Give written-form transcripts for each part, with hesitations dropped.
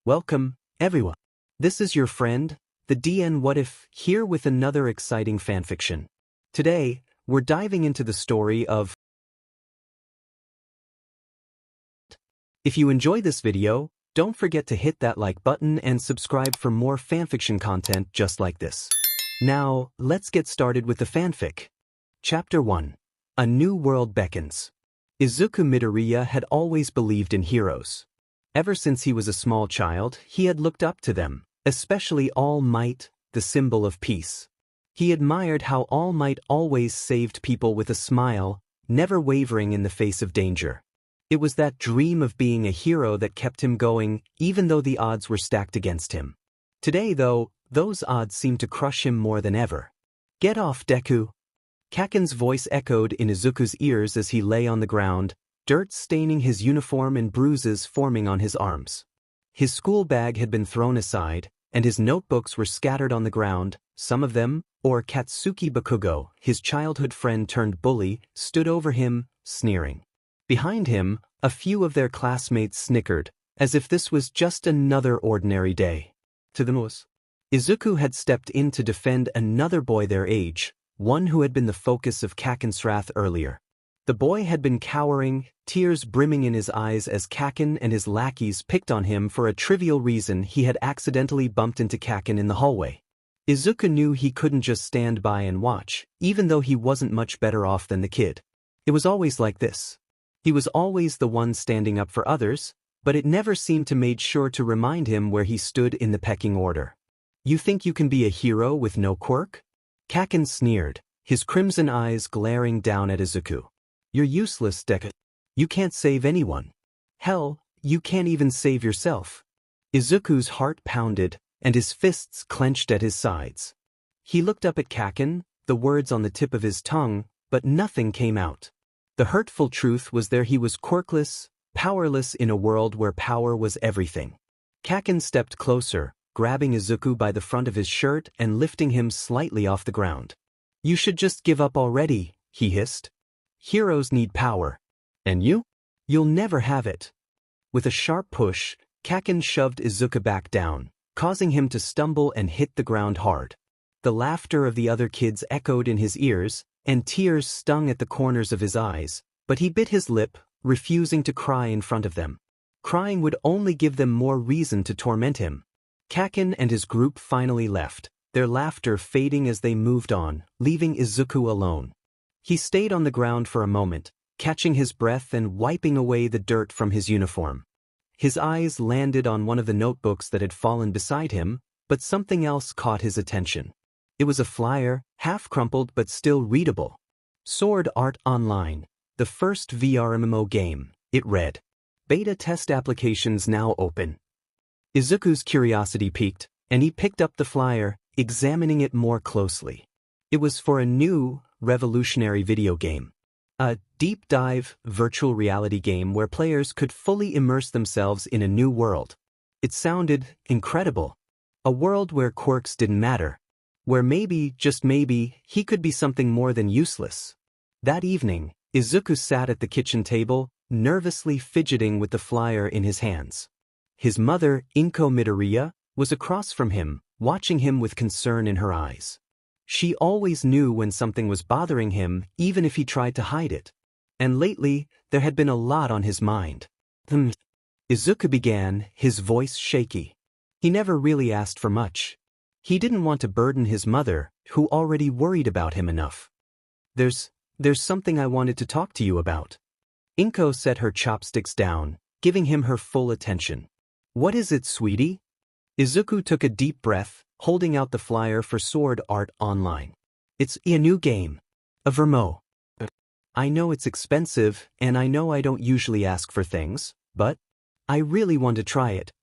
Welcome, everyone. This is your friend, the DN What If, here with another exciting fanfiction. Today, we're diving into the story of... If you enjoy this video, don't forget to hit that like button and subscribe for more fanfiction content just like this. Now, let's get started with the fanfic. Chapter 1. A New World Beckons. Izuku Midoriya had always believed in heroes. Ever since he was a small child, he had looked up to them, especially All Might, the symbol of peace. He admired how All Might always saved people with a smile, never wavering in the face of danger. It was that dream of being a hero that kept him going, even though the odds were stacked against him. Today, though, those odds seemed to crush him more than ever. "Get off, Deku!" Kaken's voice echoed in Izuku's ears as he lay on the ground, dirt staining his uniform and bruises forming on his arms. His school bag had been thrown aside, and his notebooks were scattered on the ground. Some of them, or Katsuki Bakugo, his childhood friend turned bully, stood over him, sneering. Behind him, a few of their classmates snickered, as if this was just another ordinary day. To the most, Izuku had stepped in to defend another boy their age, one who had been the focus of Kaken's wrath earlier. The boy had been cowering, tears brimming in his eyes as Kaken and his lackeys picked on him for a trivial reason. He had accidentally bumped into Kaken in the hallway. Izuku knew he couldn't just stand by and watch, even though he wasn't much better off than the kid. It was always like this. He was always the one standing up for others, but it never seemed to made sure to remind him where he stood in the pecking order. "You think you can be a hero with no quirk?" Kaken sneered, his crimson eyes glaring down at Izuku. "You're useless, Deku. You can't save anyone. Hell, you can't even save yourself." Izuku's heart pounded, and his fists clenched at his sides. He looked up at Kaken, the words on the tip of his tongue, but nothing came out. The hurtful truth was there he was quirkless, powerless in a world where power was everything. Kaken stepped closer, grabbing Izuku by the front of his shirt and lifting him slightly off the ground. "You should just give up already," he hissed. "Heroes need power. And you'll never have it." With a sharp push, Kaken shoved Izuku back down, causing him to stumble and hit the ground hard. The laughter of the other kids echoed in his ears, and tears stung at the corners of his eyes, but he bit his lip, refusing to cry in front of them. Crying would only give them more reason to torment him. Kaken and his group finally left, their laughter fading as they moved on, leaving Izuku alone. He stayed on the ground for a moment, catching his breath and wiping away the dirt from his uniform. His eyes landed on one of the notebooks that had fallen beside him, but something else caught his attention. It was a flyer, half-crumpled but still readable. "Sword Art Online, the first VR MMO game," it read. "Beta test applications now open." Izuku's curiosity piqued, and he picked up the flyer, examining it more closely. It was for a new, revolutionary video game. A deep-dive, virtual reality game where players could fully immerse themselves in a new world. It sounded incredible. A world where quirks didn't matter. Where maybe, just maybe, he could be something more than useless. That evening, Izuku sat at the kitchen table, nervously fidgeting with the flyer in his hands. His mother, Inko Midoriya, was across from him, watching him with concern in her eyes. She always knew when something was bothering him, even if he tried to hide it. And lately, there had been a lot on his mind. Izuku began, his voice shaky. He never really asked for much. He didn't want to burden his mother, who already worried about him enough. There's something I wanted to talk to you about." Inko set her chopsticks down, giving him her full attention. "What is it, sweetie?" Izuku took a deep breath, holding out the flyer for Sword Art Online. "It's a new game. A Vermo. I know it's expensive, and I know I don't usually ask for things, but I really want to try it."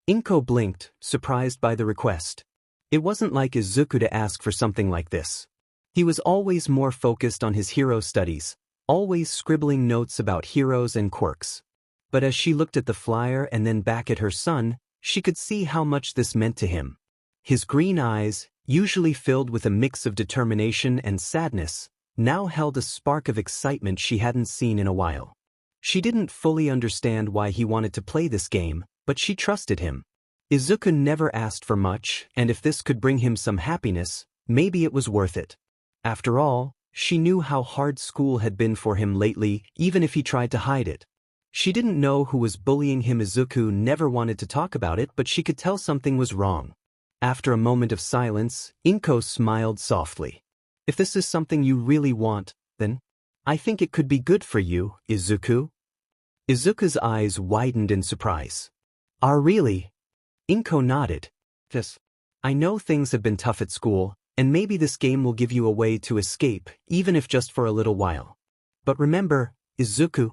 Inko blinked, surprised by the request. It wasn't like Izuku to ask for something like this. He was always more focused on his hero studies, always scribbling notes about heroes and quirks. But as she looked at the flyer and then back at her son, she could see how much this meant to him. His green eyes, usually filled with a mix of determination and sadness, now held a spark of excitement she hadn't seen in a while. She didn't fully understand why he wanted to play this game, but she trusted him. Izuku never asked for much, and if this could bring him some happiness, maybe it was worth it. After all, she knew how hard school had been for him lately, even if he tried to hide it. She didn't know who was bullying him. Izuku never wanted to talk about it, but she could tell something was wrong. After a moment of silence, Inko smiled softly. If this is something you really want, then I think it could be good for you, Izuku. Izuku's eyes widened in surprise. Really? Inko nodded. Yes. I know things have been tough at school, and maybe this game will give you a way to escape, even if just for a little while. But remember, Izuku.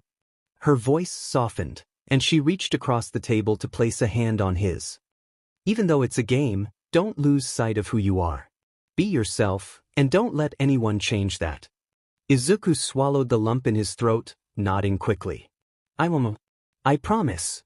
Her voice softened, and she reached across the table to place a hand on his. Even though it's a game, don't lose sight of who you are. Be yourself, and don't let anyone change that. Izuku swallowed the lump in his throat, nodding quickly. I promise.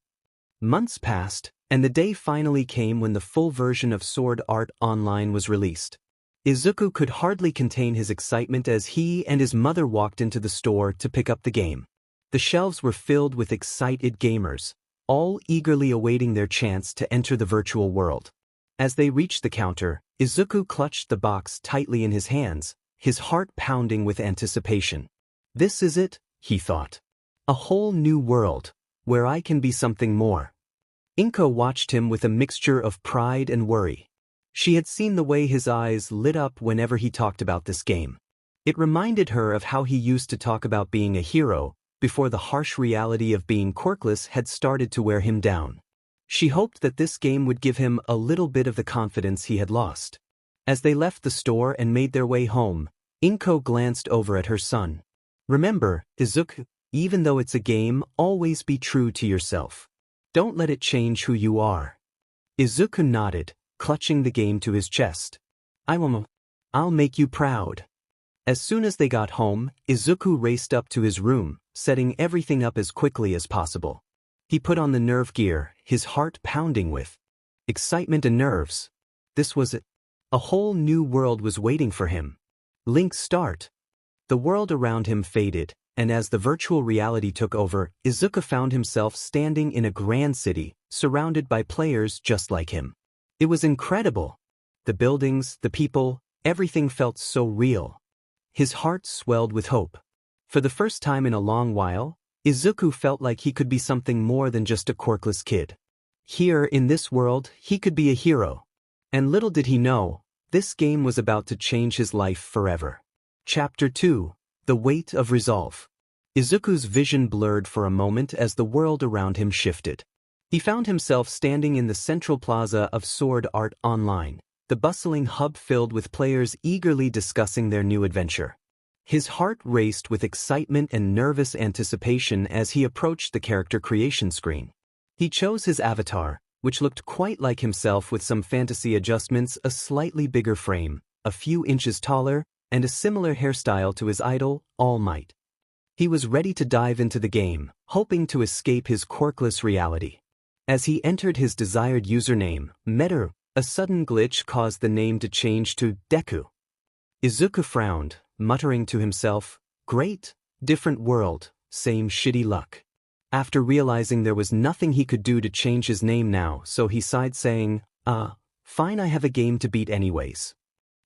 Months passed, and the day finally came when the full version of Sword Art Online was released. Izuku could hardly contain his excitement as he and his mother walked into the store to pick up the game. The shelves were filled with excited gamers, all eagerly awaiting their chance to enter the virtual world. As they reached the counter, Izuku clutched the box tightly in his hands, his heart pounding with anticipation. This is it, he thought. A whole new world, where I can be something more. Inko watched him with a mixture of pride and worry. She had seen the way his eyes lit up whenever he talked about this game. It reminded her of how he used to talk about being a hero, before the harsh reality of being quirkless had started to wear him down. She hoped that this game would give him a little bit of the confidence he had lost. As they left the store and made their way home, Inko glanced over at her son. Remember, Izuku, even though it's a game, always be true to yourself. Don't let it change who you are. Izuku nodded, clutching the game to his chest. I'll make you proud. As soon as they got home, Izuku raced up to his room, setting everything up as quickly as possible. He put on the nerve gear, his heart pounding with excitement and nerves. This was it. A whole new world was waiting for him. Link's start. The world around him faded, and as the virtual reality took over, Izuku found himself standing in a grand city, surrounded by players just like him. It was incredible. The buildings, the people, everything felt so real. His heart swelled with hope. For the first time in a long while, Izuku felt like he could be something more than just a quirkless kid. Here, in this world, he could be a hero. And little did he know, this game was about to change his life forever. Chapter 2. The Weight of Resolve. Izuku's vision blurred for a moment as the world around him shifted. He found himself standing in the central plaza of Sword Art Online, the bustling hub filled with players eagerly discussing their new adventure. His heart raced with excitement and nervous anticipation as he approached the character creation screen. He chose his avatar, which looked quite like himself with some fantasy adjustments, a slightly bigger frame, a few inches taller, and a similar hairstyle to his idol, All Might. He was ready to dive into the game, hoping to escape his quirkless reality. As he entered his desired username, Meteor, a sudden glitch caused the name to change to Deku. Izuku frowned, muttering to himself, "Great, different world, same shitty luck." After realizing there was nothing he could do to change his name now, so he sighed saying, fine, I have a game to beat anyways.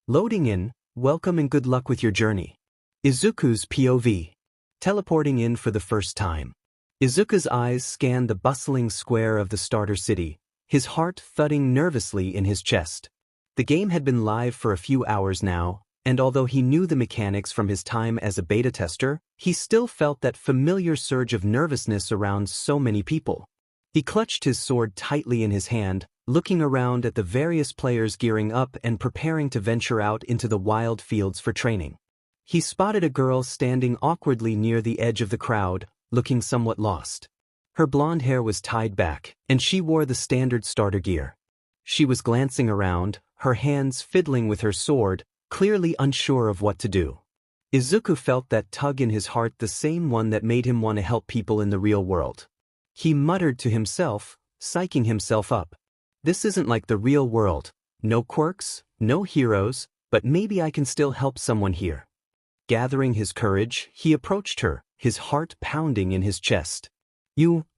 Loading in, welcome and good luck with your journey. Izuku's POV. Teleporting in for the first time. Izuku's eyes scanned the bustling square of the starter city, his heart thudding nervously in his chest. The game had been live for a few hours now, and although he knew the mechanics from his time as a beta tester, he still felt that familiar surge of nervousness around so many people. He clutched his sword tightly in his hand, looking around at the various players gearing up and preparing to venture out into the wild fields for training. He spotted a girl standing awkwardly near the edge of the crowd, looking somewhat lost. Her blonde hair was tied back, and she wore the standard starter gear. She was glancing around, her hands fiddling with her sword, clearly unsure of what to do. Izuku felt that tug in his heart, the same one that made him want to help people in the real world. He muttered to himself, psyching himself up. This isn't like the real world. No quirks, no heroes, but maybe I can still help someone here. Gathering his courage, he approached her, his heart pounding in his chest.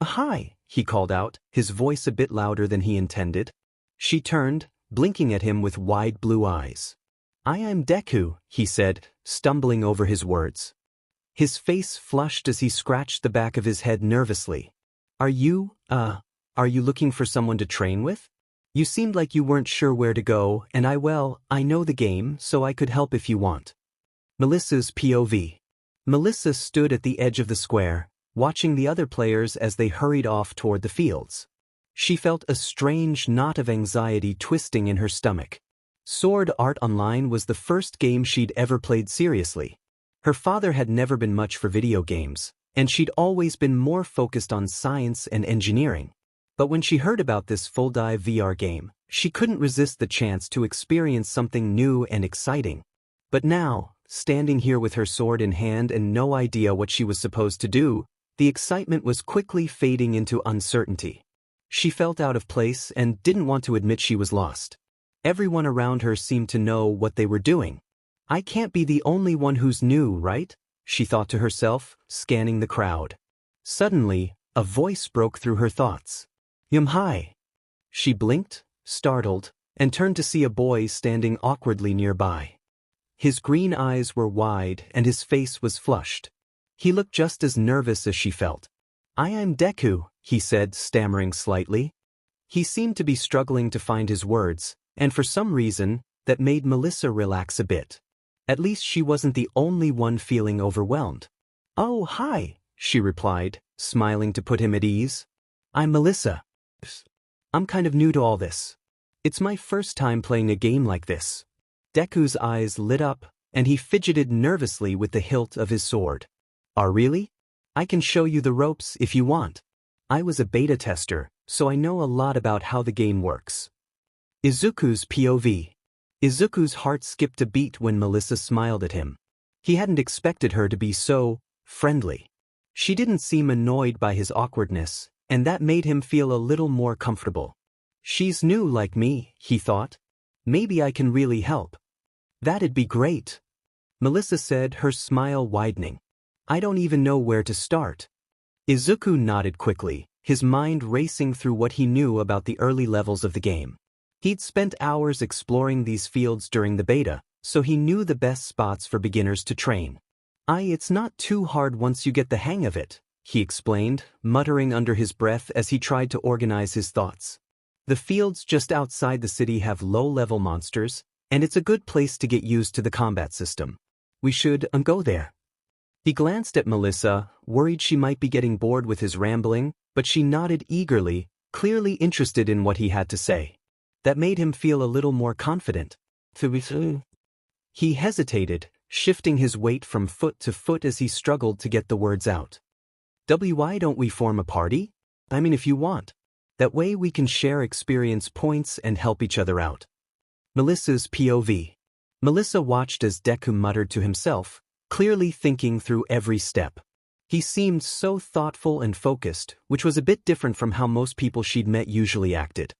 Hi, he called out, his voice a bit louder than he intended. She turned, blinking at him with wide blue eyes. I am Deku, he said, stumbling over his words. His face flushed as he scratched the back of his head nervously. Are you looking for someone to train with? You seemed like you weren't sure where to go, and I know the game, so I could help if you want. Melissa's POV. Melissa stood at the edge of the square, watching the other players as they hurried off toward the fields. She felt a strange knot of anxiety twisting in her stomach. Sword Art Online was the first game she'd ever played seriously. Her father had never been much for video games, and she'd always been more focused on science and engineering. But when she heard about this full-dive VR game, she couldn't resist the chance to experience something new and exciting. But now, standing here with her sword in hand and no idea what she was supposed to do, the excitement was quickly fading into uncertainty. She felt out of place and didn't want to admit she was lost. Everyone around her seemed to know what they were doing. I can't be the only one who's new, right? She thought to herself, scanning the crowd. Suddenly, a voice broke through her thoughts. Hi. She blinked, startled, and turned to see a boy standing awkwardly nearby. His green eyes were wide and his face was flushed. He looked just as nervous as she felt. I am Deku, he said, stammering slightly. He seemed to be struggling to find his words, and for some reason, that made Melissa relax a bit. At least she wasn't the only one feeling overwhelmed. Oh, hi, she replied, smiling to put him at ease. I'm Melissa. I'm kind of new to all this. It's my first time playing a game like this. Deku's eyes lit up, and he fidgeted nervously with the hilt of his sword. Oh, really? I can show you the ropes if you want. I was a beta tester, so I know a lot about how the game works. Izuku's POV. Izuku's heart skipped a beat when Melissa smiled at him. He hadn't expected her to be so friendly. She didn't seem annoyed by his awkwardness, and that made him feel a little more comfortable. She's new like me, he thought. Maybe I can really help. That'd be great. Melissa said, her smile widening. I don't even know where to start. Izuku nodded quickly, his mind racing through what he knew about the early levels of the game. He'd spent hours exploring these fields during the beta, so he knew the best spots for beginners to train. It's not too hard once you get the hang of it, he explained, muttering under his breath as he tried to organize his thoughts. The fields just outside the city have low-level monsters, and it's a good place to get used to the combat system. We should go there. He glanced at Melissa, worried she might be getting bored with his rambling, but she nodded eagerly, clearly interested in what he had to say. That made him feel a little more confident. He hesitated, shifting his weight from foot to foot as he struggled to get the words out. Why don't we form a party? I mean, if you want. That way we can share experience points and help each other out. Melissa's POV. Melissa watched as Deku muttered to himself, clearly thinking through every step. He seemed so thoughtful and focused, which was a bit different from how most people she'd met usually acted.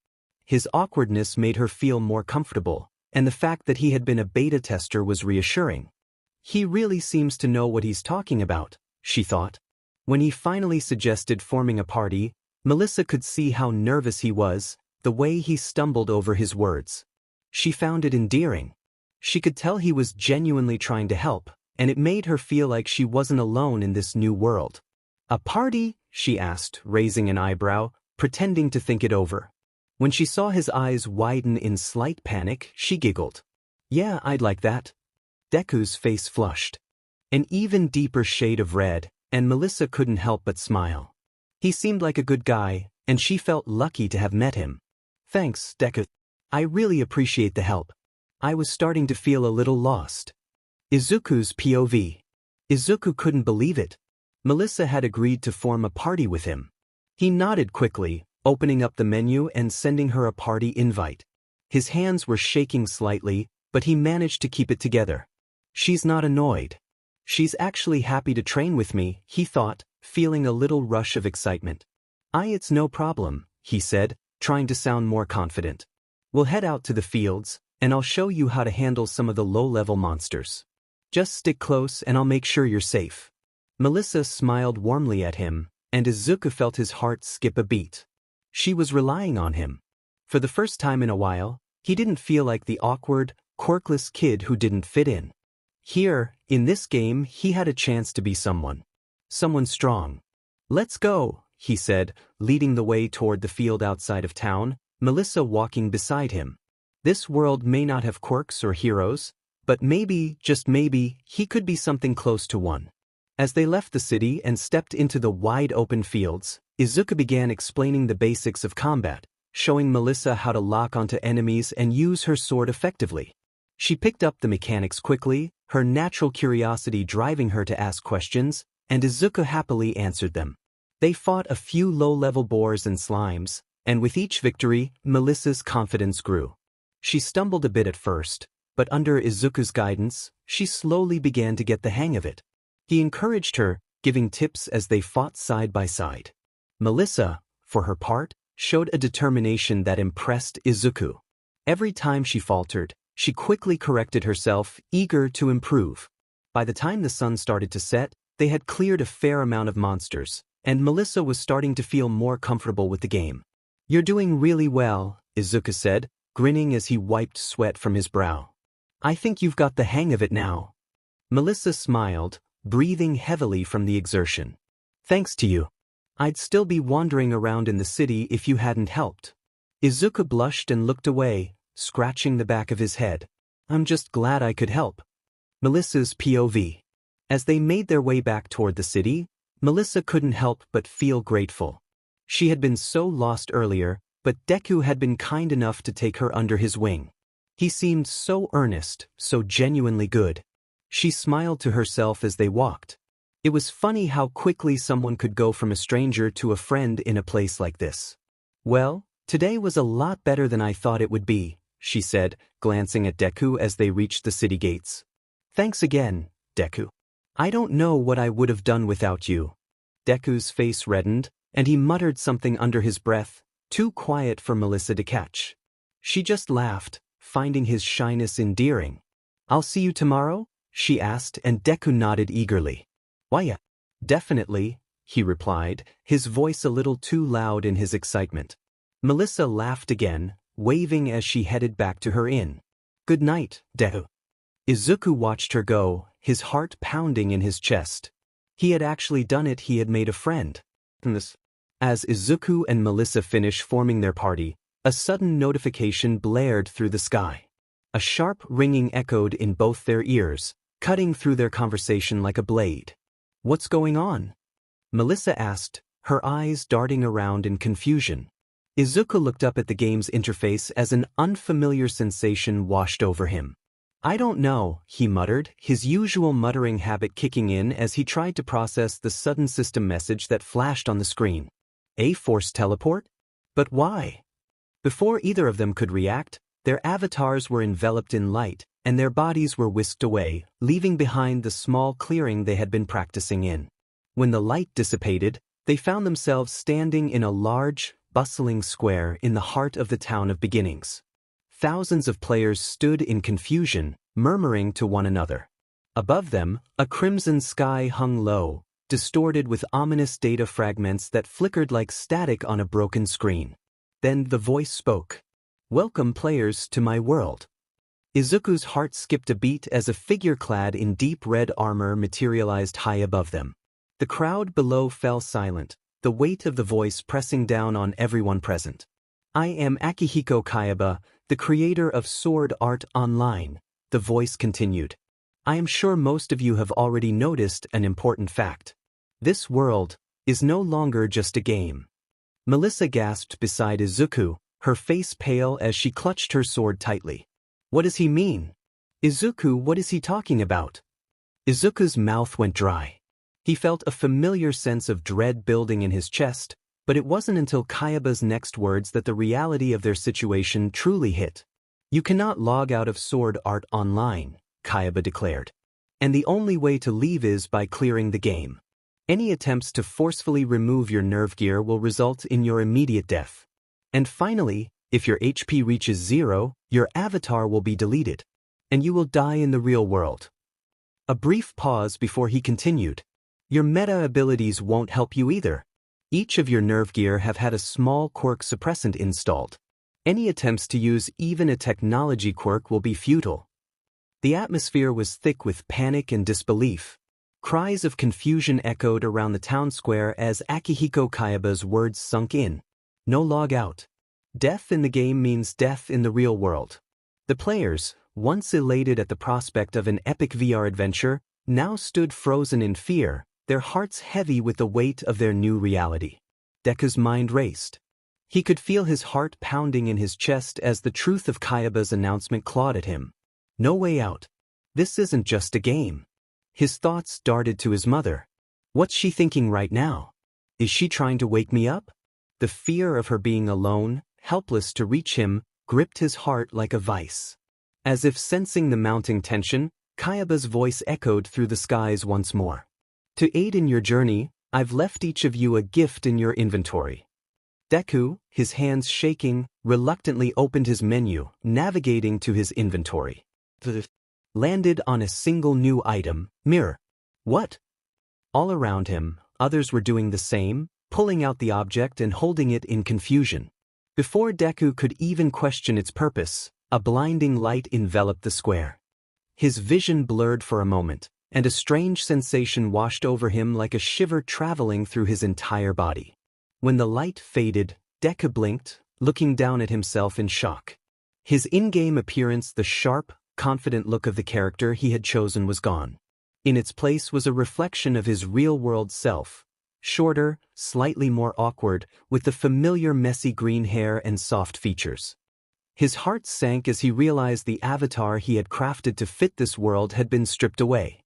His awkwardness made her feel more comfortable, and the fact that he had been a beta tester was reassuring. He really seems to know what he's talking about, she thought. When he finally suggested forming a party, Melissa could see how nervous he was, the way he stumbled over his words. She found it endearing. She could tell he was genuinely trying to help, and it made her feel like she wasn't alone in this new world. A party? She asked, raising an eyebrow, pretending to think it over. When she saw his eyes widen in slight panic, she giggled. Yeah, I'd like that. Deku's face flushed. An even deeper shade of red, and Melissa couldn't help but smile. He seemed like a good guy, and she felt lucky to have met him. Thanks, Deku. I really appreciate the help. I was starting to feel a little lost. Izuku's POV. Izuku couldn't believe it. Melissa had agreed to form a party with him. He nodded quickly, opening up the menu and sending her a party invite. His hands were shaking slightly, but he managed to keep it together. She's not annoyed. She's actually happy to train with me, he thought, feeling a little rush of excitement. It's no problem, he said, trying to sound more confident. We'll head out to the fields, and I'll show you how to handle some of the low-level monsters. Just stick close and I'll make sure you're safe. Melissa smiled warmly at him, and Izuku felt his heart skip a beat. She was relying on him. For the first time in a while, he didn't feel like the awkward, quirkless kid who didn't fit in. Here, in this game, he had a chance to be someone. Someone strong. "Let's go," he said, leading the way toward the field outside of town, Melissa walking beside him. This world may not have quirks or heroes, but maybe, just maybe, he could be something close to one. As they left the city and stepped into the wide open fields, Izuku began explaining the basics of combat, showing Melissa how to lock onto enemies and use her sword effectively. She picked up the mechanics quickly, her natural curiosity driving her to ask questions, and Izuku happily answered them. They fought a few low-level boars and slimes, and with each victory, Melissa's confidence grew. She stumbled a bit at first, but under Izuku's guidance, she slowly began to get the hang of it. He encouraged her, giving tips as they fought side by side. Melissa, for her part, showed a determination that impressed Izuku. Every time she faltered, she quickly corrected herself, eager to improve. By the time the sun started to set, they had cleared a fair amount of monsters, and Melissa was starting to feel more comfortable with the game. "You're doing really well," Izuku said, grinning as he wiped sweat from his brow. "I think you've got the hang of it now." Melissa smiled, breathing heavily from the exertion. "Thanks to you. I'd still be wandering around in the city if you hadn't helped." Izuku blushed and looked away, scratching the back of his head. "I'm just glad I could help." Melissa's POV. As they made their way back toward the city, Melissa couldn't help but feel grateful. She had been so lost earlier, but Deku had been kind enough to take her under his wing. He seemed so earnest, so genuinely good. She smiled to herself as they walked. It was funny how quickly someone could go from a stranger to a friend in a place like this. "Well, today was a lot better than I thought it would be," she said, glancing at Deku as they reached the city gates. "Thanks again, Deku. I don't know what I would have done without you." Deku's face reddened, and he muttered something under his breath, too quiet for Melissa to catch. She just laughed, finding his shyness endearing. "I'll see you tomorrow?" she asked, and Deku nodded eagerly. "Why, yeah, definitely," he replied, his voice a little too loud in his excitement. Melissa laughed again, waving as she headed back to her inn. "Good night, Deku." Izuku watched her go, his heart pounding in his chest. He had actually done it, he had made a friend. As Izuku and Melissa finished forming their party, a sudden notification blared through the sky. A sharp ringing echoed in both their ears, cutting through their conversation like a blade. "What's going on?" Melissa asked, her eyes darting around in confusion. Izuku looked up at the game's interface as an unfamiliar sensation washed over him. "I don't know," he muttered, his usual muttering habit kicking in as he tried to process the sudden system message that flashed on the screen. A force teleport? But why? Before either of them could react, their avatars were enveloped in light, and their bodies were whisked away, leaving behind the small clearing they had been practicing in. When the light dissipated, they found themselves standing in a large, bustling square in the heart of the town of beginnings. Thousands of players stood in confusion, murmuring to one another. Above them, a crimson sky hung low, distorted with ominous data fragments that flickered like static on a broken screen. Then the voice spoke. "Welcome, players, to my world." Izuku's heart skipped a beat as a figure clad in deep red armor materialized high above them. The crowd below fell silent, the weight of the voice pressing down on everyone present. "I am Akihiko Kayaba, the creator of Sword Art Online," the voice continued. "I am sure most of you have already noticed an important fact. This world is no longer just a game." Melissa gasped beside Izuku, her face pale as she clutched her sword tightly. "What does he mean? Izuku, what is he talking about?" Izuku's mouth went dry. He felt a familiar sense of dread building in his chest, but it wasn't until Kayaba's next words that the reality of their situation truly hit. "You cannot log out of Sword Art Online," Kayaba declared. "And the only way to leave is by clearing the game. Any attempts to forcefully remove your nerve gear will result in your immediate death. And finally, if your HP reaches 0, your avatar will be deleted, and you will die in the real world." A brief pause before he continued. "Your meta abilities won't help you either. Each of your nerve gear have had a small quirk suppressant installed. Any attempts to use even a technology quirk will be futile. The atmosphere was thick with panic and disbelief. Cries of confusion echoed around the town square as Akihiko Kayaba's words sunk in. No log out. Death in the game means death in the real world. The players, once elated at the prospect of an epic VR adventure, now stood frozen in fear, their hearts heavy with the weight of their new reality. Deku's mind raced. He could feel his heart pounding in his chest as the truth of Kayaba's announcement clawed at him. No way out. This isn't just a game. His thoughts darted to his mother. What's she thinking right now? Is she trying to wake me up? The fear of her being alone, helpless to reach him, gripped his heart like a vice. As if sensing the mounting tension, Kayaba's voice echoed through the skies once more. To aid in your journey, I've left each of you a gift in your inventory. Deku, his hands shaking, reluctantly opened his menu, navigating to his inventory. Landed on a single new item, mirror. What? All around him, others were doing the same, pulling out the object and holding it in confusion. Before Deku could even question its purpose, a blinding light enveloped the square. His vision blurred for a moment, and a strange sensation washed over him like a shiver traveling through his entire body. When the light faded, Deku blinked, looking down at himself in shock. His in-game appearance, the sharp, confident look of the character he had chosen, was gone. In its place was a reflection of his real-world self, shorter, slightly more awkward, with the familiar messy green hair and soft features. His heart sank as he realized the avatar he had crafted to fit this world had been stripped away.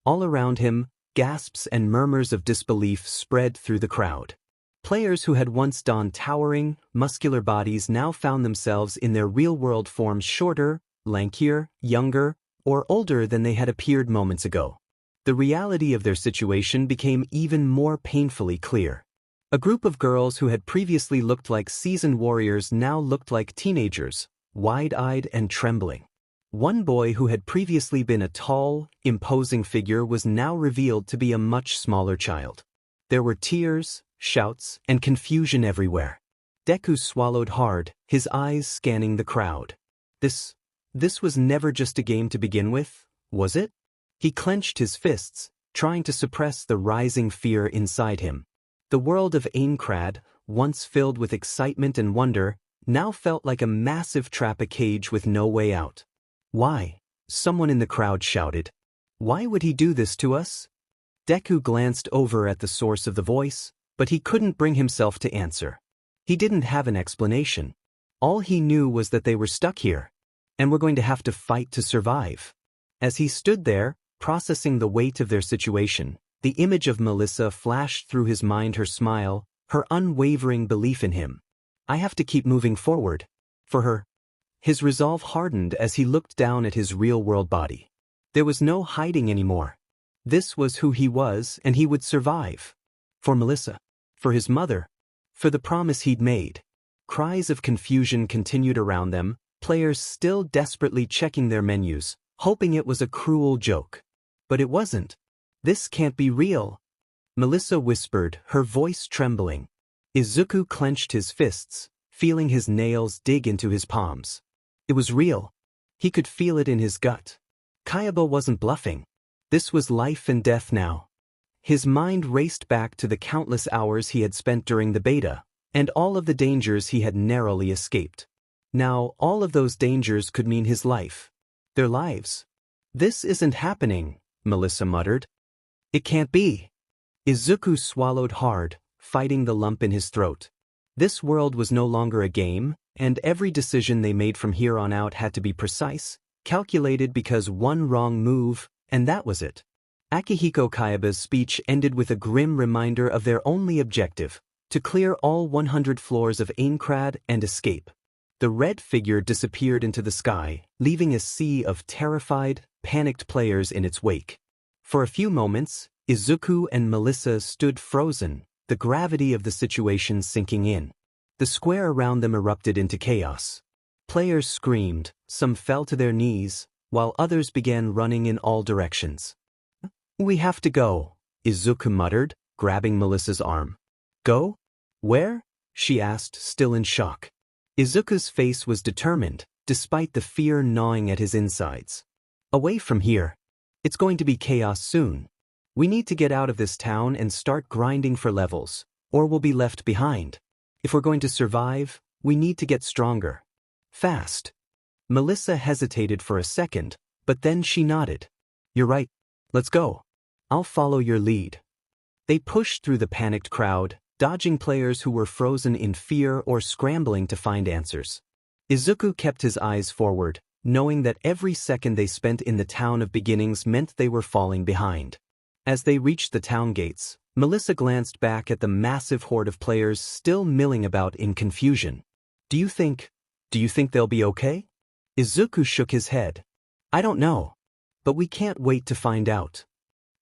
All around him, gasps and murmurs of disbelief spread through the crowd. Players who had once donned towering, muscular bodies now found themselves in their real-world forms, shorter, lankier, younger, or older than they had appeared moments ago. The reality of their situation became even more painfully clear. A group of girls who had previously looked like seasoned warriors now looked like teenagers, wide-eyed and trembling. One boy who had previously been a tall, imposing figure was now revealed to be a much smaller child. There were tears, shouts, and confusion everywhere. Deku swallowed hard, his eyes scanning the crowd. This was never just a game to begin with, was it? He clenched his fists, trying to suppress the rising fear inside him. The world of Aincrad, once filled with excitement and wonder, now felt like a massive trap, a cage with no way out. Why? Someone in the crowd shouted. Why would he do this to us? Deku glanced over at the source of the voice, but he couldn't bring himself to answer. He didn't have an explanation. All he knew was that they were stuck here, and were going to have to fight to survive. As he stood there, processing the weight of their situation, the image of Melissa flashed through his mind, her smile, her unwavering belief in him. I have to keep moving forward. For her. His resolve hardened as he looked down at his real-world body. There was no hiding anymore. This was who he was, and he would survive. For Melissa. For his mother. For the promise he'd made. Cries of confusion continued around them, players still desperately checking their menus, hoping it was a cruel joke. But it wasn't. This can't be real. Melissa whispered, her voice trembling. Izuku clenched his fists, feeling his nails dig into his palms. It was real. He could feel it in his gut. Kayaba wasn't bluffing. This was life and death now. His mind raced back to the countless hours he had spent during the beta, and all of the dangers he had narrowly escaped. Now, all of those dangers could mean his life. Their lives. This isn't happening, Melissa muttered. It can't be. Izuku swallowed hard, fighting the lump in his throat. This world was no longer a game, and every decision they made from here on out had to be precise, calculated, because one wrong move, and that was it. Akihiko Kayaba's speech ended with a grim reminder of their only objective, to clear all 100 floors of Aincrad and escape. The red figure disappeared into the sky, leaving a sea of terrified, panicked players in its wake. For a few moments, Izuku and Melissa stood frozen, the gravity of the situation sinking in. The square around them erupted into chaos. Players screamed, some fell to their knees, while others began running in all directions. We have to go, Izuku muttered, grabbing Melissa's arm. Go? Where? She asked, still in shock. Izuku's face was determined, despite the fear gnawing at his insides. Away from here. It's going to be chaos soon. We need to get out of this town and start grinding for levels, or we'll be left behind. If we're going to survive, we need to get stronger. Fast. Melissa hesitated for a second, but then she nodded. You're right. Let's go. I'll follow your lead. They pushed through the panicked crowd, dodging players who were frozen in fear or scrambling to find answers. Izuku kept his eyes forward, knowing that every second they spent in the town of beginnings meant they were falling behind. As they reached the town gates, Melissa glanced back at the massive horde of players still milling about in confusion. Do you think they'll be okay? Izuku shook his head. I don't know. But we can't wait to find out.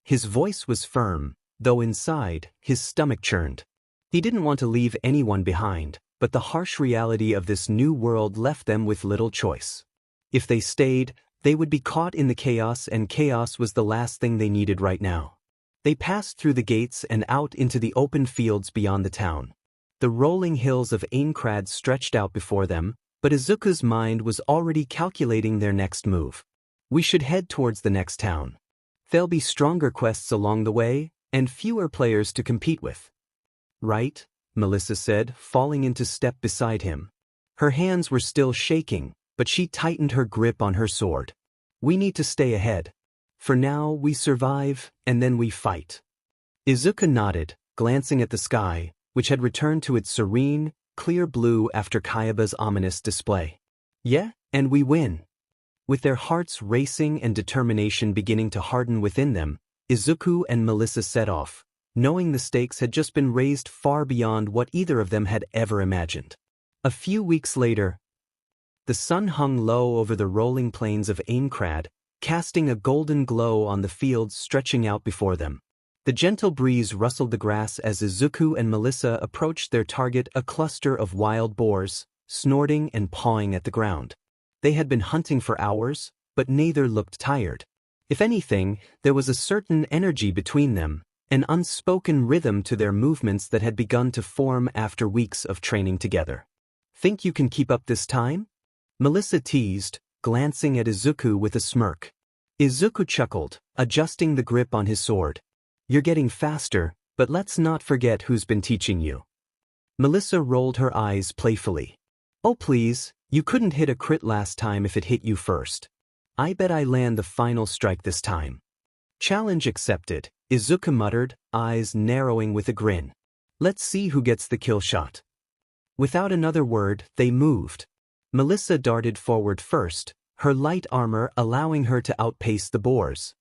His voice was firm, though inside, his stomach churned. He didn't want to leave anyone behind, but the harsh reality of this new world left them with little choice. If they stayed, they would be caught in the chaos, and chaos was the last thing they needed right now. They passed through the gates and out into the open fields beyond the town. The rolling hills of Aincrad stretched out before them, but Izuku's mind was already calculating their next move. We should head towards the next town. There'll be stronger quests along the way, and fewer players to compete with. Right? Melissa said, falling into step beside him. Her hands were still shaking, but she tightened her grip on her sword. We need to stay ahead. For now, we survive, and then we fight. Izuku nodded, glancing at the sky, which had returned to its serene, clear blue after Kaiba's ominous display. Yeah, and we win. With their hearts racing and determination beginning to harden within them, Izuku and Melissa set off, knowing the stakes had just been raised far beyond what either of them had ever imagined. A few weeks later, the sun hung low over the rolling plains of Aincrad, casting a golden glow on the fields stretching out before them. The gentle breeze rustled the grass as Izuku and Melissa approached their target, a cluster of wild boars, snorting and pawing at the ground. They had been hunting for hours, but neither looked tired. If anything, there was a certain energy between them, an unspoken rhythm to their movements that had begun to form after weeks of training together. Think you can keep up this time? Melissa teased, glancing at Izuku with a smirk. Izuku chuckled, adjusting the grip on his sword. You're getting faster, but let's not forget who's been teaching you. Melissa rolled her eyes playfully. Oh please, you couldn't hit a crit last time if it hit you first. I bet I land the final strike this time. Challenge accepted, Izuku muttered, eyes narrowing with a grin. Let's see who gets the kill shot. Without another word, they moved. Melissa darted forward first, her light armor allowing her to outpace the boars.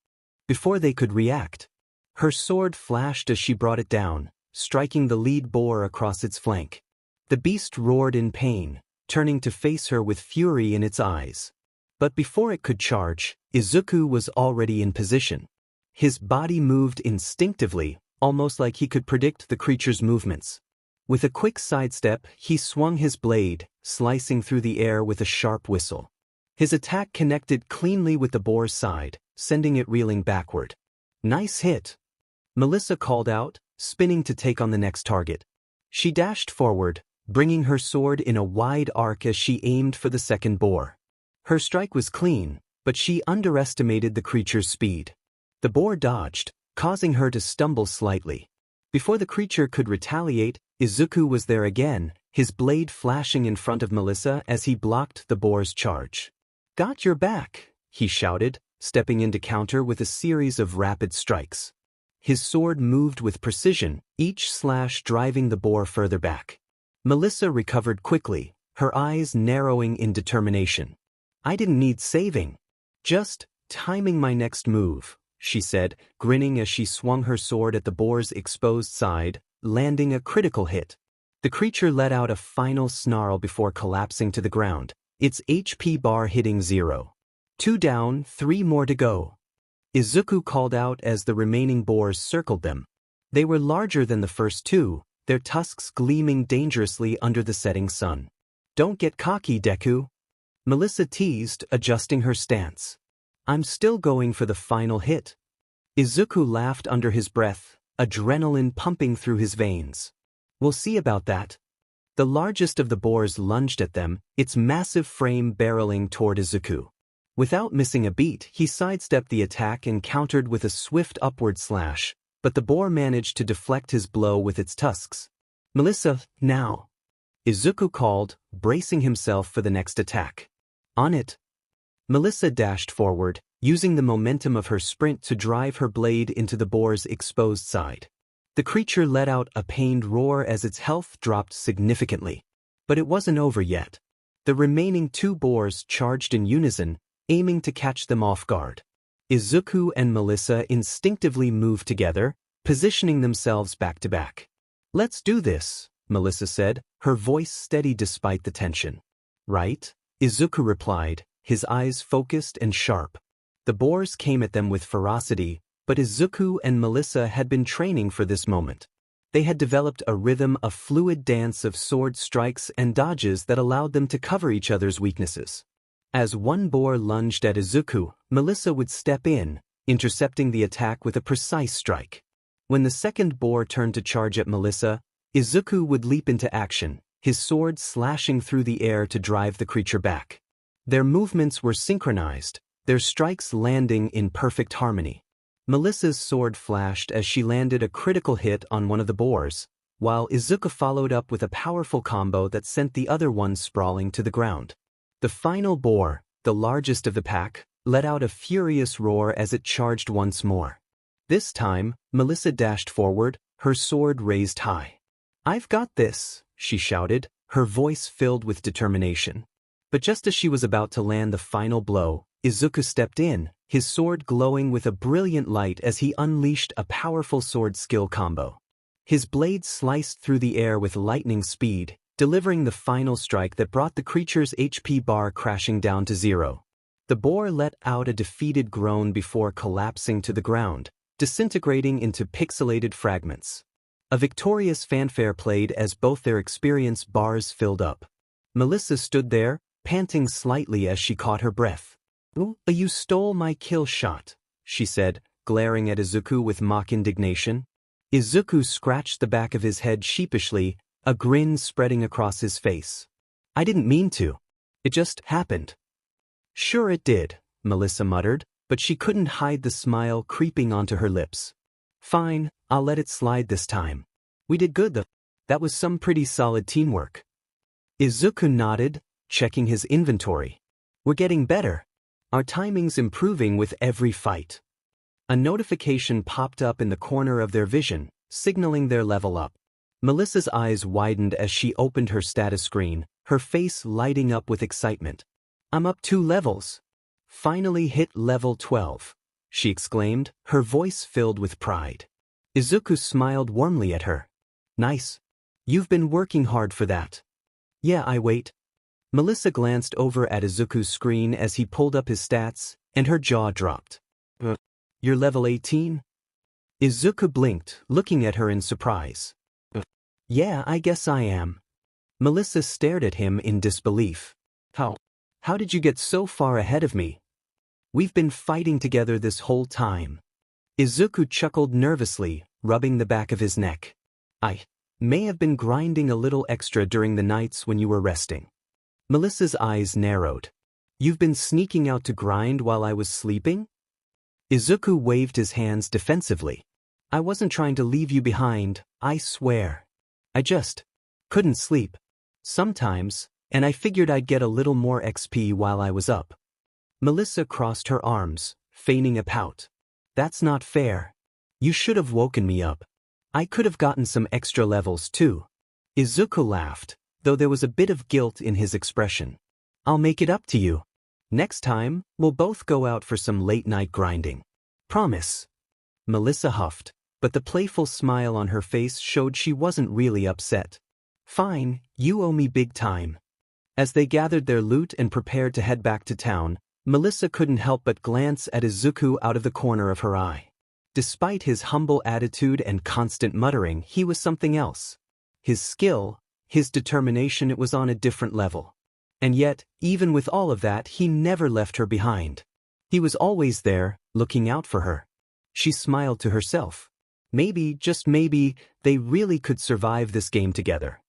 Before they could react, her sword flashed as she brought it down, striking the lead boar across its flank. The beast roared in pain, turning to face her with fury in its eyes. But before it could charge, Izuku was already in position. His body moved instinctively, almost like he could predict the creature's movements. With a quick sidestep, he swung his blade, slicing through the air with a sharp whistle. His attack connected cleanly with the boar's side, sending it reeling backward. Nice hit, Melissa called out, spinning to take on the next target. She dashed forward, bringing her sword in a wide arc as she aimed for the second boar. Her strike was clean, but she underestimated the creature's speed. The boar dodged, causing her to stumble slightly. Before the creature could retaliate, Izuku was there again, his blade flashing in front of Melissa as he blocked the boar's charge. Got your back, he shouted, stepping in to counter with a series of rapid strikes. His sword moved with precision, each slash driving the boar further back. Melissa recovered quickly, her eyes narrowing in determination. I didn't need saving. Just timing my next move, she said, grinning as she swung her sword at the boar's exposed side, landing a critical hit. The creature let out a final snarl before collapsing to the ground, its HP bar hitting 0. 2 down, 3 more to go. Izuku called out as the remaining boars circled them. They were larger than the first two, their tusks gleaming dangerously under the setting sun. Don't get cocky, Deku, Melissa teased, adjusting her stance. I'm still going for the final hit. Izuku laughed under his breath, adrenaline pumping through his veins. We'll see about that. The largest of the boars lunged at them, its massive frame barreling toward Izuku. Without missing a beat, he sidestepped the attack and countered with a swift upward slash, but the boar managed to deflect his blow with its tusks. "Melissa, now!" Izuku called, bracing himself for the next attack. "On it!" Melissa dashed forward, using the momentum of her sprint to drive her blade into the boar's exposed side. The creature let out a pained roar as its health dropped significantly. But it wasn't over yet. The remaining 2 boars charged in unison, aiming to catch them off guard. Izuku and Melissa instinctively moved together, positioning themselves back to back. "Let's do this," Melissa said, her voice steady despite the tension. "Right?" Izuku replied, his eyes focused and sharp. The boars came at them with ferocity, but Izuku and Melissa had been training for this moment. They had developed a rhythm, a fluid dance of sword strikes and dodges that allowed them to cover each other's weaknesses. As one boar lunged at Izuku, Melissa would step in, intercepting the attack with a precise strike. When the second boar turned to charge at Melissa, Izuku would leap into action, his sword slashing through the air to drive the creature back. Their movements were synchronized, their strikes landing in perfect harmony. Melissa's sword flashed as she landed a critical hit on one of the boars, while Izuku followed up with a powerful combo that sent the other one sprawling to the ground. The final boar, the largest of the pack, let out a furious roar as it charged once more. This time, Melissa dashed forward, her sword raised high. "I've got this," she shouted, her voice filled with determination. But just as she was about to land the final blow, Izuku stepped in, his sword glowing with a brilliant light as he unleashed a powerful sword skill combo. His blade sliced through the air with lightning speed, delivering the final strike that brought the creature's HP bar crashing down to 0. The boar let out a defeated groan before collapsing to the ground, disintegrating into pixelated fragments. A victorious fanfare played as both their experience bars filled up. Melissa stood there, panting slightly as she caught her breath. "Oh, you stole my kill shot," she said, glaring at Izuku with mock indignation. Izuku scratched the back of his head sheepishly, a grin spreading across his face. "I didn't mean to. It just happened." "Sure it did," Melissa muttered, but she couldn't hide the smile creeping onto her lips. "Fine, I'll let it slide this time. We did good though. That was some pretty solid teamwork." Izuku nodded, checking his inventory. "We're getting better. Our timing's improving with every fight." A notification popped up in the corner of their vision, signaling their level up. Melissa's eyes widened as she opened her status screen, her face lighting up with excitement. "I'm up 2 levels. Finally hit level 12, she exclaimed, her voice filled with pride. Izuku smiled warmly at her. "Nice. You've been working hard for that." "Yeah, I wait." Melissa glanced over at Izuku's screen as he pulled up his stats, and her jaw dropped. "You're level 18? Izuku blinked, looking at her in surprise. "Yeah, I guess I am." Melissa stared at him in disbelief. How did you get so far ahead of me? We've been fighting together this whole time." Izuku chuckled nervously, rubbing the back of his neck. "I may have been grinding a little extra during the nights when you were resting." Melissa's eyes narrowed. "You've been sneaking out to grind while I was sleeping?" Izuku waved his hands defensively. "I wasn't trying to leave you behind, I swear. I just couldn't sleep. Sometimes, and I figured I'd get a little more XP while I was up." Melissa crossed her arms, feigning a pout. "That's not fair. You should have woken me up. I could have gotten some extra levels too." Izuku laughed, though there was a bit of guilt in his expression. "I'll make it up to you. Next time, we'll both go out for some late-night grinding. Promise." Melissa huffed, but the playful smile on her face showed she wasn't really upset. "Fine, you owe me big time." As they gathered their loot and prepared to head back to town, Melissa couldn't help but glance at Izuku out of the corner of her eye. Despite his humble attitude and constant muttering, he was something else. His skill, his determination, it was on a different level. And yet, even with all of that, he never left her behind. He was always there, looking out for her. She smiled to herself. Maybe, just maybe, they really could survive this game together.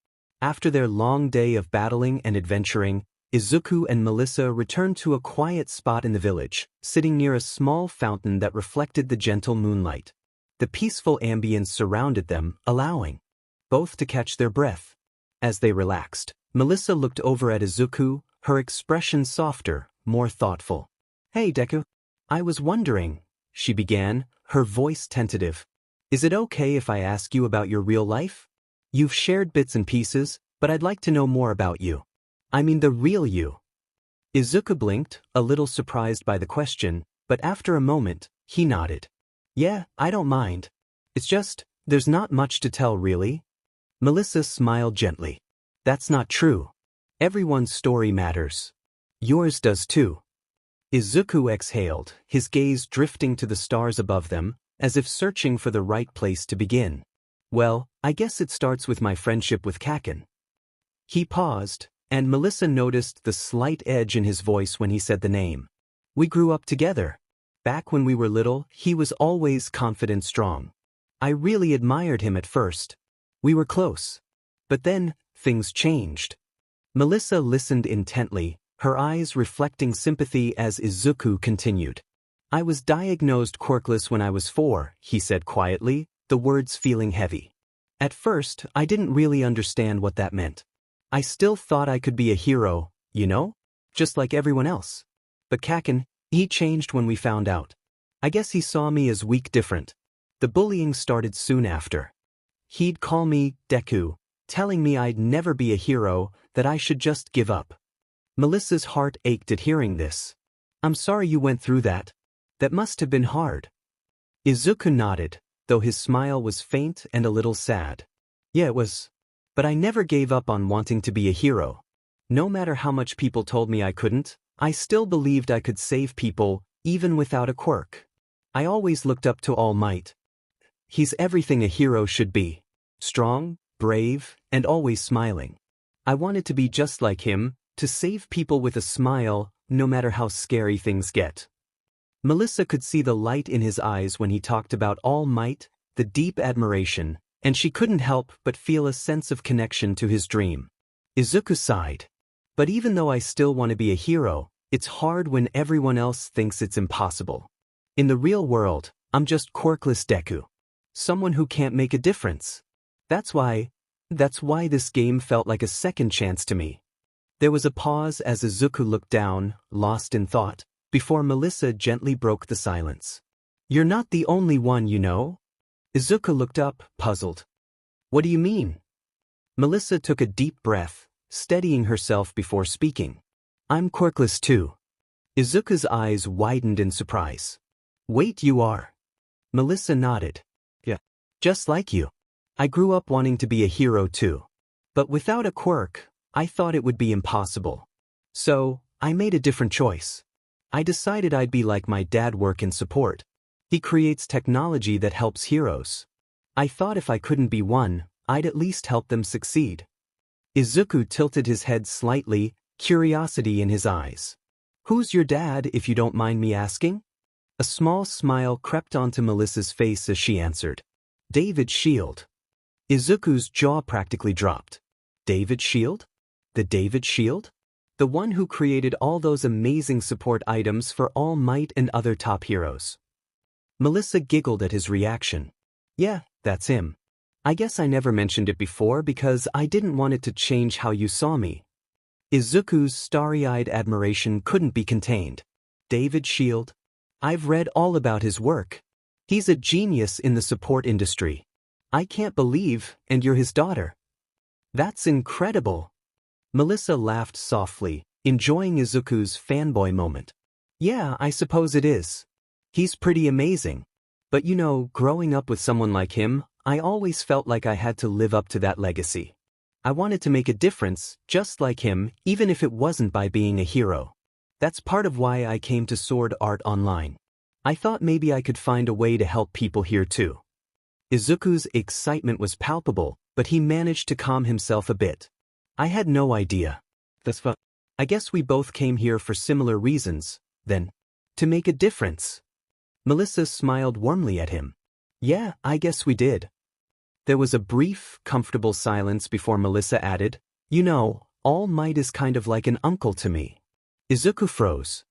After their long day of battling and adventuring, Izuku and Melissa returned to a quiet spot in the village, sitting near a small fountain that reflected the gentle moonlight. The peaceful ambience surrounded them, allowing both to catch their breath. As they relaxed, Melissa looked over at Izuku, her expression softer, more thoughtful. "Hey, Deku. I was wondering," she began, her voice tentative. "Is it okay if I ask you about your real life? You've shared bits and pieces, but I'd like to know more about you. I mean the real you." Izuku blinked, a little surprised by the question, but after a moment, he nodded. "Yeah, I don't mind. It's just, there's not much to tell really." Melissa smiled gently. "That's not true. Everyone's story matters. Yours does too." Izuku exhaled, his gaze drifting to the stars above them, as if searching for the right place to begin. "Well, I guess it starts with my friendship with Kaken." He paused, and Melissa noticed the slight edge in his voice when he said the name. "We grew up together. Back when we were little, he was always confident, strong. I really admired him at first. We were close. But then, things changed." Melissa listened intently, her eyes reflecting sympathy as Izuku continued. "I was diagnosed quirkless when I was 4, he said quietly, the words feeling heavy. At first, I didn't really understand what that meant. I still thought I could be a hero, you know? Just like everyone else. But Kaken, he changed when we found out. I guess he saw me as weak, different. The bullying started soon after. He'd call me Deku, telling me I'd never be a hero, that I should just give up." Melissa's heart ached at hearing this. "I'm sorry you went through that. That must have been hard." Izuku nodded, though his smile was faint and a little sad. "Yeah, it was. But I never gave up on wanting to be a hero. No matter how much people told me I couldn't, I still believed I could save people, even without a quirk. I always looked up to All Might. He's everything a hero should be. Strong, brave, and always smiling. I wanted to be just like him, to save people with a smile, no matter how scary things get." Melissa could see the light in his eyes when he talked about All Might, the deep admiration, and she couldn't help but feel a sense of connection to his dream. Izuku sighed. "But even though I still want to be a hero, it's hard when everyone else thinks it's impossible. In the real world, I'm just quirkless Deku. Someone who can't make a difference. That's why this game felt like a second chance to me." There was a pause as Izuku looked down, lost in thought, before Melissa gently broke the silence. "You're not the only one, you know." Izuku looked up, puzzled. "What do you mean?" Melissa took a deep breath, steadying herself before speaking. "I'm quirkless too." Izuku's eyes widened in surprise. "Wait, you are?" Melissa nodded. "Yeah. Just like you. I grew up wanting to be a hero too. But without a quirk, I thought it would be impossible. So, I made a different choice. I decided I'd be like my dad, work in support. He creates technology that helps heroes. I thought if I couldn't be one, I'd at least help them succeed." Izuku tilted his head slightly, curiosity in his eyes. "Who's your dad, if you don't mind me asking?" A small smile crept onto Melissa's face as she answered. "David Shield." Izuku's jaw practically dropped. David Shield? The David Shield? The one who created all those amazing support items for All Might and other top heroes. Melissa giggled at his reaction. "Yeah, that's him. I guess I never mentioned it before because I didn't want it to change how you saw me." Izuku's starry-eyed admiration couldn't be contained. "David Shield? I've read all about his work. He's a genius in the support industry. I can't believe, and you're his daughter. That's incredible." Melissa laughed softly, enjoying Izuku's fanboy moment. "Yeah, I suppose it is. He's pretty amazing. But you know, growing up with someone like him, I always felt like I had to live up to that legacy. I wanted to make a difference, just like him, even if it wasn't by being a hero. That's part of why I came to Sword Art Online. I thought maybe I could find a way to help people here too." Izuku's excitement was palpable, but he managed to calm himself a bit. "I had no idea. That's fun. I guess we both came here for similar reasons, then. To make a difference." Melissa smiled warmly at him. Yeah, I guess we did. There was a brief, comfortable silence before Melissa added, You know, All Might is kind of like an uncle to me. Izuku froze.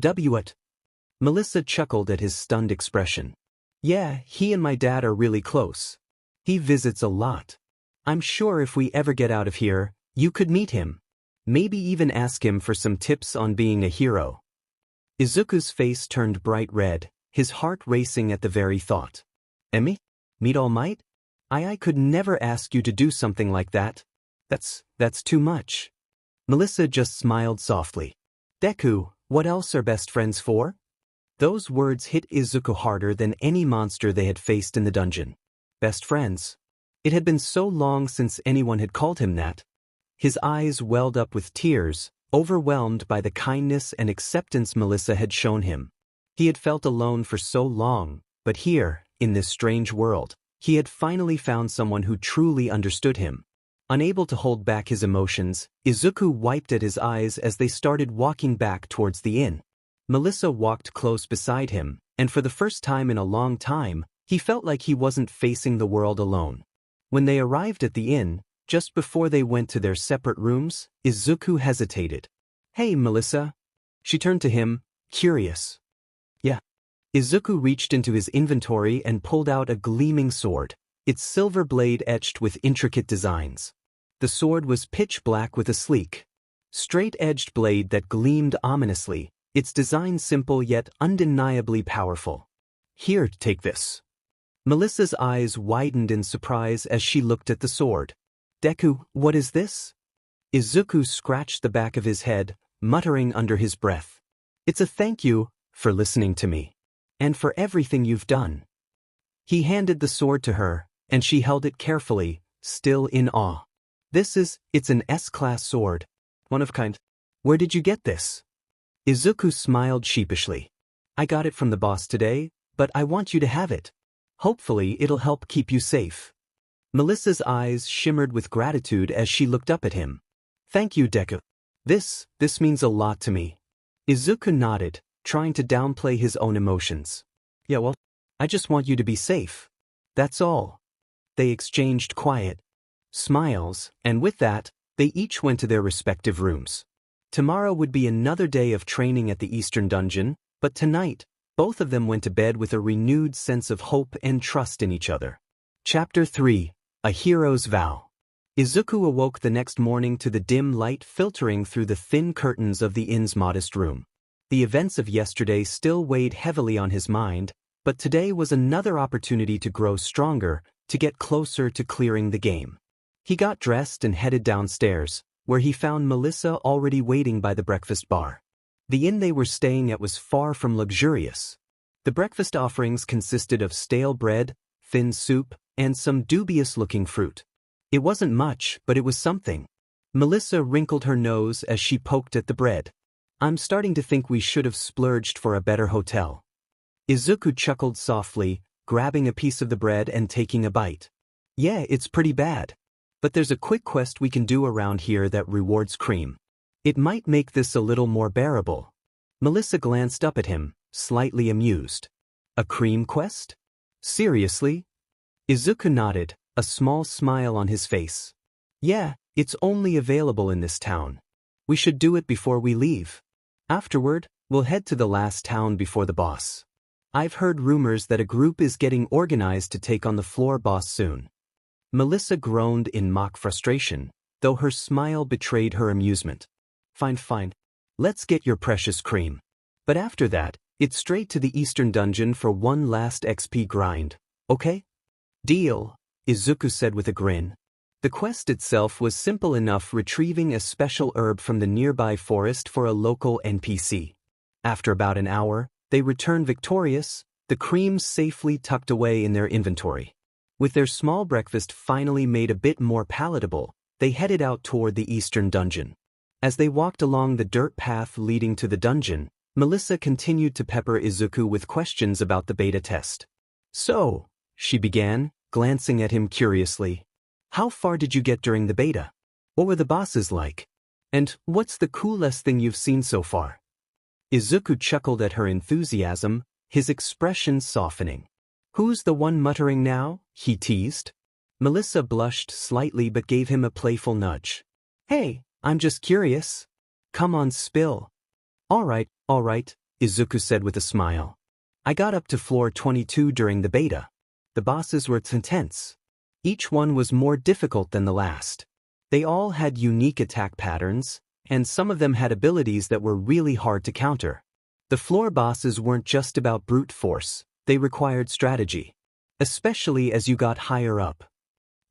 What? Melissa chuckled at his stunned expression. Yeah, he and my dad are really close. He visits a lot. I'm sure if we ever get out of here, you could meet him. Maybe even ask him for some tips on being a hero. Izuku's face turned bright red, his heart racing at the very thought. Emmy? Meet All Might? I could never ask you to do something like that. That's too much. Melissa just smiled softly. Deku, what else are best friends for? Those words hit Izuku harder than any monster they had faced in the dungeon. Best friends. It had been so long since anyone had called him that. His eyes welled up with tears, overwhelmed by the kindness and acceptance Melissa had shown him. He had felt alone for so long, but here, in this strange world, he had finally found someone who truly understood him. Unable to hold back his emotions, Izuku wiped at his eyes as they started walking back towards the inn. Melissa walked close beside him, and for the first time in a long time, he felt like he wasn't facing the world alone. When they arrived at the inn, just before they went to their separate rooms, Izuku hesitated. Hey, Melissa. She turned to him, curious. Yeah. Izuku reached into his inventory and pulled out a gleaming sword, its silver blade etched with intricate designs. The sword was pitch black with a sleek, straight-edged blade that gleamed ominously, its design simple yet undeniably powerful. Here, take this. Melissa's eyes widened in surprise as she looked at the sword. Deku, what is this? Izuku scratched the back of his head, muttering under his breath. It's a thank you for listening to me. And for everything you've done. He handed the sword to her, and she held it carefully, still in awe. It's an S-class sword. One of kind. Where did you get this? Izuku smiled sheepishly. I got it from the boss today, but I want you to have it. Hopefully it'll help keep you safe. Melissa's eyes shimmered with gratitude as she looked up at him. Thank you, Deku. This means a lot to me. Izuku nodded, trying to downplay his own emotions. Yeah, well, I just want you to be safe. That's all. They exchanged quiet smiles, and with that, they each went to their respective rooms. Tomorrow would be another day of training at the Eastern Dungeon, but tonight, both of them went to bed with a renewed sense of hope and trust in each other. Chapter 3: A Hero's Vow. Izuku awoke the next morning to the dim light filtering through the thin curtains of the inn's modest room. The events of yesterday still weighed heavily on his mind, but today was another opportunity to grow stronger, to get closer to clearing the game. He got dressed and headed downstairs, where he found Melissa already waiting by the breakfast bar. The inn they were staying at was far from luxurious. The breakfast offerings consisted of stale bread, thin soup, and some dubious-looking fruit. It wasn't much, but it was something. Melissa wrinkled her nose as she poked at the bread. I'm starting to think we should have splurged for a better hotel. Izuku chuckled softly, grabbing a piece of the bread and taking a bite. Yeah, it's pretty bad. But there's a quick quest we can do around here that rewards cream. It might make this a little more bearable. Melissa glanced up at him, slightly amused. A cream quest? Seriously? Izuku nodded, a small smile on his face. Yeah, it's only available in this town. We should do it before we leave. Afterward, we'll head to the last town before the boss. I've heard rumors that a group is getting organized to take on the floor boss soon. Melissa groaned in mock frustration, though her smile betrayed her amusement. Fine. Let's get your precious cream. But after that, it's straight to the Eastern Dungeon for one last XP grind, okay? Deal, Izuku said with a grin. The quest itself was simple enough, retrieving a special herb from the nearby forest for a local NPC. After about an hour, they returned victorious, the cream safely tucked away in their inventory. With their small breakfast finally made a bit more palatable, they headed out toward the Eastern Dungeon. As they walked along the dirt path leading to the dungeon, Melissa continued to pepper Izuku with questions about the beta test. So, she began, glancing at him curiously. How far did you get during the beta? What were the bosses like? And what's the coolest thing you've seen so far? Izuku chuckled at her enthusiasm, his expression softening. Who's the one muttering now? He teased. Melissa blushed slightly but gave him a playful nudge. Hey, I'm just curious. Come on, spill. All right, Izuku said with a smile. I got up to floor 22 during the beta. The bosses were intense. Each one was more difficult than the last. They all had unique attack patterns, and some of them had abilities that were really hard to counter. The floor bosses weren't just about brute force, they required strategy. Especially as you got higher up.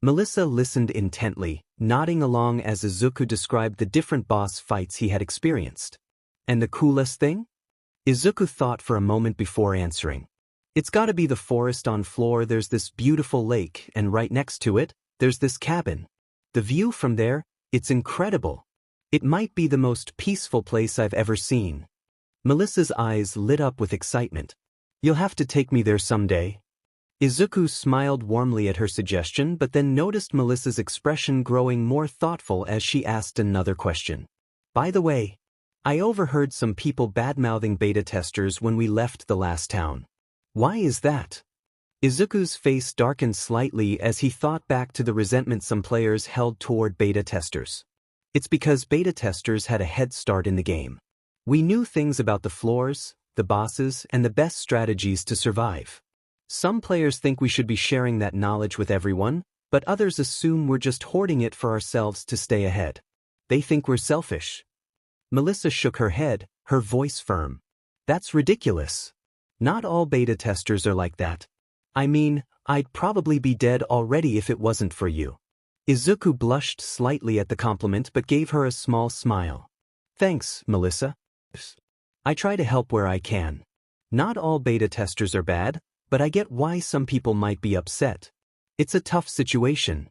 Melissa listened intently, nodding along as Izuku described the different boss fights he had experienced. And the coolest thing? Izuku thought for a moment before answering. It's gotta be the forest on floor. There's this beautiful lake, and right next to it, there's this cabin. The view from there, it's incredible. It might be the most peaceful place I've ever seen. Melissa's eyes lit up with excitement. You'll have to take me there someday. Izuku smiled warmly at her suggestion but then noticed Melissa's expression growing more thoughtful as she asked another question. By the way, I overheard some people bad-mouthing beta testers when we left the last town. Why is that? Izuku's face darkened slightly as he thought back to the resentment some players held toward beta testers. It's because beta testers had a head start in the game. We knew things about the floors, the bosses, and the best strategies to survive. Some players think we should be sharing that knowledge with everyone, but others assume we're just hoarding it for ourselves to stay ahead. They think we're selfish. Melissa shook her head, her voice firm. That's ridiculous. Not all beta testers are like that. I mean, I'd probably be dead already if it wasn't for you. Izuku blushed slightly at the compliment but gave her a small smile. Thanks, Melissa. I try to help where I can. Not all beta testers are bad, but I get why some people might be upset. It's a tough situation.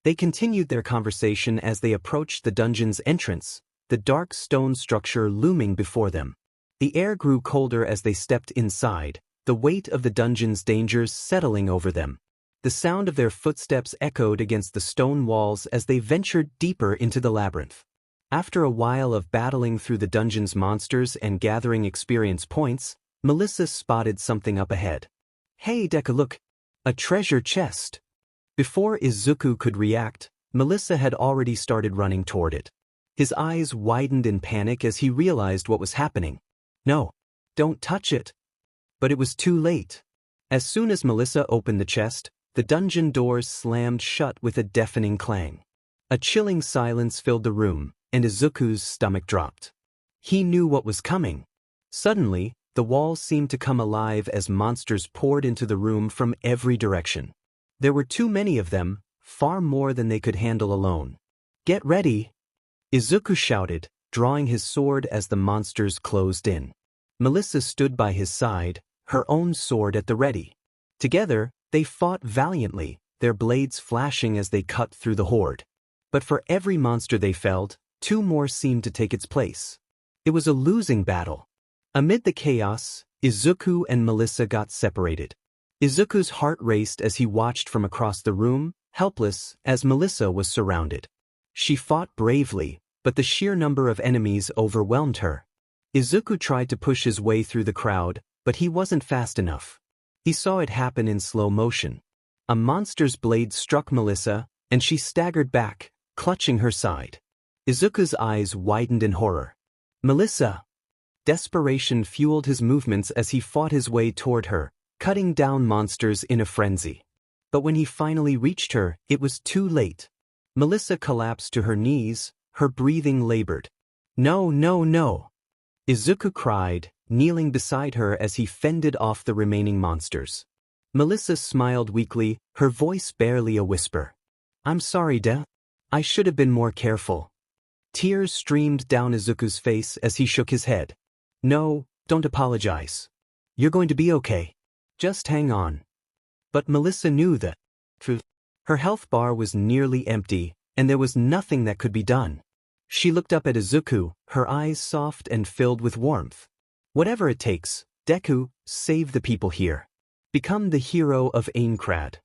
They continued their conversation as they approached the dungeon's entrance, the dark stone structure looming before them. The air grew colder as they stepped inside, the weight of the dungeon's dangers settling over them. The sound of their footsteps echoed against the stone walls as they ventured deeper into the labyrinth. After a while of battling through the dungeon's monsters and gathering experience points, Melissa spotted something up ahead. Hey Deku, look! A treasure chest! Before Izuku could react, Melissa had already started running toward it. His eyes widened in panic as he realized what was happening. No, don't touch it. But it was too late. As soon as Melissa opened the chest, the dungeon doors slammed shut with a deafening clang. A chilling silence filled the room, and Izuku's stomach dropped. He knew what was coming. Suddenly, the walls seemed to come alive as monsters poured into the room from every direction. There were too many of them, far more than they could handle alone. Get ready! Izuku shouted, drawing his sword as the monsters closed in. Melissa stood by his side, her own sword at the ready. Together, they fought valiantly, their blades flashing as they cut through the horde. But for every monster they felled, two more seemed to take its place. It was a losing battle. Amid the chaos, Izuku and Melissa got separated. Izuku's heart raced as he watched from across the room, helpless as Melissa was surrounded. She fought bravely, but the sheer number of enemies overwhelmed her. Izuku tried to push his way through the crowd, but he wasn't fast enough. He saw it happen in slow motion. A monster's blade struck Melissa, and she staggered back, clutching her side. Izuku's eyes widened in horror. Melissa! Desperation fueled his movements as he fought his way toward her, cutting down monsters in a frenzy. But when he finally reached her, it was too late. Melissa collapsed to her knees, her breathing labored. No, no, no! Izuku cried, kneeling beside her as he fended off the remaining monsters. Melissa smiled weakly, her voice barely a whisper. I'm sorry, I should have been more careful. Tears streamed down Izuku's face as he shook his head. No, don't apologize. You're going to be okay. Just hang on. But Melissa knew that her health bar was nearly empty, and there was nothing that could be done. She looked up at Izuku, her eyes soft and filled with warmth. Whatever it takes, Deku, save the people here. Become the hero of Aincrad.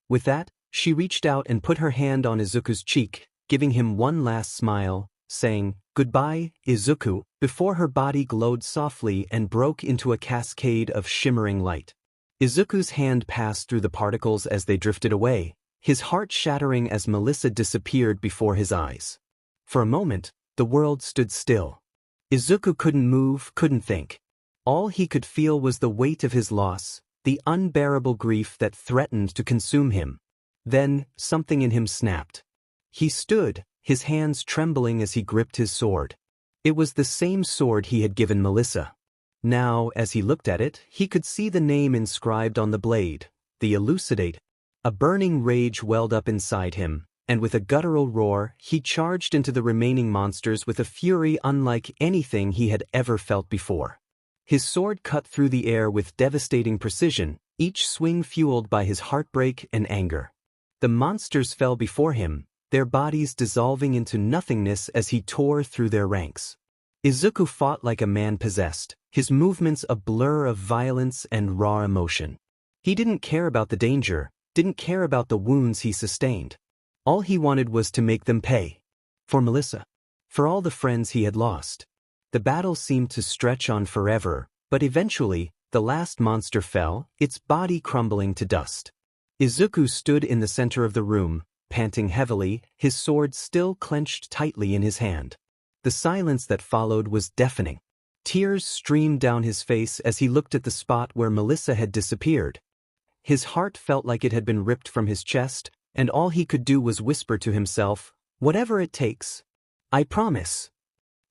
With that, she reached out and put her hand on Izuku's cheek, giving him one last smile, saying, "Goodbye, Izuku," before her body glowed softly and broke into a cascade of shimmering light. Izuku's hand passed through the particles as they drifted away, his heart shattering as Melissa disappeared before his eyes. For a moment, the world stood still. Izuku couldn't move, couldn't think. All he could feel was the weight of his loss, the unbearable grief that threatened to consume him. Then, something in him snapped. He stood, his hands trembling as he gripped his sword. It was the same sword he had given Melissa. Now, as he looked at it, he could see the name inscribed on the blade, the Elucidate. A burning rage welled up inside him, and with a guttural roar, he charged into the remaining monsters with a fury unlike anything he had ever felt before. His sword cut through the air with devastating precision, each swing fueled by his heartbreak and anger. The monsters fell before him, their bodies dissolving into nothingness as he tore through their ranks. Izuku fought like a man possessed, his movements a blur of violence and raw emotion. He didn't care about the danger, didn't care about the wounds he sustained. All he wanted was to make them pay. For Melissa. For all the friends he had lost. The battle seemed to stretch on forever, but eventually, the last monster fell, its body crumbling to dust. Izuku stood in the center of the room, panting heavily, his sword still clenched tightly in his hand. The silence that followed was deafening. Tears streamed down his face as he looked at the spot where Melissa had disappeared. His heart felt like it had been ripped from his chest, and all he could do was whisper to himself, "Whatever it takes. I promise."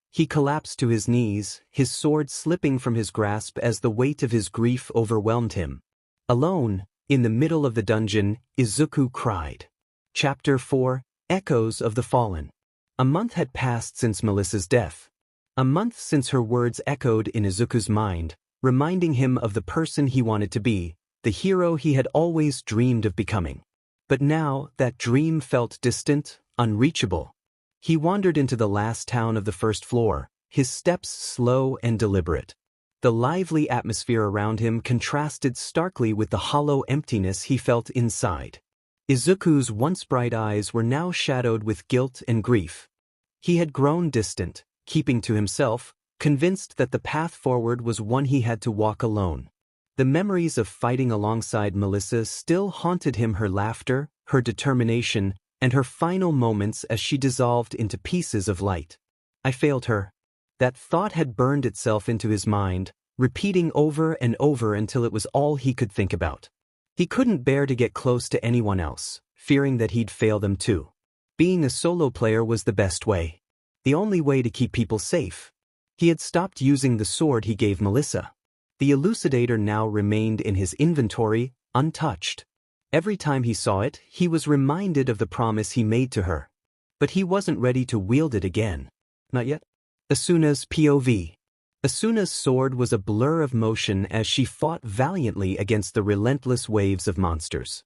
He collapsed to his knees, his sword slipping from his grasp as the weight of his grief overwhelmed him. Alone, in the middle of the dungeon, Izuku cried. Chapter 4: Echoes of the Fallen. A month had passed since Melissa's death. A month since her words echoed in Izuku's mind, reminding him of the person he wanted to be, the hero he had always dreamed of becoming. But now, that dream felt distant, unreachable. He wandered into the last town of the first floor, his steps slow and deliberate. The lively atmosphere around him contrasted starkly with the hollow emptiness he felt inside. Izuku's once bright eyes were now shadowed with guilt and grief. He had grown distant, keeping to himself, convinced that the path forward was one he had to walk alone. The memories of fighting alongside Melissa still haunted him, her laughter, her determination, and her final moments as she dissolved into pieces of light. I failed her. That thought had burned itself into his mind, repeating over and over until it was all he could think about. He couldn't bear to get close to anyone else, fearing that he'd fail them too. Being a solo player was the best way. The only way to keep people safe. He had stopped using the sword he gave Melissa. The elucidator now remained in his inventory, untouched. Every time he saw it, he was reminded of the promise he made to her. But he wasn't ready to wield it again. Not yet. Asuna's POV. Asuna's sword was a blur of motion as she fought valiantly against the relentless waves of monsters.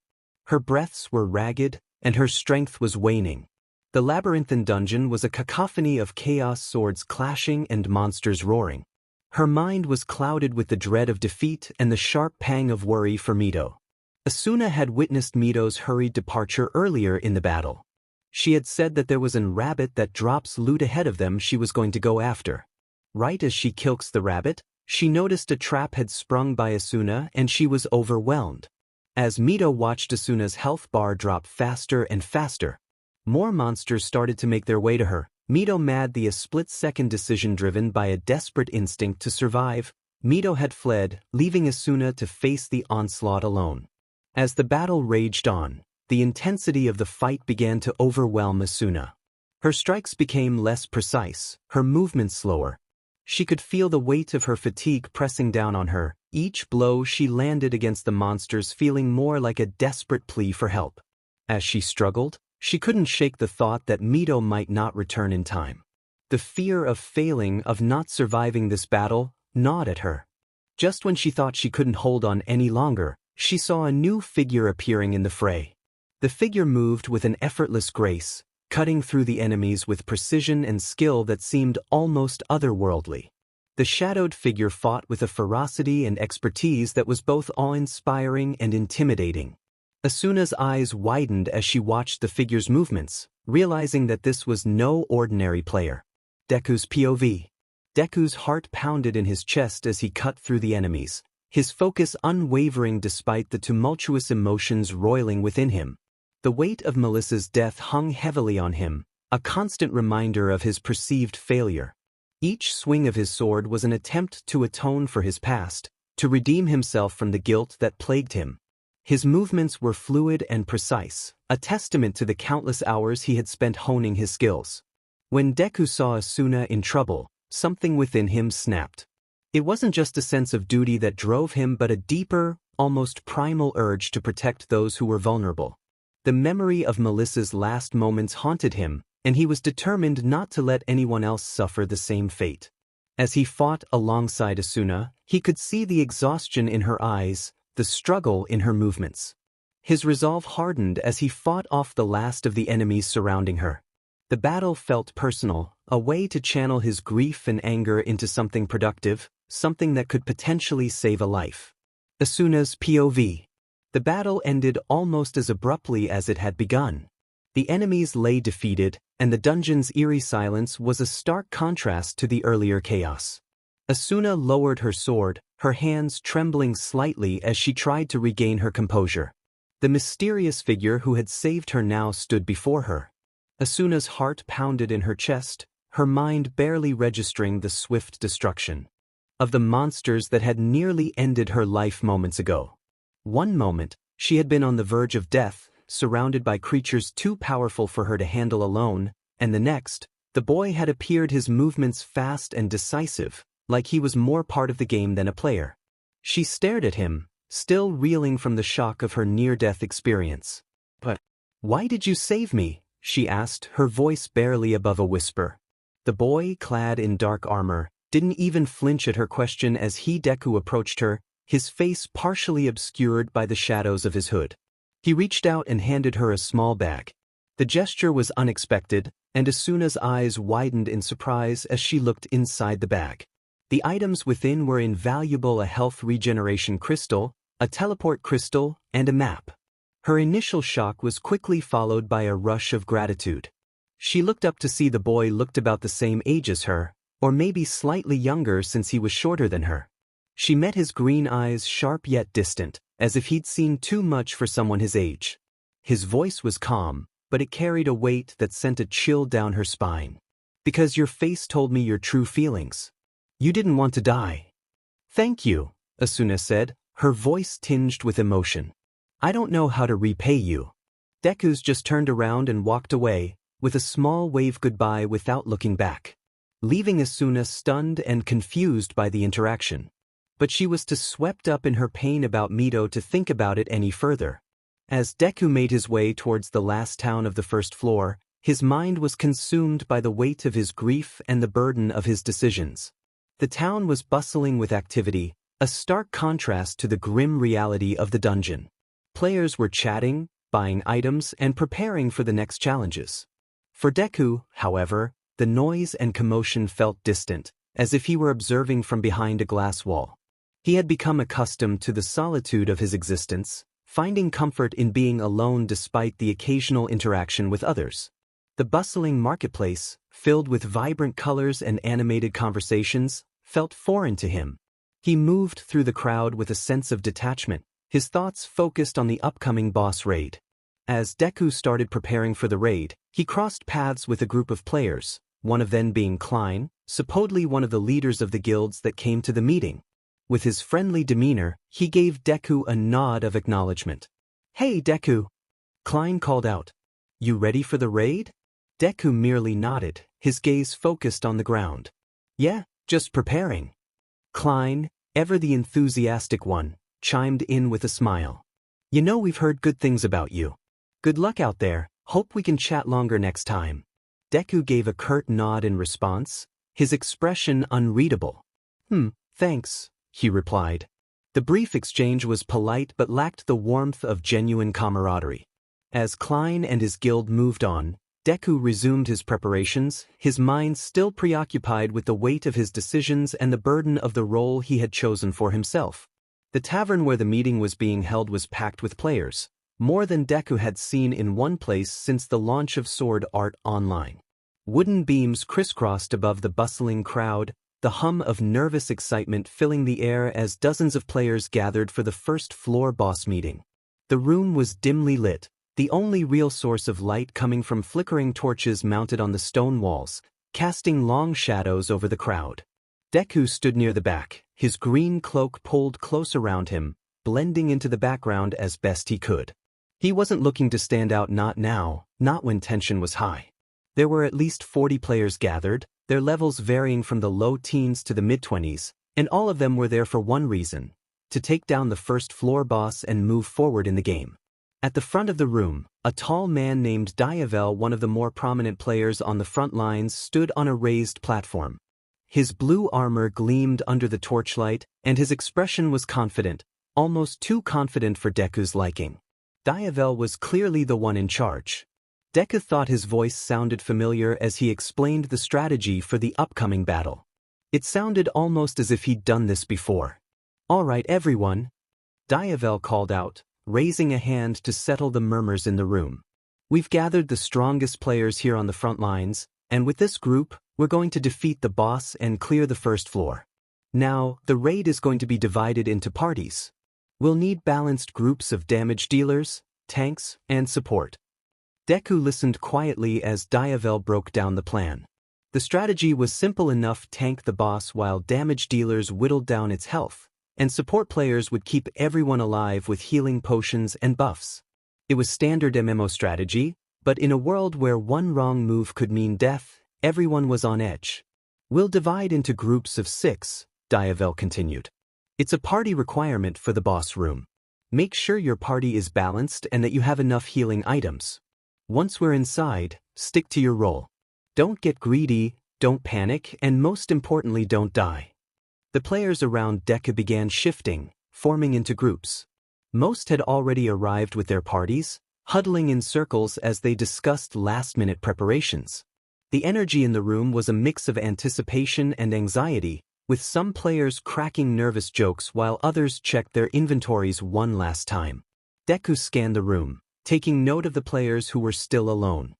Her breaths were ragged, and her strength was waning. The labyrinthine dungeon was a cacophony of chaos swords clashing and monsters roaring. Her mind was clouded with the dread of defeat and the sharp pang of worry for Mito. Asuna had witnessed Mito's hurried departure earlier in the battle. She had said that there was a rabbit that drops loot ahead of them she was going to go after. Right as she kilks the rabbit, she noticed a trap had sprung by Asuna and she was overwhelmed. As Mito watched Asuna's health bar drop faster and faster, more monsters started to make their way to her. Mito mad, the split-second decision driven by a desperate instinct to survive. Mito had fled, leaving Asuna to face the onslaught alone. As the battle raged on, the intensity of the fight began to overwhelm Asuna. Her strikes became less precise, her movements slower. She could feel the weight of her fatigue pressing down on her, each blow she landed against the monsters feeling more like a desperate plea for help. As she struggled, she couldn't shake the thought that Mito might not return in time. The fear of failing, of not surviving this battle, gnawed at her. Just when she thought she couldn't hold on any longer, she saw a new figure appearing in the fray. The figure moved with an effortless grace, cutting through the enemies with precision and skill that seemed almost otherworldly. The shadowed figure fought with a ferocity and expertise that was both awe-inspiring and intimidating. Asuna's eyes widened as she watched the figure's movements, realizing that this was no ordinary player. Deku's POV. Deku's heart pounded in his chest as he cut through the enemies, his focus unwavering despite the tumultuous emotions roiling within him. The weight of Melissa's death hung heavily on him, a constant reminder of his perceived failure. Each swing of his sword was an attempt to atone for his past, to redeem himself from the guilt that plagued him. His movements were fluid and precise, a testament to the countless hours he had spent honing his skills. When Deku saw Asuna in trouble, something within him snapped. It wasn't just a sense of duty that drove him but a deeper, almost primal urge to protect those who were vulnerable. The memory of Melissa's last moments haunted him, and he was determined not to let anyone else suffer the same fate. As he fought alongside Asuna, he could see the exhaustion in her eyes, the struggle in her movements. His resolve hardened as he fought off the last of the enemies surrounding her. The battle felt personal, a way to channel his grief and anger into something productive, something that could potentially save a life. Asuna's POV. The battle ended almost as abruptly as it had begun. The enemies lay defeated, and the dungeon's eerie silence was a stark contrast to the earlier chaos. Asuna lowered her sword, her hands trembling slightly as she tried to regain her composure. The mysterious figure who had saved her now stood before her. Asuna's heart pounded in her chest, her mind barely registering the swift destruction of the monsters that had nearly ended her life moments ago. One moment, she had been on the verge of death, surrounded by creatures too powerful for her to handle alone, and the next, the boy had appeared, his movements fast and decisive, like he was more part of the game than a player. She stared at him, still reeling from the shock of her near-death experience. "But why did you save me?" she asked, her voice barely above a whisper. The boy, clad in dark armor, didn't even flinch at her question as Deku approached her, his face partially obscured by the shadows of his hood. He reached out and handed her a small bag. The gesture was unexpected, and Asuna's eyes widened in surprise as she looked inside the bag. The items within were invaluable: a health regeneration crystal, a teleport crystal, and a map. Her initial shock was quickly followed by a rush of gratitude. She looked up to see the boy looked about the same age as her, or maybe slightly younger since he was shorter than her. She met his green eyes, sharp yet distant, as if he'd seen too much for someone his age. His voice was calm, but it carried a weight that sent a chill down her spine. "Because your face told me your true feelings. You didn't want to die." "Thank you," Asuna said, her voice tinged with emotion. "I don't know how to repay you." Deku's just turned around and walked away, with a small wave goodbye without looking back, leaving Asuna stunned and confused by the interaction. But she was too swept up in her pain about Mito to think about it any further. As Deku made his way towards the last town of the first floor, his mind was consumed by the weight of his grief and the burden of his decisions. The town was bustling with activity, a stark contrast to the grim reality of the dungeon. Players were chatting, buying items, and preparing for the next challenges. For Deku, however, the noise and commotion felt distant, as if he were observing from behind a glass wall. He had become accustomed to the solitude of his existence, finding comfort in being alone despite the occasional interaction with others. The bustling marketplace, filled with vibrant colors and animated conversations, felt foreign to him. He moved through the crowd with a sense of detachment, his thoughts focused on the upcoming boss raid. As Deku started preparing for the raid, he crossed paths with a group of players, one of them being Klein, supposedly one of the leaders of the guilds that came to the meeting. With his friendly demeanor, he gave Deku a nod of acknowledgement. "Hey, Deku," Klein called out. "You ready for the raid?" Deku merely nodded, his gaze focused on the ground. "Yeah, just preparing." Klein, ever the enthusiastic one, chimed in with a smile. "You know, we've heard good things about you. Good luck out there, hope we can chat longer next time." Deku gave a curt nod in response, his expression unreadable. Thanks," he replied. The brief exchange was polite but lacked the warmth of genuine camaraderie. As Klein and his guild moved on, Deku resumed his preparations, his mind still preoccupied with the weight of his decisions and the burden of the role he had chosen for himself. The tavern where the meeting was being held was packed with players, more than Deku had seen in one place since the launch of Sword Art Online. Wooden beams crisscrossed above the bustling crowd, the hum of nervous excitement filling the air as dozens of players gathered for the first floor boss meeting. The room was dimly lit, the only real source of light coming from flickering torches mounted on the stone walls, casting long shadows over the crowd. Deku stood near the back, his green cloak pulled close around him, blending into the background as best he could. He wasn't looking to stand out, not now, not when tension was high. There were at least 40 players gathered, their levels varying from the low teens to the mid-20s, and all of them were there for one reason: to take down the first floor boss and move forward in the game. At the front of the room, a tall man named Diavel, one of the more prominent players on the front lines, stood on a raised platform. His blue armor gleamed under the torchlight, and his expression was confident, almost too confident for Deku's liking. Diavel was clearly the one in charge. Deku thought his voice sounded familiar as he explained the strategy for the upcoming battle. It sounded almost as if he'd done this before. "All right, everyone," Diavel called out, raising a hand to settle the murmurs in the room. "We've gathered the strongest players here on the front lines, and with this group, we're going to defeat the boss and clear the first floor. Now, the raid is going to be divided into parties. We'll need balanced groups of damage dealers, tanks, and support." Deku listened quietly as Diavel broke down the plan. The strategy was simple enough: tank the boss while damage dealers whittled down its health, and support players would keep everyone alive with healing potions and buffs. It was standard MMO strategy, but in a world where one wrong move could mean death, everyone was on edge. "We'll divide into groups of 6, Diavel continued. "It's a party requirement for the boss room. Make sure your party is balanced and that you have enough healing items. Once we're inside, stick to your role. Don't get greedy, don't panic, and most importantly, don't die." The players around Deku began shifting, forming into groups. Most had already arrived with their parties, huddling in circles as they discussed last-minute preparations. The energy in the room was a mix of anticipation and anxiety, with some players cracking nervous jokes while others checked their inventories one last time. Deku scanned the room, taking note of the players who were still alone.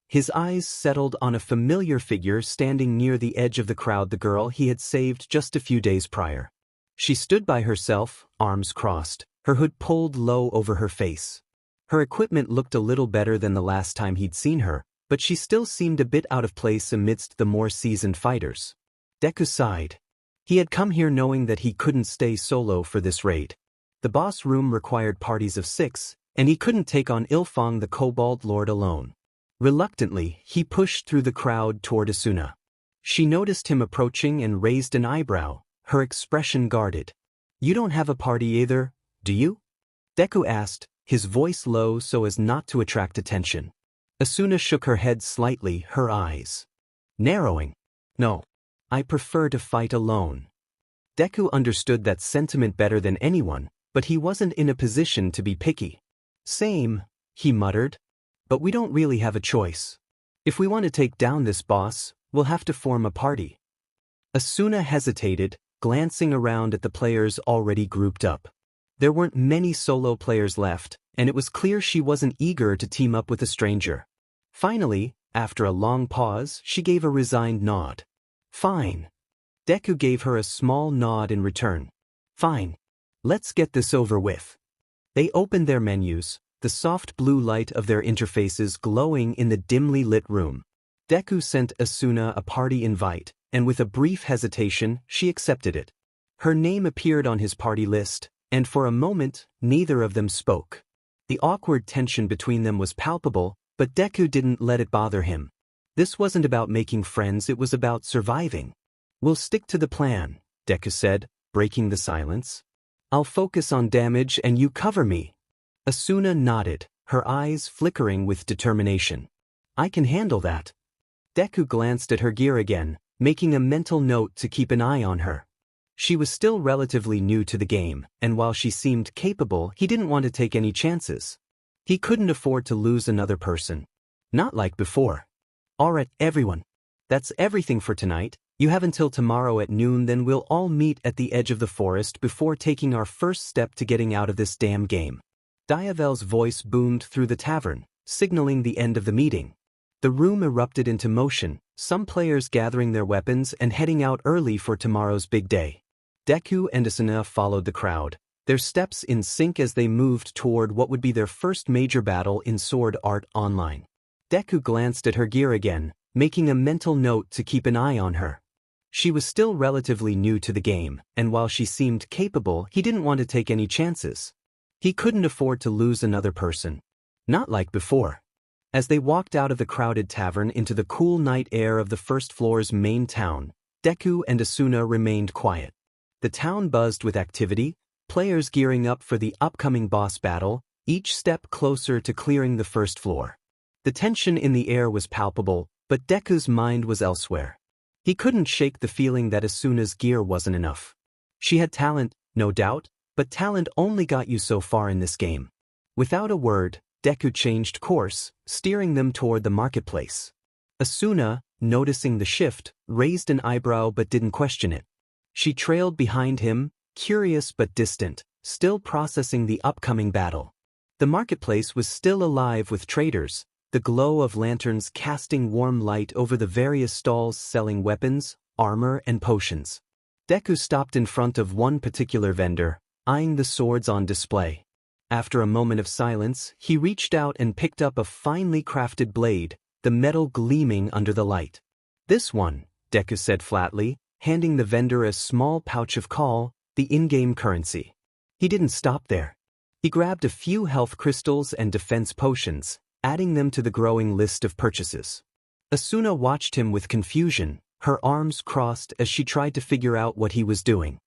His eyes settled on a familiar figure standing near the edge of the crowd, the girl he had saved just a few days prior. She stood by herself, arms crossed, her hood pulled low over her face. Her equipment looked a little better than the last time he'd seen her, but she still seemed a bit out of place amidst the more seasoned fighters. Deku sighed. He had come here knowing that he couldn't stay solo for this raid. The boss room required parties of 6, and he couldn't take on Ilfong the Kobold Lord alone. Reluctantly, he pushed through the crowd toward Asuna. She noticed him approaching and raised an eyebrow, her expression guarded. "You don't have a party either, do you?" Deku asked, his voice low so as not to attract attention. Asuna shook her head slightly, her eyes narrowing. "No. I prefer to fight alone." Deku understood that sentiment better than anyone, but he wasn't in a position to be picky. "Same," he muttered. "But we don't really have a choice. If we want to take down this boss, we'll have to form a party." Asuna hesitated, glancing around at the players already grouped up. There weren't many solo players left, and it was clear she wasn't eager to team up with a stranger. Finally, after a long pause, she gave a resigned nod. "Fine." Deku gave her a small nod in return. "Fine. Let's get this over with." They opened their menus, the soft blue light of their interfaces glowing in the dimly lit room. Deku sent Asuna a party invite, and with a brief hesitation, she accepted it. Her name appeared on his party list, and for a moment, neither of them spoke. The awkward tension between them was palpable, but Deku didn't let it bother him. This wasn't about making friends, it was about surviving. "We'll stick to the plan," Deku said, breaking the silence. "I'll focus on damage and you cover me." Asuna nodded, her eyes flickering with determination. "I can handle that." Deku glanced at her gear again, making a mental note to keep an eye on her. She was still relatively new to the game, and while she seemed capable, he didn't want to take any chances. He couldn't afford to lose another person. Not like before. "All right, everyone. That's everything for tonight. You have until tomorrow at noon, then we'll all meet at the edge of the forest before taking our first step to getting out of this damn game." Diavel's voice boomed through the tavern, signaling the end of the meeting. The room erupted into motion, some players gathering their weapons and heading out early for tomorrow's big day. Deku and Asuna followed the crowd, their steps in sync as they moved toward what would be their first major battle in Sword Art Online. Deku glanced at her gear again, making a mental note to keep an eye on her. She was still relatively new to the game, and while she seemed capable, he didn't want to take any chances. He couldn't afford to lose another person. Not like before. As they walked out of the crowded tavern into the cool night air of the first floor's main town, Deku and Asuna remained quiet. The town buzzed with activity, players gearing up for the upcoming boss battle, each step closer to clearing the first floor. The tension in the air was palpable, but Deku's mind was elsewhere. He couldn't shake the feeling that Asuna's gear wasn't enough. She had talent, no doubt, but talent only got you so far in this game. Without a word, Deku changed course, steering them toward the marketplace. Asuna, noticing the shift, raised an eyebrow but didn't question it. She trailed behind him, curious but distant, still processing the upcoming battle. The marketplace was still alive with traders, the glow of lanterns casting warm light over the various stalls selling weapons, armor, and potions. Deku stopped in front of one particular vendor, eyeing the swords on display. After a moment of silence, he reached out and picked up a finely crafted blade, the metal gleaming under the light. "This one," Deku said flatly, handing the vendor a small pouch of call, the in-game currency. He didn't stop there. He grabbed a few health crystals and defense potions, adding them to the growing list of purchases. Asuna watched him with confusion, her arms crossed as she tried to figure out what he was doing.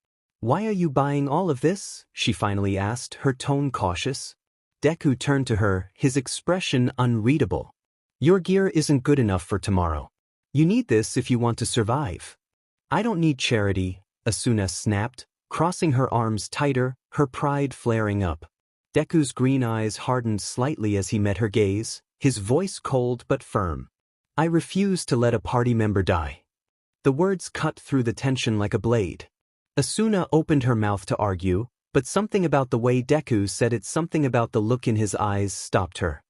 "Why are you buying all of this?" she finally asked, her tone cautious. Deku turned to her, his expression unreadable. "Your gear isn't good enough for tomorrow. You need this if you want to survive." "I don't need charity," Asuna snapped, crossing her arms tighter, her pride flaring up. Deku's green eyes hardened slightly as he met her gaze, his voice cold but firm. "I refuse to let a party member die." The words cut through the tension like a blade. Asuna opened her mouth to argue, but something about the way Deku said it, something about the look in his eyes, stopped her.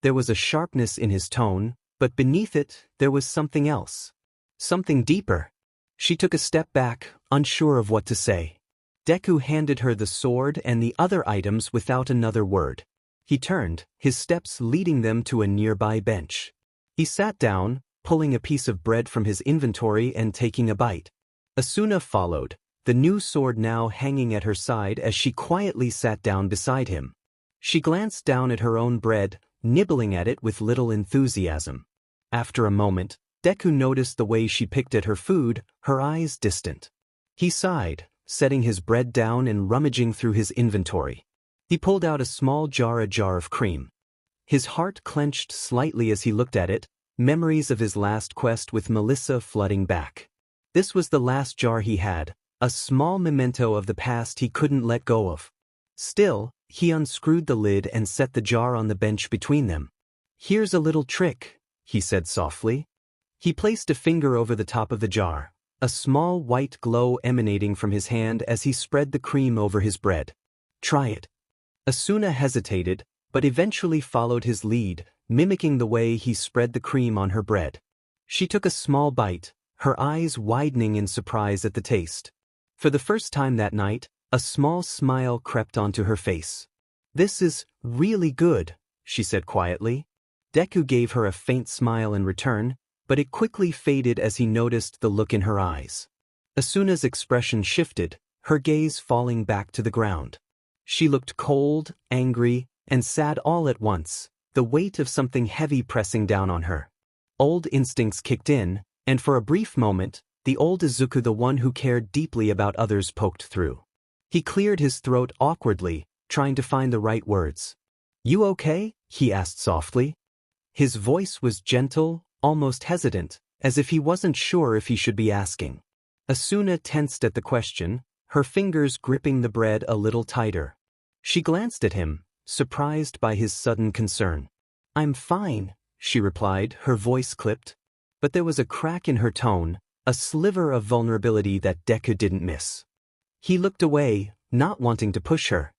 There was a sharpness in his tone, but beneath it, there was something else. Something deeper. She took a step back, unsure of what to say. Deku handed her the sword and the other items without another word. He turned, his steps leading them to a nearby bench. He sat down, pulling a piece of bread from his inventory and taking a bite. Asuna followed, the new sword now hanging at her side as she quietly sat down beside him. She glanced down at her own bread, nibbling at it with little enthusiasm. After a moment, Deku noticed the way she picked at her food, her eyes distant. He sighed, setting his bread down and rummaging through his inventory. He pulled out a small jar of cream. His heart clenched slightly as he looked at it, memories of his last quest with Melissa flooding back. This was the last jar he had, a small memento of the past he couldn't let go of. Still, he unscrewed the lid and set the jar on the bench between them. "Here's a little trick," he said softly. He placed a finger over the top of the jar, a small white glow emanating from his hand as he spread the cream over his bread. "Try it." Asuna hesitated, but eventually followed his lead, mimicking the way he spread the cream on her bread. She took a small bite, her eyes widening in surprise at the taste. For the first time that night, a small smile crept onto her face. "This is really good," she said quietly. Deku gave her a faint smile in return, but it quickly faded as he noticed the look in her eyes. Asuna's expression shifted, her gaze falling back to the ground. She looked cold, angry, and sad all at once, the weight of something heavy pressing down on her. Old instincts kicked in, and for a brief moment, the old Izuku, the one who cared deeply about others, poked through. He cleared his throat awkwardly, trying to find the right words. "You okay?" he asked softly. His voice was gentle, almost hesitant, as if he wasn't sure if he should be asking. Asuna tensed at the question, her fingers gripping the bread a little tighter. She glanced at him, surprised by his sudden concern. "I'm fine," she replied, her voice clipped. But there was a crack in her tone, a sliver of vulnerability that Deku didn't miss. He looked away, not wanting to push her.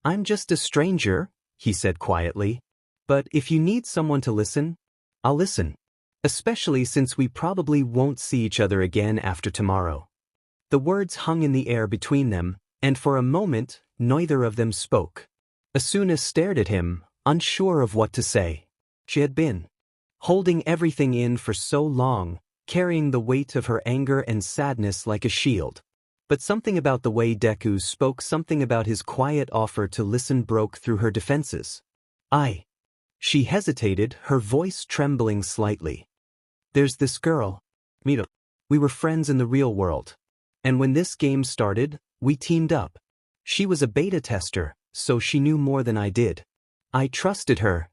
"I'm just a stranger," he said quietly. "But if you need someone to listen, I'll listen." Especially since we probably won't see each other again after tomorrow. The words hung in the air between them, and for a moment, neither of them spoke. Asuna stared at him, unsure of what to say. She had been holding everything in for so long, carrying the weight of her anger and sadness like a shield. But something about the way Deku spoke, something about his quiet offer to listen, broke through her defenses. She hesitated, her voice trembling slightly. There's this girl. Mito. We were friends in the real world. And when this game started, we teamed up. She was a beta tester, so she knew more than I did. I trusted her.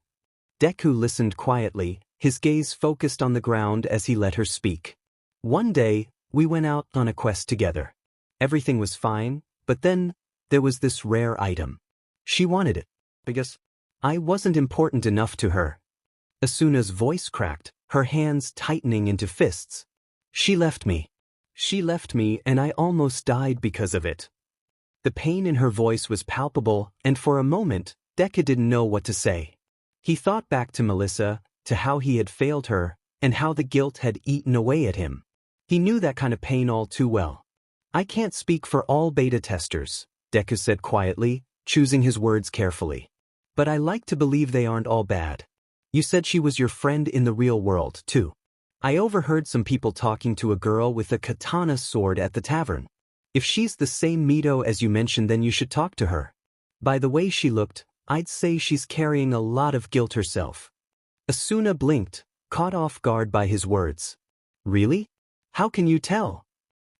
Deku listened quietly, his gaze focused on the ground as he let her speak. One day, we went out on a quest together. Everything was fine, but then, there was this rare item. She wanted it. Because I wasn't important enough to her. Asuna's voice cracked, her hands tightening into fists. She left me. She left me, and I almost died because of it. The pain in her voice was palpable, and for a moment, Deku didn't know what to say. He thought back to Melissa, to how he had failed her, and how the guilt had eaten away at him. He knew that kind of pain all too well. I can't speak for all beta testers, Deku said quietly, choosing his words carefully. But I like to believe they aren't all bad. You said she was your friend in the real world, too. I overheard some people talking to a girl with a katana sword at the tavern. If she's the same Mito as you mentioned, then you should talk to her. By the way she looked, I'd say she's carrying a lot of guilt herself. Asuna blinked, caught off guard by his words. Really? How can you tell?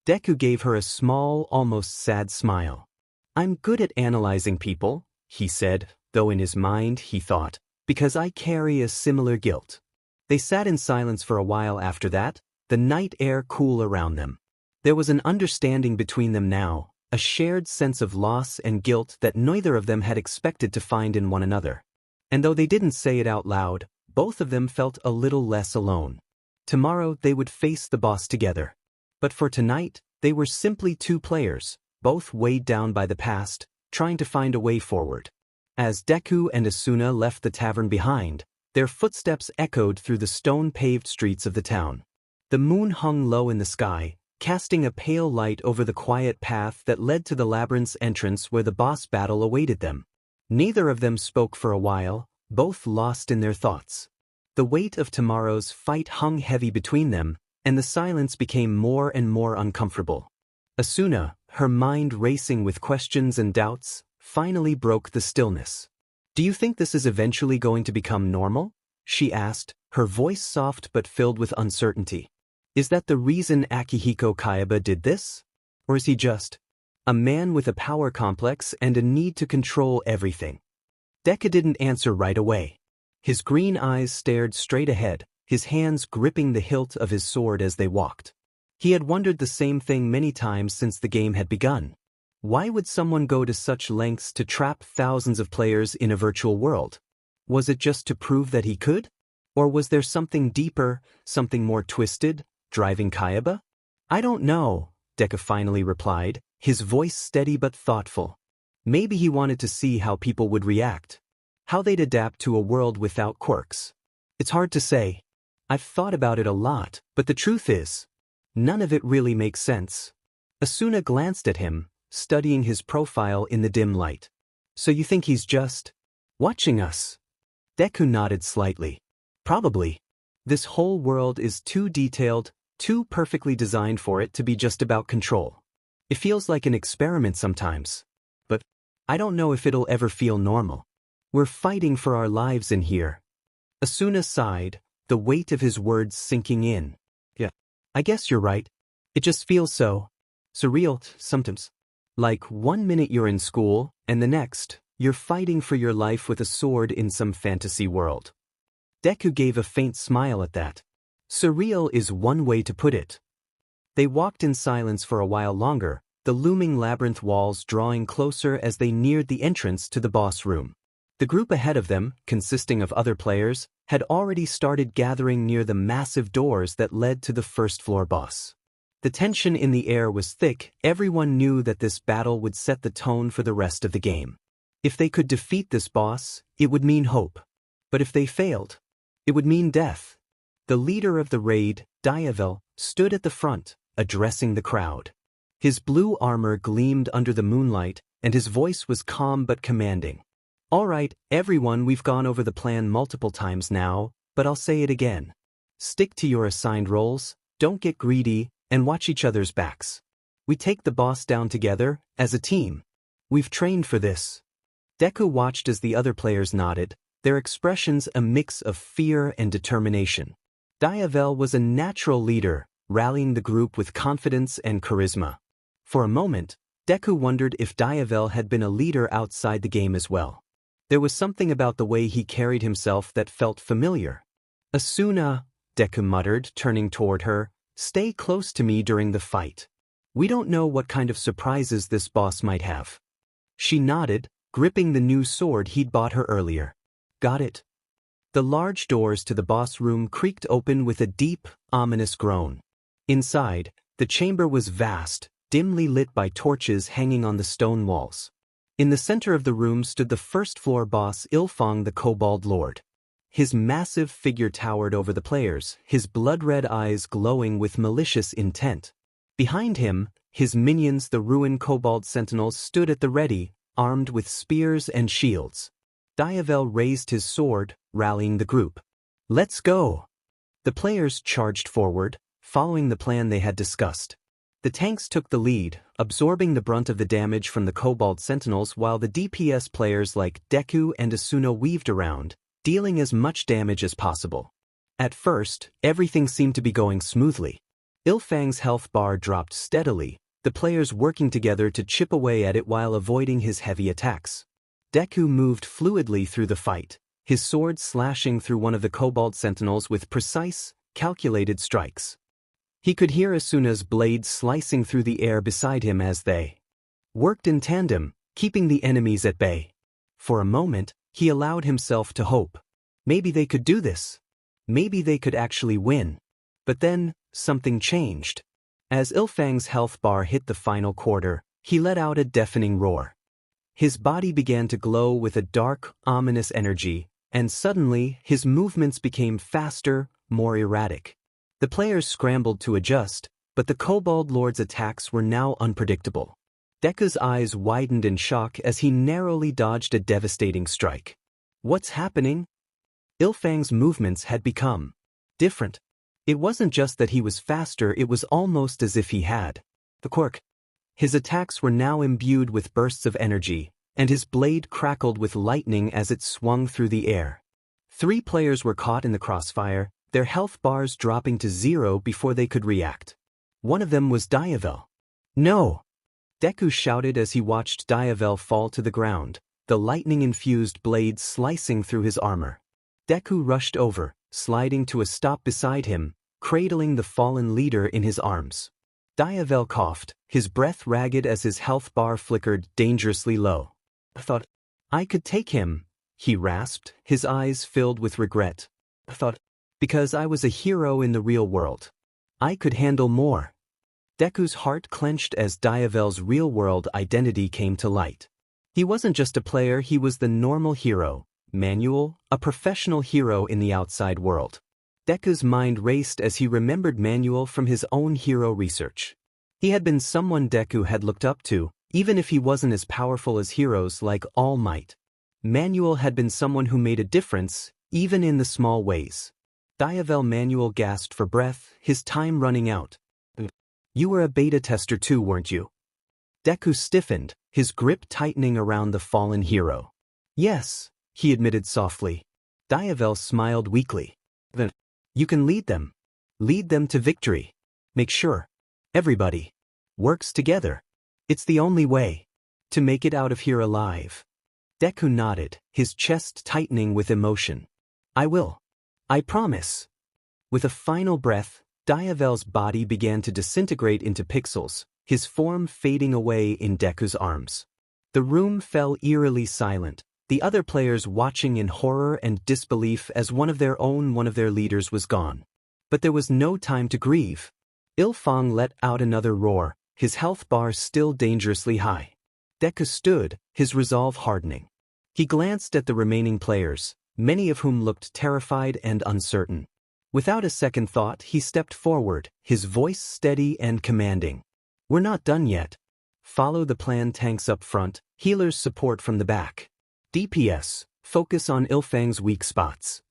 Deku gave her a small, almost sad smile. I'm good at analyzing people, he said, though in his mind he thought, because I carry a similar guilt. They sat in silence for a while after that, the night air cool around them. There was an understanding between them now, a shared sense of loss and guilt that neither of them had expected to find in one another. And though they didn't say it out loud, both of them felt a little less alone. Tomorrow they would face the boss together. But for tonight, they were simply two players, both weighed down by the past, trying to find a way forward. As Deku and Asuna left the tavern behind, their footsteps echoed through the stone-paved streets of the town. The moon hung low in the sky, casting a pale light over the quiet path that led to the labyrinth's entrance where the boss battle awaited them. Neither of them spoke for a while, both lost in their thoughts. The weight of tomorrow's fight hung heavy between them, and the silence became more and more uncomfortable. Asuna, her mind racing with questions and doubts, finally broke the stillness. Do you think this is eventually going to become normal? She asked, her voice soft but filled with uncertainty. Is that the reason Akihiko Kaiba did this? Or is he just a man with a power complex and a need to control everything? Deku didn't answer right away. His green eyes stared straight ahead, his hands gripping the hilt of his sword as they walked. He had wondered the same thing many times since the game had begun. Why would someone go to such lengths to trap thousands of players in a virtual world? Was it just to prove that he could? Or was there something deeper, something more twisted, driving Kaiba? I don't know, Deku finally replied, his voice steady but thoughtful. Maybe he wanted to see how people would react, how they'd adapt to a world without quirks. It's hard to say. I've thought about it a lot, but the truth is, none of it really makes sense. Asuna glanced at him, studying his profile in the dim light. So you think he's just watching us? Deku nodded slightly. Probably. This whole world is too detailed, too perfectly designed for it to be just about control. It feels like an experiment sometimes. But I don't know if it'll ever feel normal. We're fighting for our lives in here. Asuna sighed, the weight of his words sinking in. Yeah, I guess you're right. It just feels so surreal sometimes. Like 1 minute you're in school, and the next, you're fighting for your life with a sword in some fantasy world. Deku gave a faint smile at that. Surreal is one way to put it. They walked in silence for a while longer, the looming labyrinth walls drawing closer as they neared the entrance to the boss room. The group ahead of them, consisting of other players, had already started gathering near the massive doors that led to the first-floor boss. The tension in the air was thick, everyone knew that this battle would set the tone for the rest of the game. If they could defeat this boss, it would mean hope. But if they failed, it would mean death. The leader of the raid, Diavel, stood at the front, addressing the crowd. His blue armor gleamed under the moonlight, and his voice was calm but commanding. "All right, everyone, we've gone over the plan multiple times now, but I'll say it again. Stick to your assigned roles, don't get greedy, and watch each other's backs. We take the boss down together, as a team. We've trained for this." Deku watched as the other players nodded, their expressions a mix of fear and determination. Diavel was a natural leader, rallying the group with confidence and charisma. For a moment, Deku wondered if Diavel had been a leader outside the game as well. There was something about the way he carried himself that felt familiar. "Asuna," Deku muttered, turning toward her, "stay close to me during the fight. We don't know what kind of surprises this boss might have." She nodded, gripping the new sword he'd bought her earlier. "Got it." The large doors to the boss room creaked open with a deep, ominous groan. Inside, the chamber was vast, dimly lit by torches hanging on the stone walls. In the center of the room stood the first-floor boss Ilfang the Kobold Lord. His massive figure towered over the players, his blood-red eyes glowing with malicious intent. Behind him, his minions the ruined Kobold Sentinels stood at the ready, armed with spears and shields. Diavel raised his sword, rallying the group. "Let's go!" The players charged forward, following the plan they had discussed. The tanks took the lead, absorbing the brunt of the damage from the Kobold Sentinels while the DPS players like Deku and Asuna weaved around, dealing as much damage as possible. At first, everything seemed to be going smoothly. Ilfang's health bar dropped steadily, the players working together to chip away at it while avoiding his heavy attacks. Deku moved fluidly through the fight, his sword slashing through one of the Kobold Sentinels with precise, calculated strikes. He could hear Asuna's blade slicing through the air beside him as they worked in tandem, keeping the enemies at bay. For a moment, he allowed himself to hope. Maybe they could do this. Maybe they could actually win. But then, something changed. As Ilfang's health bar hit the final quarter, he let out a deafening roar. His body began to glow with a dark, ominous energy, and suddenly his movements became faster, more erratic. The players scrambled to adjust, but the Kobold Lord's attacks were now unpredictable. Deku's eyes widened in shock as he narrowly dodged a devastating strike. What's happening? Ilfang's movements had become different. It wasn't just that he was faster, it was almost as if he had the quirk. His attacks were now imbued with bursts of energy, and his blade crackled with lightning as it swung through the air. 3 players were caught in the crossfire, their health bars dropping to 0 before they could react. One of them was Diavel. "No!" Deku shouted as he watched Diavel fall to the ground, the lightning-infused blade slicing through his armor. Deku rushed over, sliding to a stop beside him, cradling the fallen leader in his arms. Diavel coughed, his breath ragged as his health bar flickered dangerously low. "I thought I could take him," he rasped, his eyes filled with regret. "I thought, because I was a hero in the real world, I could handle more." Deku's heart clenched as Diavel's real-world identity came to light. He wasn't just a player, he was the normal hero, Manuel, a professional hero in the outside world. Deku's mind raced as he remembered Manuel from his own hero research. He had been someone Deku had looked up to, even if he wasn't as powerful as heroes like All Might. Manuel had been someone who made a difference, even in the small ways. Diavel Manuel gasped for breath, his time running out. "You were a beta tester too, weren't you?" Deku stiffened, his grip tightening around the fallen hero. "Yes," he admitted softly. Diavel smiled weakly. "Then you can lead them. Lead them to victory. Make sure everybody works together. It's the only way to make it out of here alive." Deku nodded, his chest tightening with emotion. "I will. I promise." With a final breath, Diavel's body began to disintegrate into pixels, his form fading away in Deku's arms. The room fell eerily silent, the other players watching in horror and disbelief as one of their leaders was gone. But there was no time to grieve. Ilfang let out another roar, his health bar still dangerously high. Deku stood, his resolve hardening. He glanced at the remaining players, many of whom looked terrified and uncertain. Without a second thought, he stepped forward, his voice steady and commanding. We're not done yet. Follow the plan. Tanks up front, healers support from the back. DPS, focus on Ilfang's weak spots.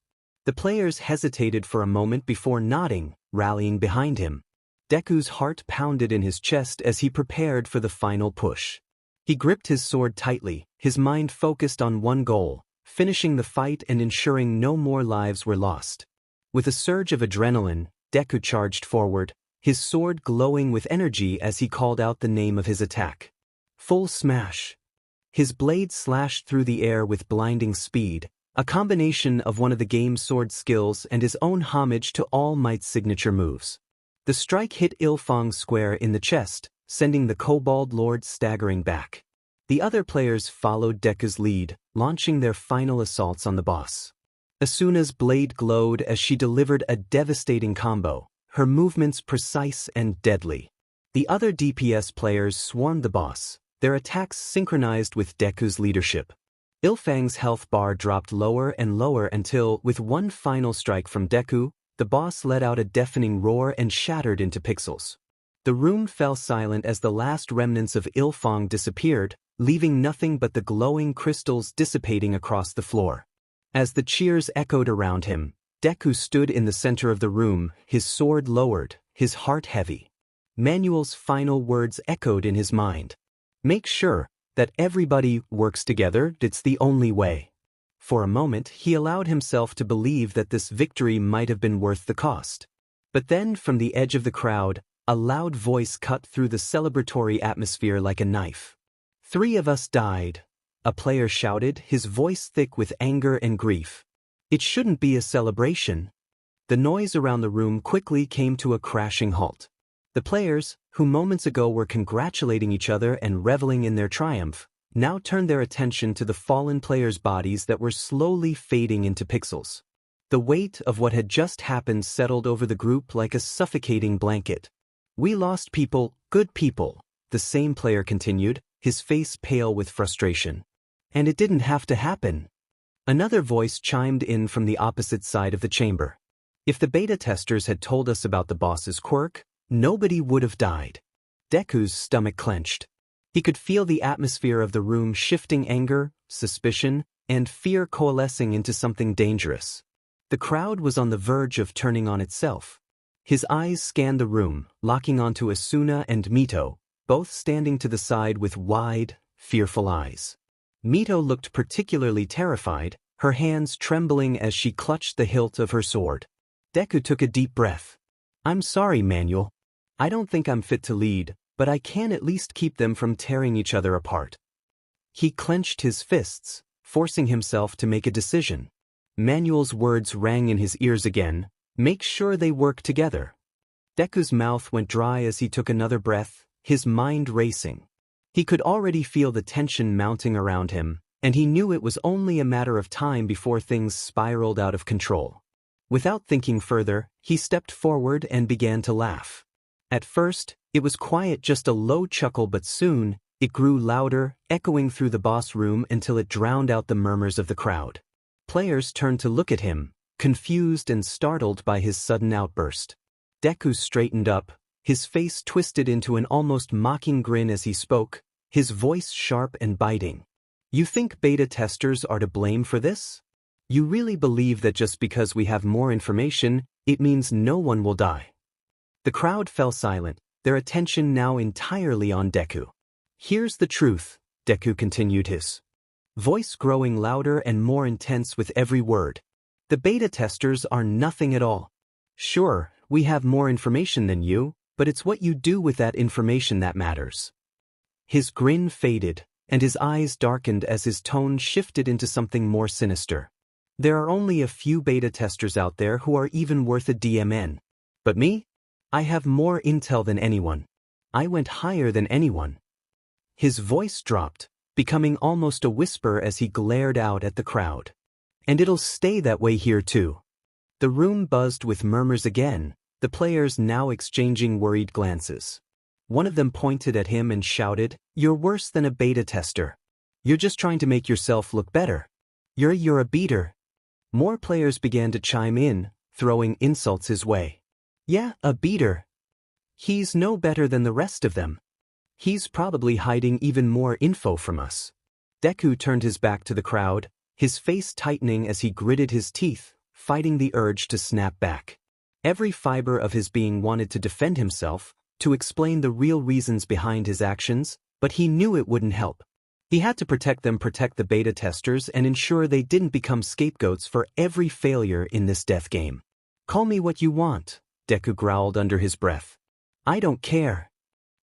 The players hesitated for a moment before nodding, rallying behind him. Deku's heart pounded in his chest as he prepared for the final push. He gripped his sword tightly, his mind focused on one goal, finishing the fight and ensuring no more lives were lost. With a surge of adrenaline, Deku charged forward, his sword glowing with energy as he called out the name of his attack. Full smash. His blade slashed through the air with blinding speed, a combination of one of the game's sword skills and his own homage to All Might's signature moves. The strike hit Ilfang square in the chest, sending the Kobold Lord staggering back. The other players followed Deku's lead, launching their final assaults on the boss. Asuna's blade glowed as she delivered a devastating combo, her movements precise and deadly. The other DPS players swarmed the boss, their attacks synchronized with Deku's leadership. Ilfang's health bar dropped lower and lower until, with one final strike from Deku, the boss let out a deafening roar and shattered into pixels. The room fell silent as the last remnants of Ilfang disappeared, leaving nothing but the glowing crystals dissipating across the floor. As the cheers echoed around him, Deku stood in the center of the room, his sword lowered, his heart heavy. Manuel's final words echoed in his mind. Make sure that everybody works together, it's the only way. For a moment, he allowed himself to believe that this victory might have been worth the cost. But then, from the edge of the crowd, a loud voice cut through the celebratory atmosphere like a knife. 3 of us died, a player shouted, his voice thick with anger and grief. It shouldn't be a celebration. The noise around the room quickly came to a crashing halt. The players, who moments ago were congratulating each other and reveling in their triumph, now turned their attention to the fallen players' bodies that were slowly fading into pixels. The weight of what had just happened settled over the group like a suffocating blanket. We lost people, good people, the same player continued, his face pale with frustration. And it didn't have to happen. Another voice chimed in from the opposite side of the chamber. If the beta testers had told us about the boss's quirk, nobody would have died. Deku's stomach clenched. He could feel the atmosphere of the room shifting, anger, suspicion, and fear coalescing into something dangerous. The crowd was on the verge of turning on itself. His eyes scanned the room, locking onto Asuna and Mito, both standing to the side with wide, fearful eyes. Mito looked particularly terrified, her hands trembling as she clutched the hilt of her sword. Deku took a deep breath. I'm sorry, Manuel. I don't think I'm fit to lead, but I can at least keep them from tearing each other apart. He clenched his fists, forcing himself to make a decision. Manuel's words rang in his ears again, make sure they work together. Deku's mouth went dry as he took another breath, his mind racing. He could already feel the tension mounting around him, and he knew it was only a matter of time before things spiraled out of control. Without thinking further, he stepped forward and began to laugh. At first, it was quiet, just a low chuckle, but soon, it grew louder, echoing through the boss room until it drowned out the murmurs of the crowd. Players turned to look at him, confused and startled by his sudden outburst. Deku straightened up, his face twisted into an almost mocking grin as he spoke, his voice sharp and biting. You think beta testers are to blame for this? You really believe that just because we have more information, it means no one will die? The crowd fell silent, their attention now entirely on Deku. Here's the truth, Deku continued, his voice growing louder and more intense with every word. The beta testers are nothing at all. Sure, we have more information than you, but it's what you do with that information that matters. His grin faded, and his eyes darkened as his tone shifted into something more sinister. There are only a few beta testers out there who are even worth a DMN. But me? I have more intel than anyone. I went higher than anyone. His voice dropped, becoming almost a whisper as he glared out at the crowd. And it'll stay that way here too. The room buzzed with murmurs again, the players now exchanging worried glances. One of them pointed at him and shouted, "You're worse than a beta tester. You're just trying to make yourself look better. You're a beater." More players began to chime in, throwing insults his way. Yeah, a beater. He's no better than the rest of them. He's probably hiding even more info from us. Deku turned his back to the crowd, his face tightening as he gritted his teeth, fighting the urge to snap back. Every fiber of his being wanted to defend himself, to explain the real reasons behind his actions, but he knew it wouldn't help. He had to protect the beta testers and ensure they didn't become scapegoats for every failure in this death game. Call me what you want, Deku growled under his breath. I don't care.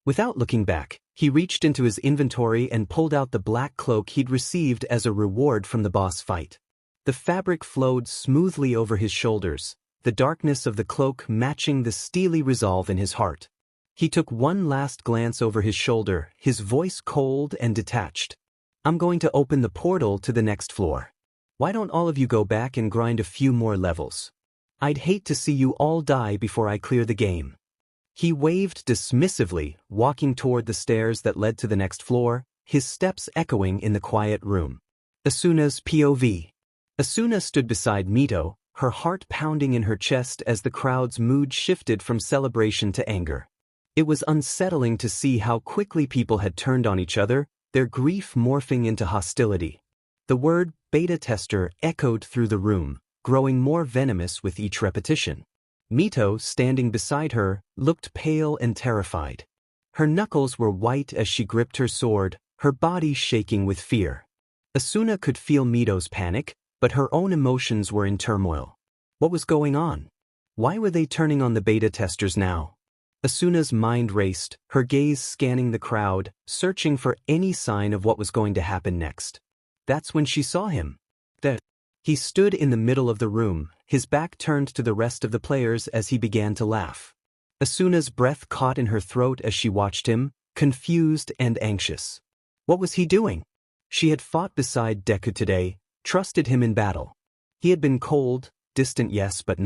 Without looking back, he reached into his inventory and pulled out the black cloak he'd received as a reward from the boss fight. The fabric flowed smoothly over his shoulders, the darkness of the cloak matching the steely resolve in his heart. He took one last glance over his shoulder, his voice cold and detached. I'm going to open the portal to the next floor. Why don't all of you go back and grind a few more levels? I'd hate to see you all die before I clear the game. He waved dismissively, walking toward the stairs that led to the next floor, his steps echoing in the quiet room. Asuna's POV. Asuna stood beside Mito, her heart pounding in her chest as the crowd's mood shifted from celebration to anger. It was unsettling to see how quickly people had turned on each other, their grief morphing into hostility. The word beta tester echoed through the room, growing more venomous with each repetition. Mito, standing beside her, looked pale and terrified. Her knuckles were white as she gripped her sword, her body shaking with fear. Asuna could feel Mito's panic, but her own emotions were in turmoil. What was going on? Why were they turning on the beta testers now? Asuna's mind raced, her gaze scanning the crowd, searching for any sign of what was going to happen next. That's when she saw him. He stood in the middle of the room, his back turned to the rest of the players as he began to laugh. Asuna's breath caught in her throat as she watched him, confused and anxious. What was he doing? She had fought beside Deku today, trusted him in battle. He had been cold, distant yes but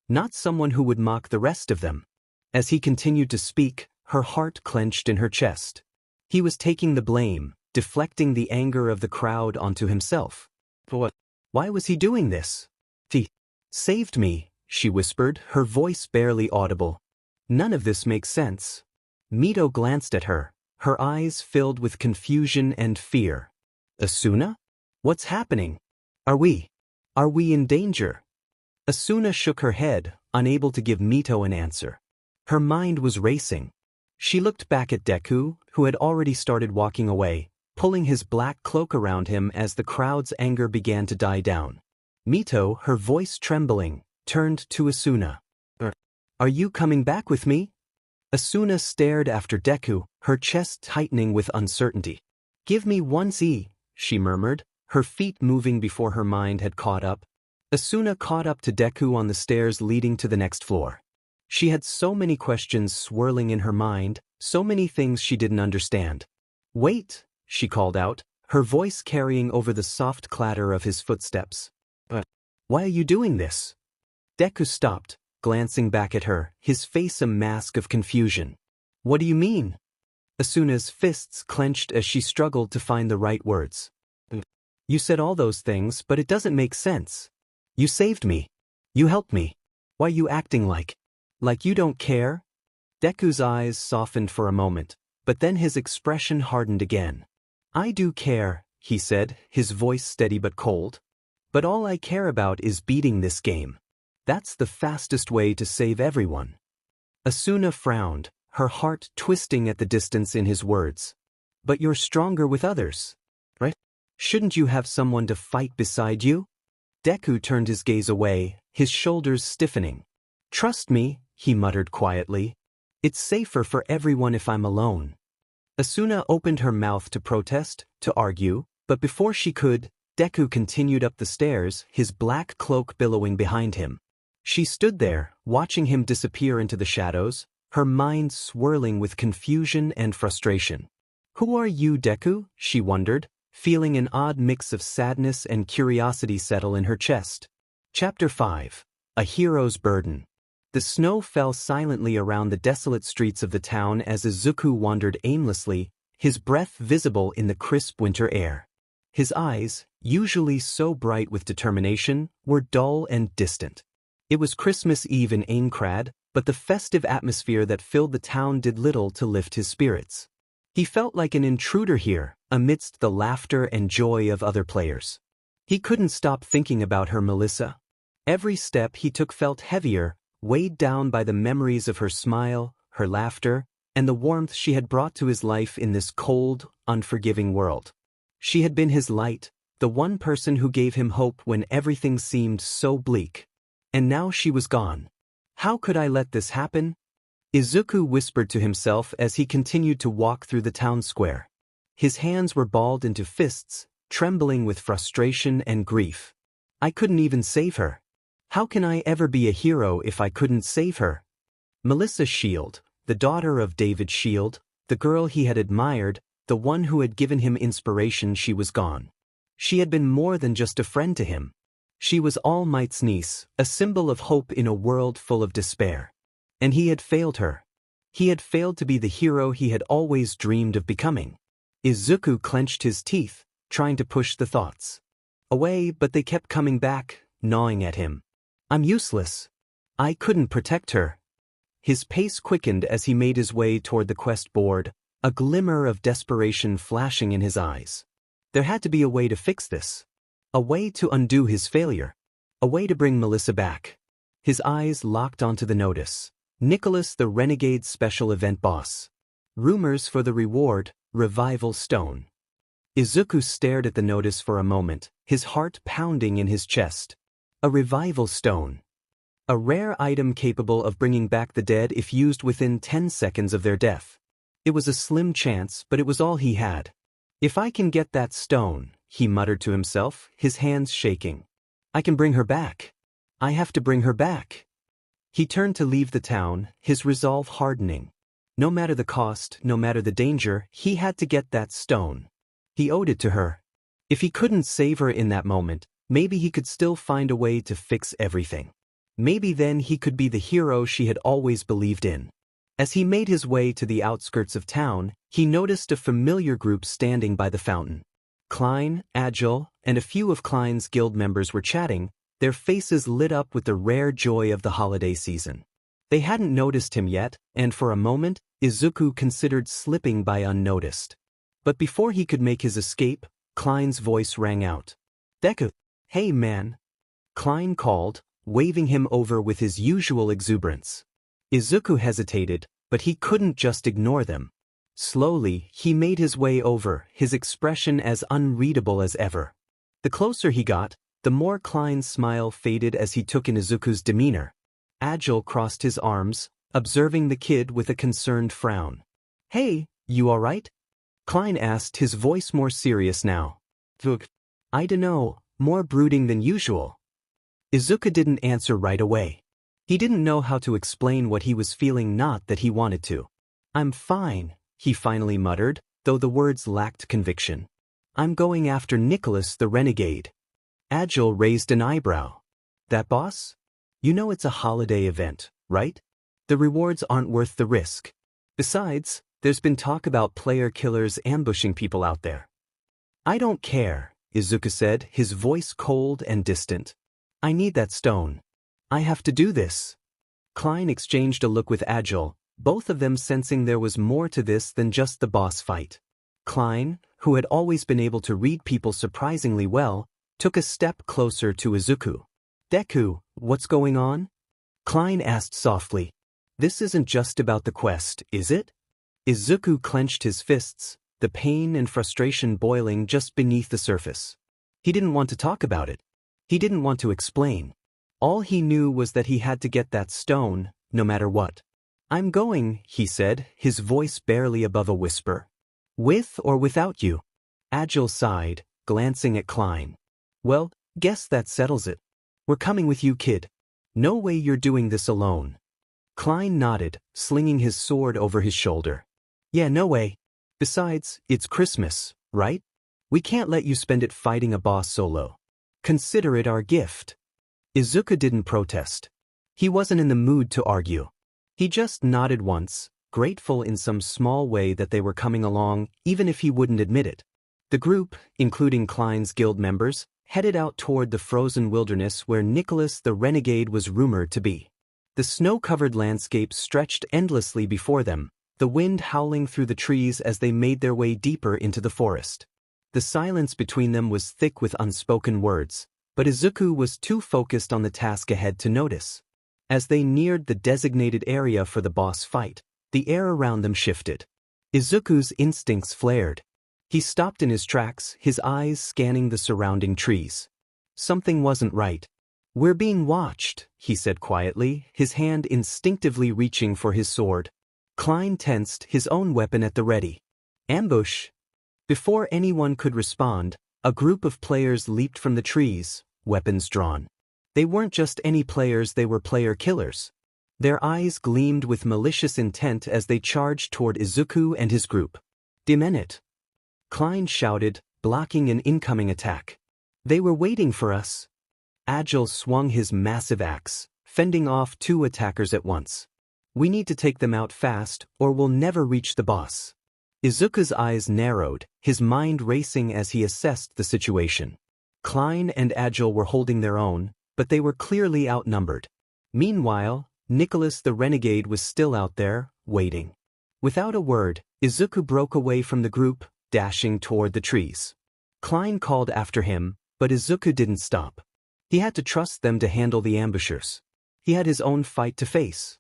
not someone who would mock the rest of them. As he continued to speak, her heart clenched in her chest. He was taking the blame, deflecting the anger of the crowd onto himself. For what? Why was he doing this? He saved me, she whispered, her voice barely audible. None of this makes sense. Mito glanced at her, her eyes filled with confusion and fear. Asuna? What's happening? Are we in danger? Asuna shook her head, unable to give Mito an answer. Her mind was racing. She looked back at Deku, who had already started walking away, pulling his black cloak around him as the crowd's anger began to die down. Mito, her voice trembling, turned to Asuna. Are you coming back with me? Asuna stared after Deku, her chest tightening with uncertainty. Give me one Z, she murmured, her feet moving before her mind had caught up. Asuna caught up to Deku on the stairs leading to the next floor. She had so many questions swirling in her mind, so many things she didn't understand. Wait, she called out, her voice carrying over the soft clatter of his footsteps. Why are you doing this? Deku stopped, glancing back at her, his face a mask of confusion. What do you mean? Asuna's fists clenched as she struggled to find the right words. You said all those things, but it doesn't make sense. You saved me. You helped me. Why are you acting like you don't care? Deku's eyes softened for a moment, but then his expression hardened again. I do care, he said, his voice steady but cold. But all I care about is beating this game. That's the fastest way to save everyone. Asuna frowned, her heart twisting at the distance in his words. But you're stronger with others, right? Shouldn't you have someone to fight beside you? Deku turned his gaze away, his shoulders stiffening. Trust me, he muttered quietly. It's safer for everyone if I'm alone. Asuna opened her mouth to protest, to argue, but before she could, Deku continued up the stairs, his black cloak billowing behind him. She stood there, watching him disappear into the shadows, her mind swirling with confusion and frustration. Who are you, Deku? She wondered, feeling an odd mix of sadness and curiosity settle in her chest. Chapter 5. A Hero's Burden. The snow fell silently around the desolate streets of the town as Izuku wandered aimlessly, his breath visible in the crisp winter air. His eyes, usually so bright with determination, were dull and distant. It was Christmas Eve in Aincrad, but the festive atmosphere that filled the town did little to lift his spirits. He felt like an intruder here, amidst the laughter and joy of other players. He couldn't stop thinking about her Melissa. Every step he took felt heavier, weighed down by the memories of her smile, her laughter, and the warmth she had brought to his life in this cold, unforgiving world. She had been his light, the one person who gave him hope when everything seemed so bleak. And now she was gone. How could I let this happen? Izuku whispered to himself as he continued to walk through the town square. His hands were balled into fists, trembling with frustration and grief. I couldn't even save her. How can I ever be a hero if I couldn't save her? Melissa Shield, the daughter of David Shield, the girl he had admired, the one who had given him inspiration, she was gone. She had been more than just a friend to him. She was All Might's niece, a symbol of hope in a world full of despair. And he had failed her. He had failed to be the hero he had always dreamed of becoming. Izuku clenched his teeth, trying to push the thoughts away, but they kept coming back, gnawing at him. I'm useless. I couldn't protect her. His pace quickened as he made his way toward the quest board, a glimmer of desperation flashing in his eyes. There had to be a way to fix this. A way to undo his failure. A way to bring Melissa back. His eyes locked onto the notice. Nicholas the Renegade's special event boss. Rumors for the reward, Revival Stone. Izuku stared at the notice for a moment, his heart pounding in his chest. A Revival Stone. A rare item capable of bringing back the dead if used within 10 seconds of their death. It was a slim chance, but it was all he had. If I can get that stone, he muttered to himself, his hands shaking. I can bring her back. I have to bring her back. He turned to leave the town, his resolve hardening. No matter the cost, no matter the danger, he had to get that stone. He owed it to her. If he couldn't save her in that moment, maybe he could still find a way to fix everything. Maybe then he could be the hero she had always believed in. As he made his way to the outskirts of town, he noticed a familiar group standing by the fountain. Klein, Agile, and a few of Klein's guild members were chatting, their faces lit up with the rare joy of the holiday season. They hadn't noticed him yet, and for a moment, Izuku considered slipping by unnoticed. But before he could make his escape, Klein's voice rang out. Deku, hey man. Klein called, waving him over with his usual exuberance. Izuku hesitated, but he couldn't just ignore them. Slowly, he made his way over, his expression as unreadable as ever. The closer he got, the more Klein's smile faded as he took in Izuku's demeanor. Agile crossed his arms, observing the kid with a concerned frown. Hey, you alright? Klein asked, his voice more serious now. I dunno, more brooding than usual. Izuku didn't answer right away. He didn't know how to explain what he was feeling, not that he wanted to. I'm fine, he finally muttered, though the words lacked conviction. I'm going after Nicholas the Renegade. Agile raised an eyebrow. That boss? You know it's a holiday event, right? The rewards aren't worth the risk. Besides, there's been talk about player killers ambushing people out there. I don't care, Izuku said, his voice cold and distant. I need that stone. I have to do this. Klein exchanged a look with Agile, both of them sensing there was more to this than just the boss fight. Klein, who had always been able to read people surprisingly well, took a step closer to Izuku. Deku, what's going on? Klein asked softly. This isn't just about the quest, is it? Izuku clenched his fists, the pain and frustration boiling just beneath the surface. He didn't want to talk about it. He didn't want to explain. All he knew was that he had to get that stone, no matter what. I'm going, he said, his voice barely above a whisper. With or without you? Agile sighed, glancing at Klein. Well, guess that settles it. We're coming with you, kid. No way you're doing this alone. Klein nodded, slinging his sword over his shoulder. Yeah, no way. Besides, it's Christmas, right? We can't let you spend it fighting a boss solo. Consider it our gift. Izuku didn't protest. He wasn't in the mood to argue. He just nodded once, grateful in some small way that they were coming along, even if he wouldn't admit it. The group, including Klein's guild members, headed out toward the frozen wilderness where Nicholas the Renegade was rumored to be. The snow-covered landscape stretched endlessly before them, the wind howling through the trees as they made their way deeper into the forest. The silence between them was thick with unspoken words, but Izuku was too focused on the task ahead to notice. As they neared the designated area for the boss fight, the air around them shifted. Izuku's instincts flared. He stopped in his tracks, his eyes scanning the surrounding trees. Something wasn't right. "We're being watched," he said quietly, his hand instinctively reaching for his sword. Klein tensed, his own weapon at the ready. "Ambush!" Before anyone could respond, a group of players leaped from the trees, weapons drawn. They weren't just any players, they were player killers. Their eyes gleamed with malicious intent as they charged toward Izuku and his group. "Demenit!" Klein shouted, blocking an incoming attack. "They were waiting for us." Agile swung his massive axe, fending off two attackers at once. "We need to take them out fast, or we'll never reach the boss." Izuku's eyes narrowed, his mind racing as he assessed the situation. Klein and Agile were holding their own, but they were clearly outnumbered. Meanwhile, Nicholas the Renegade was still out there, waiting. Without a word, Izuku broke away from the group, dashing toward the trees. Klein called after him, but Izuku didn't stop. He had to trust them to handle the ambushers. He had his own fight to face.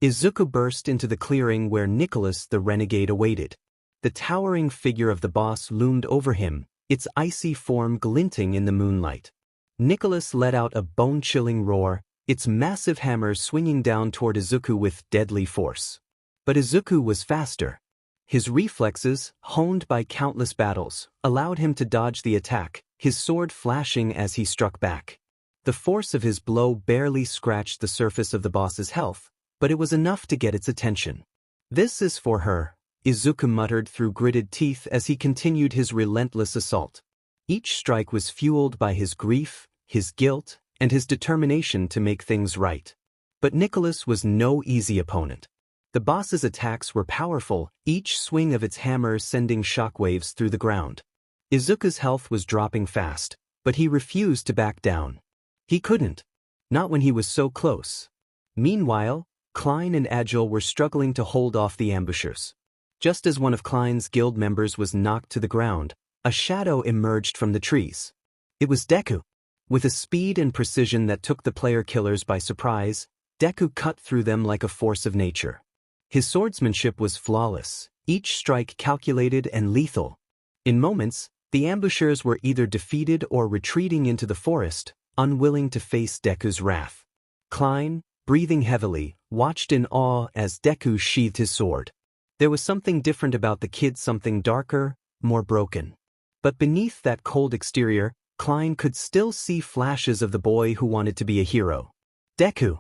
Izuku burst into the clearing where Nicholas the Renegade awaited. The towering figure of the boss loomed over him, its icy form glinting in the moonlight. Nicholas let out a bone-chilling roar, its massive hammer swinging down toward Izuku with deadly force. But Izuku was faster. His reflexes, honed by countless battles, allowed him to dodge the attack, his sword flashing as he struck back. The force of his blow barely scratched the surface of the boss's health, but it was enough to get its attention. "This is for her," Izuku muttered through gritted teeth as he continued his relentless assault. Each strike was fueled by his grief, his guilt, and his determination to make things right. But Nicholas was no easy opponent. The boss's attacks were powerful, each swing of its hammer sending shockwaves through the ground. Izuku's health was dropping fast, but he refused to back down. He couldn't. Not when he was so close. Meanwhile, Klein and Agile were struggling to hold off the ambushers. Just as one of Klein's guild members was knocked to the ground, a shadow emerged from the trees. It was Deku. With a speed and precision that took the player killers by surprise, Deku cut through them like a force of nature. His swordsmanship was flawless, each strike calculated and lethal. In moments, the ambushers were either defeated or retreating into the forest, unwilling to face Deku's wrath. Klein, breathing heavily, watched in awe as Deku sheathed his sword. There was something different about the kid, something darker, more broken. But beneath that cold exterior, Klein could still see flashes of the boy who wanted to be a hero. "Deku!"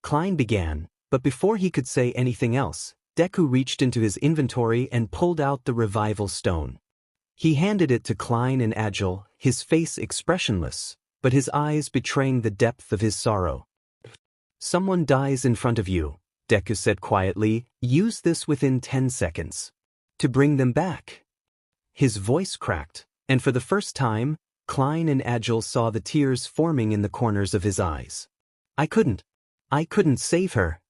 Klein began, but before he could say anything else, Deku reached into his inventory and pulled out the revival stone. He handed it to Klein and Agile, his face expressionless, but his eyes betraying the depth of his sorrow. "Someone dies in front of you," Deku said quietly. "Use this within 10 seconds. To bring them back." His voice cracked, and for the first time, Klein and Agile saw the tears forming in the corners of his eyes. I couldn't save her."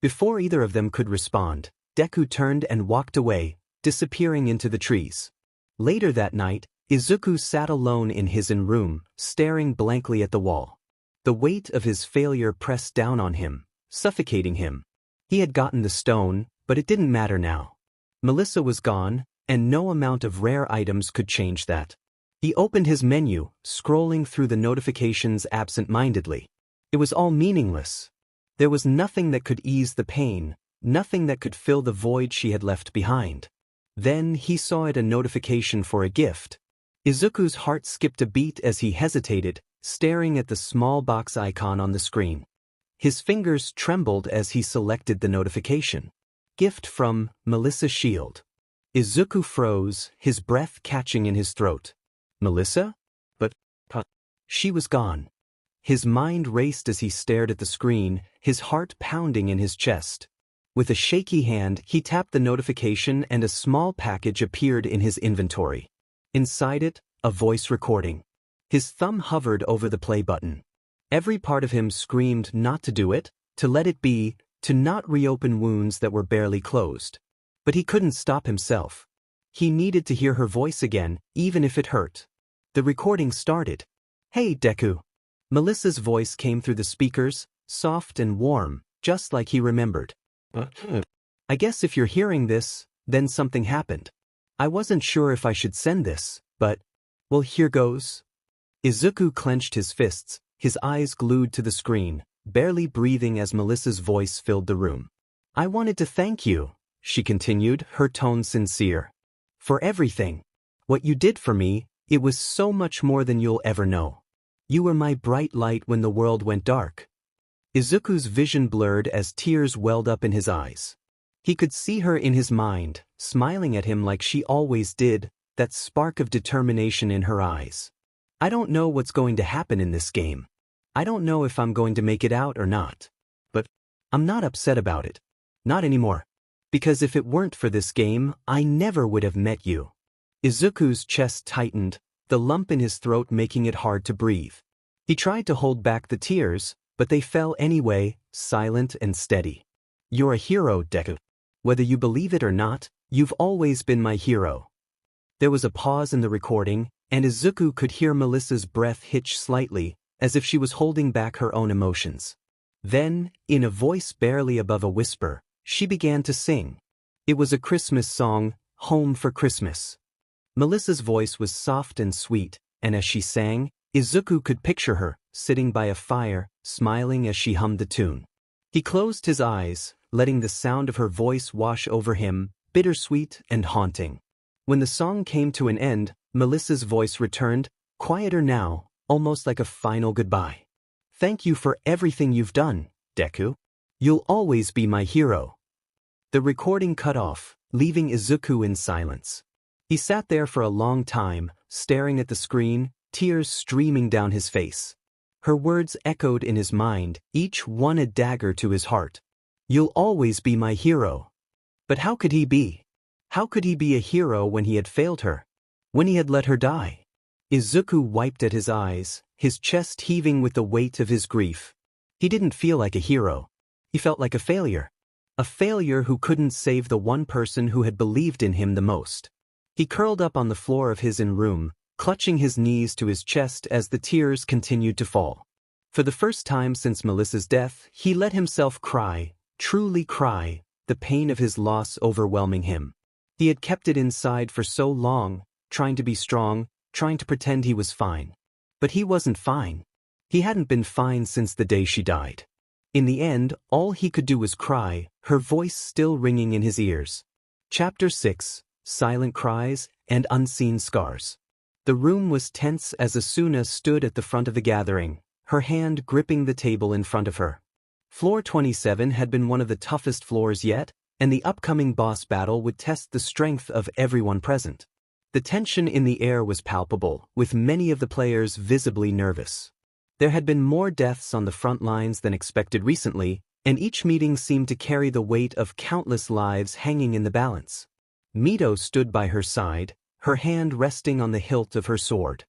Before either of them could respond, Deku turned and walked away, disappearing into the trees. Later that night, Izuku sat alone in his own room, staring blankly at the wall. The weight of his failure pressed down on him, suffocating him. He had gotten the stone, but it didn't matter now. Melissa was gone, and no amount of rare items could change that. He opened his menu, scrolling through the notifications absent-mindedly. It was all meaningless. There was nothing that could ease the pain, nothing that could fill the void she had left behind. Then he saw a notification for a gift. Izuku's heart skipped a beat as he hesitated, staring at the small box icon on the screen. His fingers trembled as he selected the notification. Gift from Melissa Shield. Izuku froze, his breath catching in his throat. Melissa? But she was gone. His mind raced as he stared at the screen, his heart pounding in his chest. With a shaky hand, he tapped the notification and a small package appeared in his inventory. Inside it, a voice recording. His thumb hovered over the play button. Every part of him screamed not to do it, to let it be, to not reopen wounds that were barely closed. But he couldn't stop himself. He needed to hear her voice again, even if it hurt. The recording started. "Hey, Deku." Melissa's voice came through the speakers, soft and warm, just like he remembered. "I guess if you're hearing this, then something happened. I wasn't sure if I should send this, but, well, here goes." Izuku clenched his fists, his eyes glued to the screen, barely breathing as Melissa's voice filled the room. "I wanted to thank you," she continued, her tone sincere. "For everything. What you did for me, it was so much more than you'll ever know. You were my bright light when the world went dark." Izuku's vision blurred as tears welled up in his eyes. He could see her in his mind, smiling at him like she always did, that spark of determination in her eyes. "I don't know what's going to happen in this game. I don't know if I'm going to make it out or not. But I'm not upset about it. Not anymore. Because if it weren't for this game, I never would have met you." Izuku's chest tightened, the lump in his throat making it hard to breathe. He tried to hold back the tears, but they fell anyway, silent and steady. "You're a hero, Deku. Whether you believe it or not, you've always been my hero." There was a pause in the recording, and Izuku could hear Melissa's breath hitch slightly, as if she was holding back her own emotions. Then, in a voice barely above a whisper, she began to sing. It was a Christmas song, "Home for Christmas." Melissa's voice was soft and sweet, and as she sang, Izuku could picture her, sitting by a fire, smiling as she hummed the tune. He closed his eyes, letting the sound of her voice wash over him, bittersweet and haunting. When the song came to an end, Melissa's voice returned, quieter now, almost like a final goodbye. "Thank you for everything you've done, Deku. You'll always be my hero." The recording cut off, leaving Izuku in silence. He sat there for a long time, staring at the screen, tears streaming down his face. Her words echoed in his mind, each one a dagger to his heart. "You'll always be my hero." But how could he be? How could he be a hero when he had failed her? When he had let her die? Izuku wiped at his eyes, his chest heaving with the weight of his grief. He didn't feel like a hero. He felt like a failure. A failure who couldn't save the one person who had believed in him the most. He curled up on the floor of his room, clutching his knees to his chest as the tears continued to fall. For the first time since Melissa's death, he let himself cry, truly cry, the pain of his loss overwhelming him. He had kept it inside for so long, trying to be strong, trying to pretend he was fine. But he wasn't fine. He hadn't been fine since the day she died. In the end, all he could do was cry, her voice still ringing in his ears. Chapter 6, Silent Cries and Unseen Scars. The room was tense as Asuna stood at the front of the gathering, her hand gripping the table in front of her. Floor 27 had been one of the toughest floors yet, and the upcoming boss battle would test the strength of everyone present. The tension in the air was palpable, with many of the players visibly nervous. There had been more deaths on the front lines than expected recently, and each meeting seemed to carry the weight of countless lives hanging in the balance. Mito stood by her side, her hand resting on the hilt of her sword.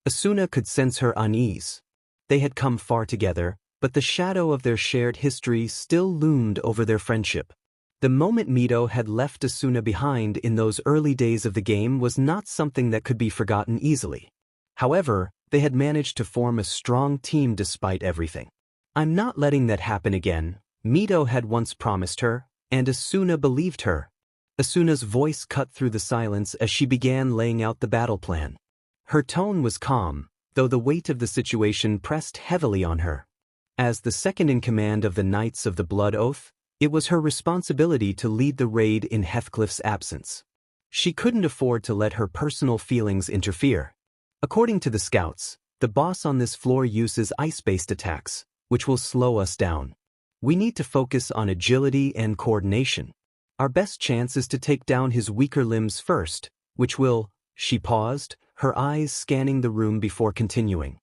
Asuna could sense her unease. They had come far together, but the shadow of their shared history still loomed over their friendship. The moment Mito had left Asuna behind in those early days of the game was not something that could be forgotten easily. However, they had managed to form a strong team despite everything. "I'm not letting that happen again," Mito had once promised her, and Asuna believed her. Asuna's voice cut through the silence as she began laying out the battle plan. Her tone was calm, though the weight of the situation pressed heavily on her. As the second in command of the Knights of the Blood Oath, it was her responsibility to lead the raid in Heathcliff's absence. She couldn't afford to let her personal feelings interfere. According to the scouts, the boss on this floor uses ice-based attacks, which will slow us down. We need to focus on agility and coordination. Our best chance is to take down his weaker limbs first, which will, she paused, her eyes scanning the room before continuing.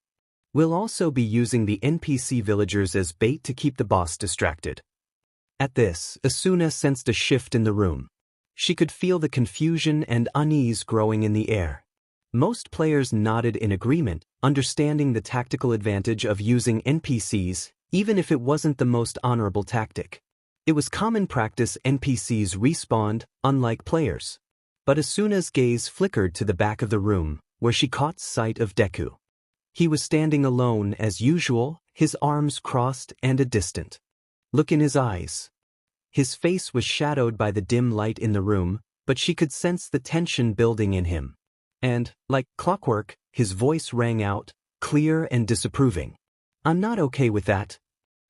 We'll also be using the NPC villagers as bait to keep the boss distracted. At this, Asuna sensed a shift in the room. She could feel the confusion and unease growing in the air. Most players nodded in agreement, understanding the tactical advantage of using NPCs, even if it wasn't the most honorable tactic. It was common practice NPCs respawned, unlike players. But Asuna's gaze flickered to the back of the room, where she caught sight of Deku. He was standing alone as usual, his arms crossed and a distant look in his eyes. His face was shadowed by the dim light in the room, but she could sense the tension building in him. And, like clockwork, his voice rang out, clear and disapproving. "I'm not okay with that."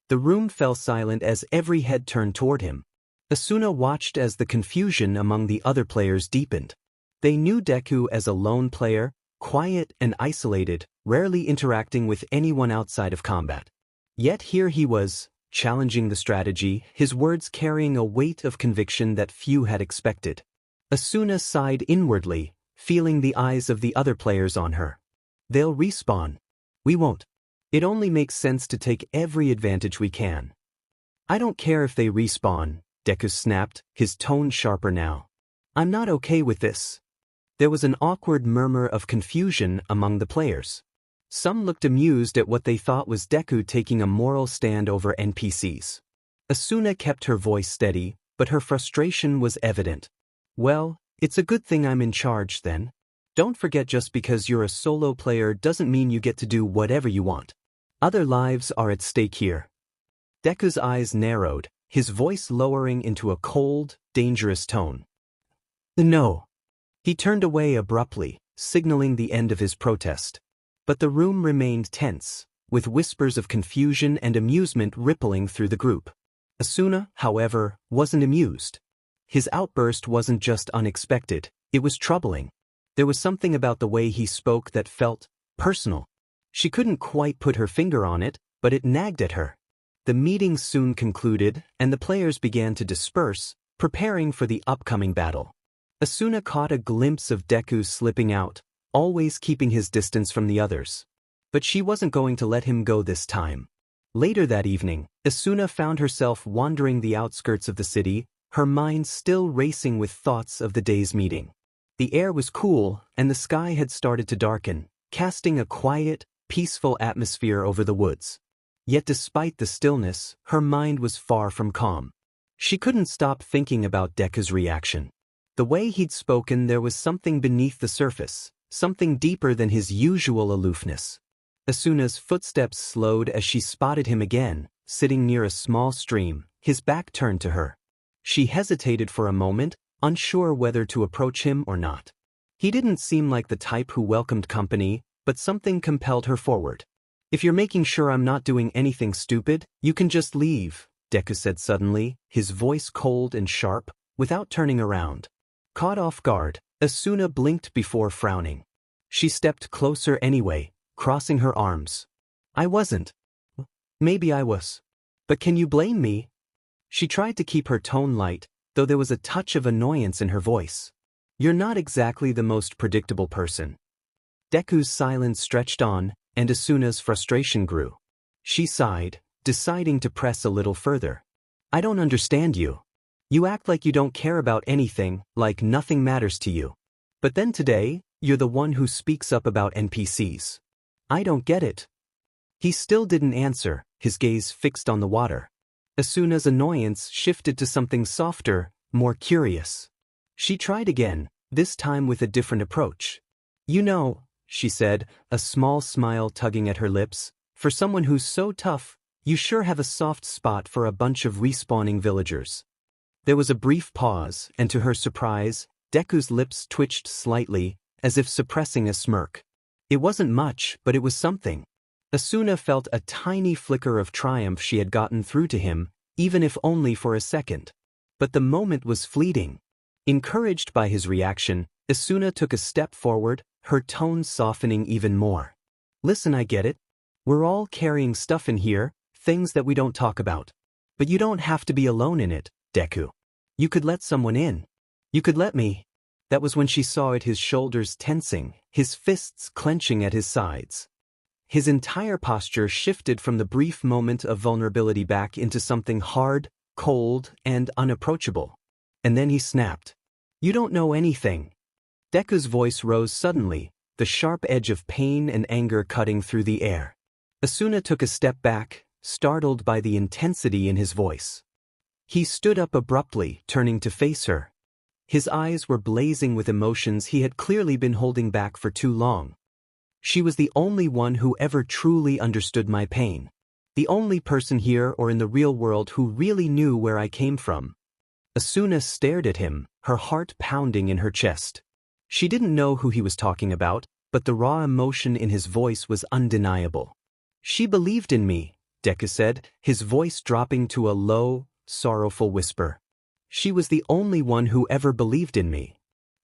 The room fell silent as every head turned toward him. Asuna watched as the confusion among the other players deepened. They knew Deku as a lone player, quiet and isolated, rarely interacting with anyone outside of combat. Yet here he was, challenging the strategy, his words carrying a weight of conviction that few had expected. Asuna sighed inwardly, feeling the eyes of the other players on her. "They'll respawn. We won't. It only makes sense to take every advantage we can." "I don't care if they respawn," Deku snapped, his tone sharper now. "I'm not okay with this." There was an awkward murmur of confusion among the players. Some looked amused at what they thought was Deku taking a moral stand over NPCs. Asuna kept her voice steady, but her frustration was evident. "Well, it's a good thing I'm in charge then. Don't forget, just because you're a solo player doesn't mean you get to do whatever you want. Other lives are at stake here." Deku's eyes narrowed, his voice lowering into a cold, dangerous tone. "No." He turned away abruptly, signaling the end of his protest. But the room remained tense, with whispers of confusion and amusement rippling through the group. Asuna, however, wasn't amused. His outburst wasn't just unexpected, it was troubling. There was something about the way he spoke that felt personal. She couldn't quite put her finger on it, but it nagged at her. The meeting soon concluded, and the players began to disperse, preparing for the upcoming battle. Asuna caught a glimpse of Deku slipping out, always keeping his distance from the others. But she wasn't going to let him go this time. Later that evening, Asuna found herself wandering the outskirts of the city, her mind still racing with thoughts of the day's meeting. The air was cool, and the sky had started to darken, casting a quiet, peaceful atmosphere over the woods. Yet despite the stillness, her mind was far from calm. She couldn't stop thinking about Deku's reaction. The way he'd spoken, there was something beneath the surface, something deeper than his usual aloofness. Asuna's footsteps slowed as she spotted him again, sitting near a small stream, his back turned to her. She hesitated for a moment, unsure whether to approach him or not. He didn't seem like the type who welcomed company, but something compelled her forward. "If you're making sure I'm not doing anything stupid, you can just leave," Deku said suddenly, his voice cold and sharp, without turning around. Caught off guard, Asuna blinked before frowning. She stepped closer anyway, crossing her arms. "I wasn't. Maybe I was. But can you blame me?" She tried to keep her tone light, though there was a touch of annoyance in her voice. "You're not exactly the most predictable person." Deku's silence stretched on, and Asuna's frustration grew. She sighed, deciding to press a little further. "I don't understand you. You act like you don't care about anything, like nothing matters to you. But then today, you're the one who speaks up about NPCs. I don't get it." He still didn't answer, his gaze fixed on the water. Asuna's annoyance shifted to something softer, more curious. She tried again, this time with a different approach. "You know," she said, a small smile tugging at her lips, "for someone who's so tough, you sure have a soft spot for a bunch of respawning villagers." There was a brief pause, and to her surprise, Deku's lips twitched slightly, as if suppressing a smirk. It wasn't much, but it was something. Asuna felt a tiny flicker of triumph she had gotten through to him, even if only for a second. But the moment was fleeting. Encouraged by his reaction, Asuna took a step forward, her tone softening even more. "Listen, I get it. We're all carrying stuff in here, things that we don't talk about. But you don't have to be alone in it, Deku. You could let someone in. You could let me." That was when she saw it, his shoulders tensing, his fists clenching at his sides. His entire posture shifted from the brief moment of vulnerability back into something hard, cold, and unapproachable. And then he snapped. "You don't know anything." Deku's voice rose suddenly, the sharp edge of pain and anger cutting through the air. Asuna took a step back, startled by the intensity in his voice. He stood up abruptly, turning to face her. His eyes were blazing with emotions he had clearly been holding back for too long. She was the only one who ever truly understood my pain. The only person here or in the real world who really knew where I came from. Asuna stared at him, her heart pounding in her chest. She didn't know who he was talking about, but the raw emotion in his voice was undeniable. She believed in me, Deku said, his voice dropping to a low, sorrowful whisper. She was the only one who ever believed in me.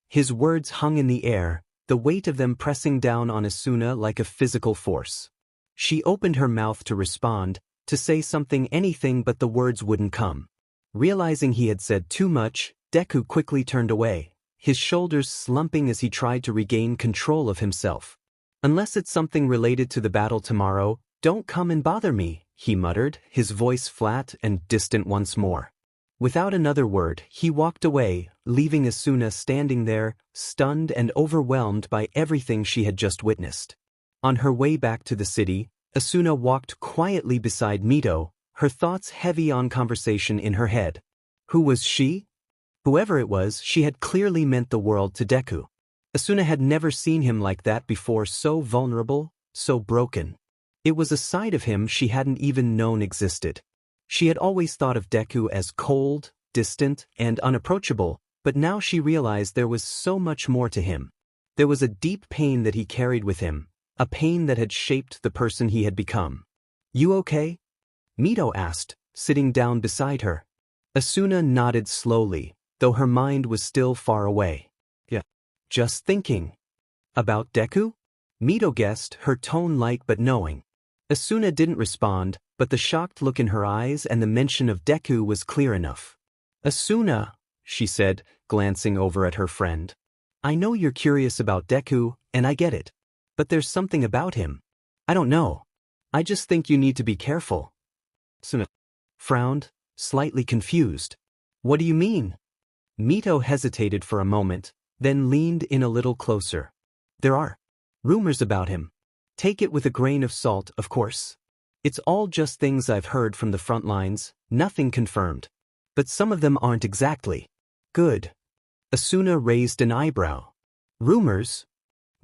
His words hung in the air, the weight of them pressing down on Asuna like a physical force. She opened her mouth to respond, to say something, anything, but the words wouldn't come. Realizing he had said too much, Deku quickly turned away, his shoulders slumping as he tried to regain control of himself. Unless it's something related to the battle tomorrow, don't come and bother me, he muttered, his voice flat and distant once more. Without another word, he walked away, leaving Asuna standing there, stunned and overwhelmed by everything she had just witnessed. On her way back to the city, Asuna walked quietly beside Mito, her thoughts heavy on conversation in her head. Who was she? Whoever it was, she had clearly meant the world to Deku. Asuna had never seen him like that before, so vulnerable, so broken. It was a side of him she hadn't even known existed. She had always thought of Deku as cold, distant, and unapproachable, but now she realized there was so much more to him. There was a deep pain that he carried with him, a pain that had shaped the person he had become. You okay? Mito asked, sitting down beside her. Asuna nodded slowly, though her mind was still far away. Yeah. Just thinking. About Deku? Mito guessed, her tone light but knowing. Asuna didn't respond, but the shocked look in her eyes and the mention of Deku was clear enough. Asuna, she said, glancing over at her friend. I know you're curious about Deku, and I get it. But there's something about him. I don't know. I just think you need to be careful. Asuna frowned, slightly confused. What do you mean? Mito hesitated for a moment, then leaned in a little closer. There are rumors about him. Take it with a grain of salt, of course. It's all just things I've heard from the front lines, nothing confirmed. But some of them aren't exactly good. Asuna raised an eyebrow. Rumors?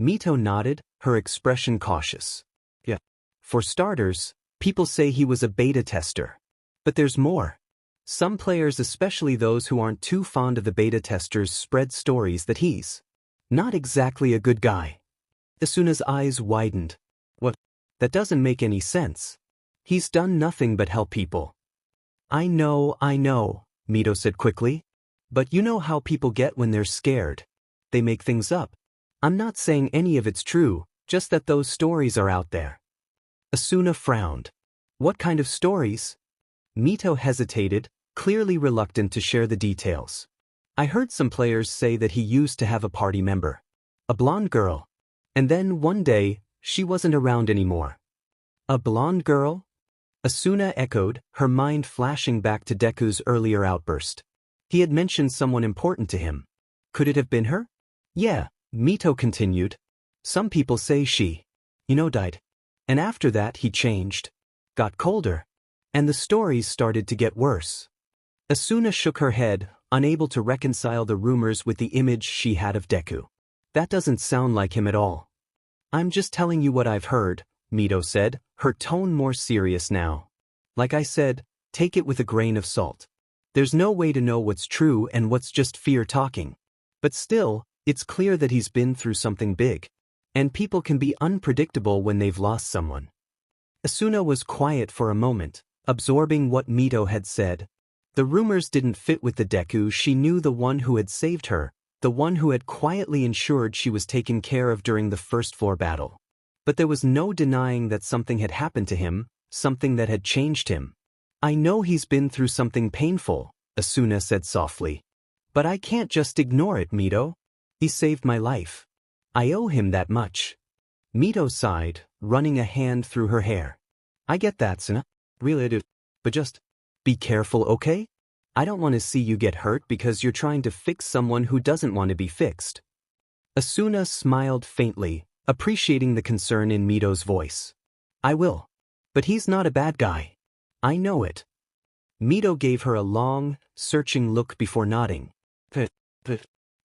Mito nodded, her expression cautious. Yeah. For starters, people say he was a beta tester. But there's more. Some players, especially those who aren't too fond of the beta testers, spread stories that he's not exactly a good guy. Asuna's eyes widened. What? That doesn't make any sense. He's done nothing but help people. I know, Mito said quickly. But you know how people get when they're scared. They make things up. I'm not saying any of it's true, just that those stories are out there. Asuna frowned. What kind of stories? Mito hesitated, clearly reluctant to share the details. I heard some players say that he used to have a party member. A blonde girl. And then one day, she wasn't around anymore. A blonde girl? Asuna echoed, her mind flashing back to Deku's earlier outburst. He had mentioned someone important to him. Could it have been her? Yeah, Mito continued. Some people say she, died. And after that he changed. Got colder. And the stories started to get worse. Asuna shook her head, unable to reconcile the rumors with the image she had of Deku. That doesn't sound like him at all. I'm just telling you what I've heard, Mito said, her tone more serious now. Like I said, take it with a grain of salt. There's no way to know what's true and what's just fear talking. But still, it's clear that he's been through something big. And people can be unpredictable when they've lost someone. Asuna was quiet for a moment, absorbing what Mito had said. The rumors didn't fit with the Deku she knew, the one who had saved her, the one who had quietly ensured she was taken care of during the first floor battle. But there was no denying that something had happened to him, something that had changed him. I know he's been through something painful, Asuna said softly. But I can't just ignore it, Mito. He saved my life. I owe him that much. Mito sighed, running a hand through her hair. I get that, Asuna. Really I do. But just be careful, okay? I don't want to see you get hurt because you're trying to fix someone who doesn't want to be fixed. Asuna smiled faintly, appreciating the concern in Mito's voice. I will. But he's not a bad guy. I know it. Mito gave her a long, searching look before nodding.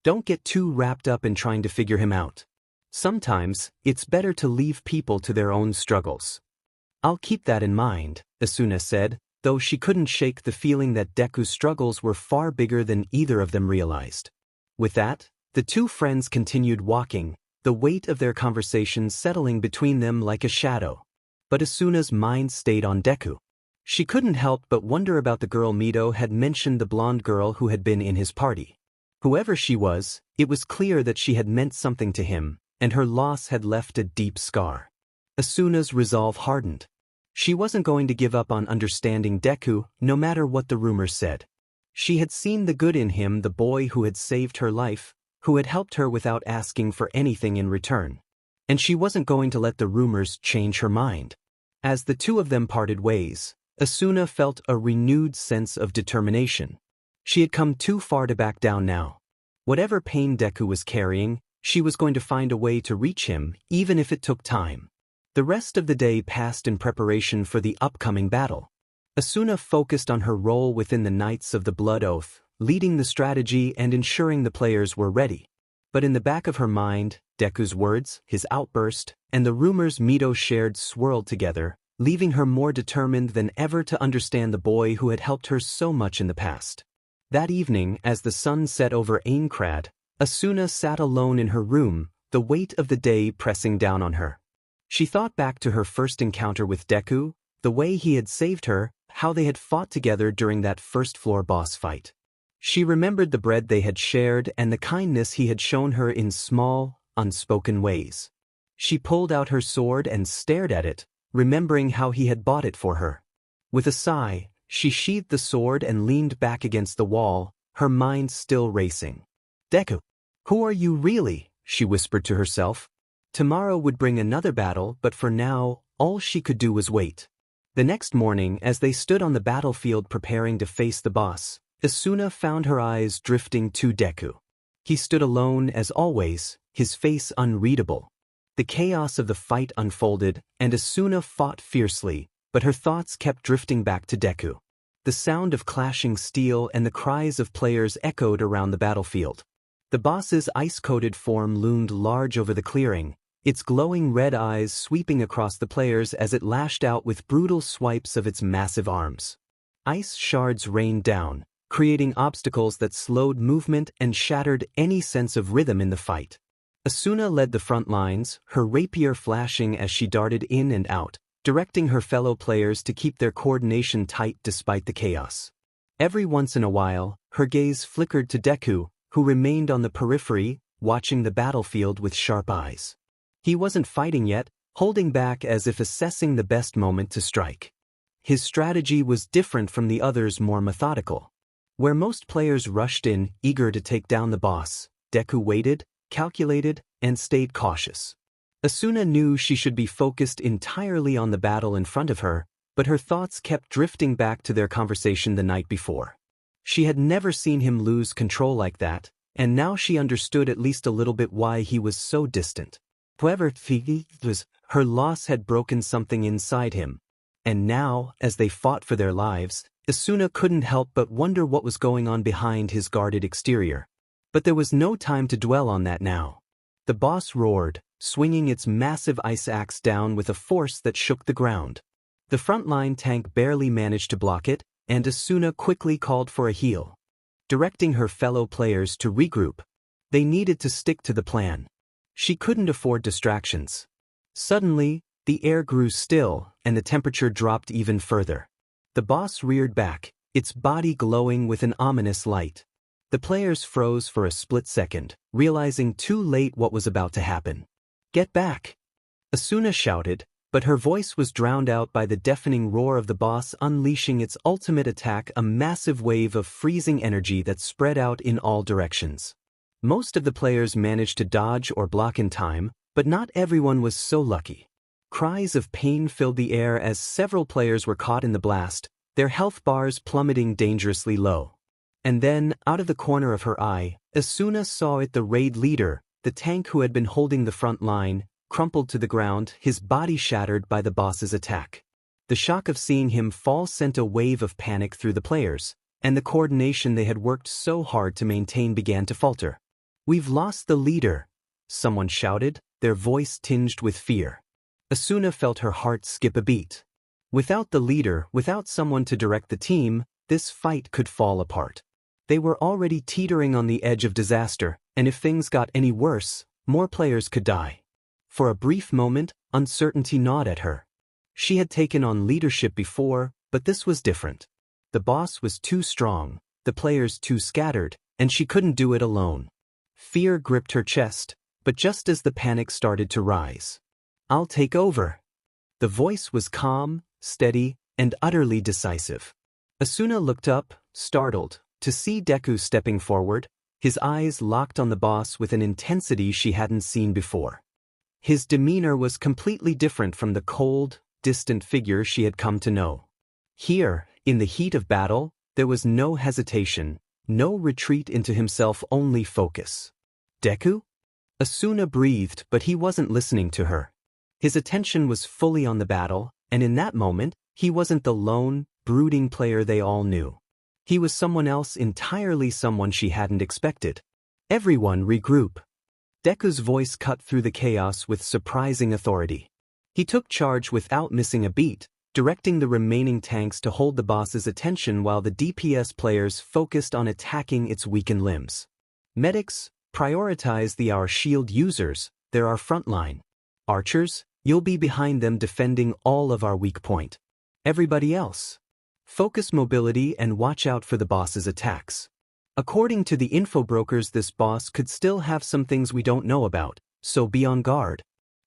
Don't get too wrapped up in trying to figure him out. Sometimes, it's better to leave people to their own struggles. I'll keep that in mind, Asuna said, though she couldn't shake the feeling that Deku's struggles were far bigger than either of them realized. With that, the two friends continued walking, the weight of their conversation settling between them like a shadow. But Asuna's mind stayed on Deku. She couldn't help but wonder about the girl Mito had mentioned, the blonde girl who had been in his party. Whoever she was, it was clear that she had meant something to him, and her loss had left a deep scar. Asuna's resolve hardened. She wasn't going to give up on understanding Deku, no matter what the rumors said. She had seen the good in him, the boy who had saved her life, who had helped her without asking for anything in return. And she wasn't going to let the rumors change her mind. As the two of them parted ways, Asuna felt a renewed sense of determination. She had come too far to back down now. Whatever pain Deku was carrying, she was going to find a way to reach him, even if it took time. The rest of the day passed in preparation for the upcoming battle. Asuna focused on her role within the Knights of the Blood Oath, leading the strategy and ensuring the players were ready. But in the back of her mind, Deku's words, his outburst, and the rumors Mito shared swirled together, leaving her more determined than ever to understand the boy who had helped her so much in the past. That evening, as the sun set over Aincrad, Asuna sat alone in her room, the weight of the day pressing down on her. She thought back to her first encounter with Deku, the way he had saved her, how they had fought together during that first-floor boss fight. She remembered the bread they had shared and the kindness he had shown her in small, unspoken ways. She pulled out her sword and stared at it, remembering how he had bought it for her. With a sigh, she sheathed the sword and leaned back against the wall, her mind still racing. Deku, who are you really? She whispered to herself. Tomorrow would bring another battle, but for now, all she could do was wait. The next morning, as they stood on the battlefield preparing to face the boss, Asuna found her eyes drifting to Deku. He stood alone as always, his face unreadable. The chaos of the fight unfolded, and Asuna fought fiercely, but her thoughts kept drifting back to Deku. The sound of clashing steel and the cries of players echoed around the battlefield. The boss's ice-coated form loomed large over the clearing, its glowing red eyes sweeping across the players as it lashed out with brutal swipes of its massive arms. Ice shards rained down, creating obstacles that slowed movement and shattered any sense of rhythm in the fight. Asuna led the front lines, her rapier flashing as she darted in and out, directing her fellow players to keep their coordination tight despite the chaos. Every once in a while, her gaze flickered to Deku, who remained on the periphery, watching the battlefield with sharp eyes. He wasn't fighting yet, holding back as if assessing the best moment to strike. His strategy was different from the others, more methodical. Where most players rushed in, eager to take down the boss, Deku waited, calculated, and stayed cautious. Asuna knew she should be focused entirely on the battle in front of her, but her thoughts kept drifting back to their conversation the night before. She had never seen him lose control like that, and now she understood at least a little bit why he was so distant. However, her loss had broken something inside him. And now, as they fought for their lives, Asuna couldn't help but wonder what was going on behind his guarded exterior. But there was no time to dwell on that now. The boss roared, swinging its massive ice axe down with a force that shook the ground. The frontline tank barely managed to block it, and Asuna quickly called for a heal. Directing her fellow players to regroup. They needed to stick to the plan. She couldn't afford distractions. Suddenly, the air grew still, and the temperature dropped even further. The boss reared back, its body glowing with an ominous light. The players froze for a split second, realizing too late what was about to happen. Get back! Asuna shouted, but her voice was drowned out by the deafening roar of the boss unleashing its ultimate attack, a massive wave of freezing energy that spread out in all directions. Most of the players managed to dodge or block in time, but not everyone was so lucky. Cries of pain filled the air as several players were caught in the blast, their health bars plummeting dangerously low. And then, out of the corner of her eye, Asuna saw it, the raid leader, the tank who had been holding the front line, crumpled to the ground, his body shattered by the boss's attack. The shock of seeing him fall sent a wave of panic through the players, and the coordination they had worked so hard to maintain began to falter. "We've lost the leader," someone shouted, their voice tinged with fear. Asuna felt her heart skip a beat. Without the leader, without someone to direct the team, this fight could fall apart. They were already teetering on the edge of disaster, and if things got any worse, more players could die. For a brief moment, uncertainty gnawed at her. She had taken on leadership before, but this was different. The boss was too strong, the players too scattered, and she couldn't do it alone. Fear gripped her chest, but just as the panic started to rise. "I'll take over." The voice was calm, steady, and utterly decisive. Asuna looked up, startled, to see Deku stepping forward, his eyes locked on the boss with an intensity she hadn't seen before. His demeanor was completely different from the cold, distant figure she had come to know. Here, in the heat of battle, there was no hesitation, no retreat into himself, only focus. "Deku?" Asuna breathed, but he wasn't listening to her. His attention was fully on the battle, and in that moment, he wasn't the lone, brooding player they all knew. He was someone else entirely, someone she hadn't expected. "Everyone regroup." Deku's voice cut through the chaos with surprising authority. He took charge without missing a beat, directing the remaining tanks to hold the boss's attention while the DPS players focused on attacking its weakened limbs. "Medics, prioritize our shield users, they're our frontline. Archers, you'll be behind them defending all of our weak point. Everybody else, focus mobility and watch out for the boss's attacks." According to the infobrokers, this boss could still have some things we don't know about, so be on guard.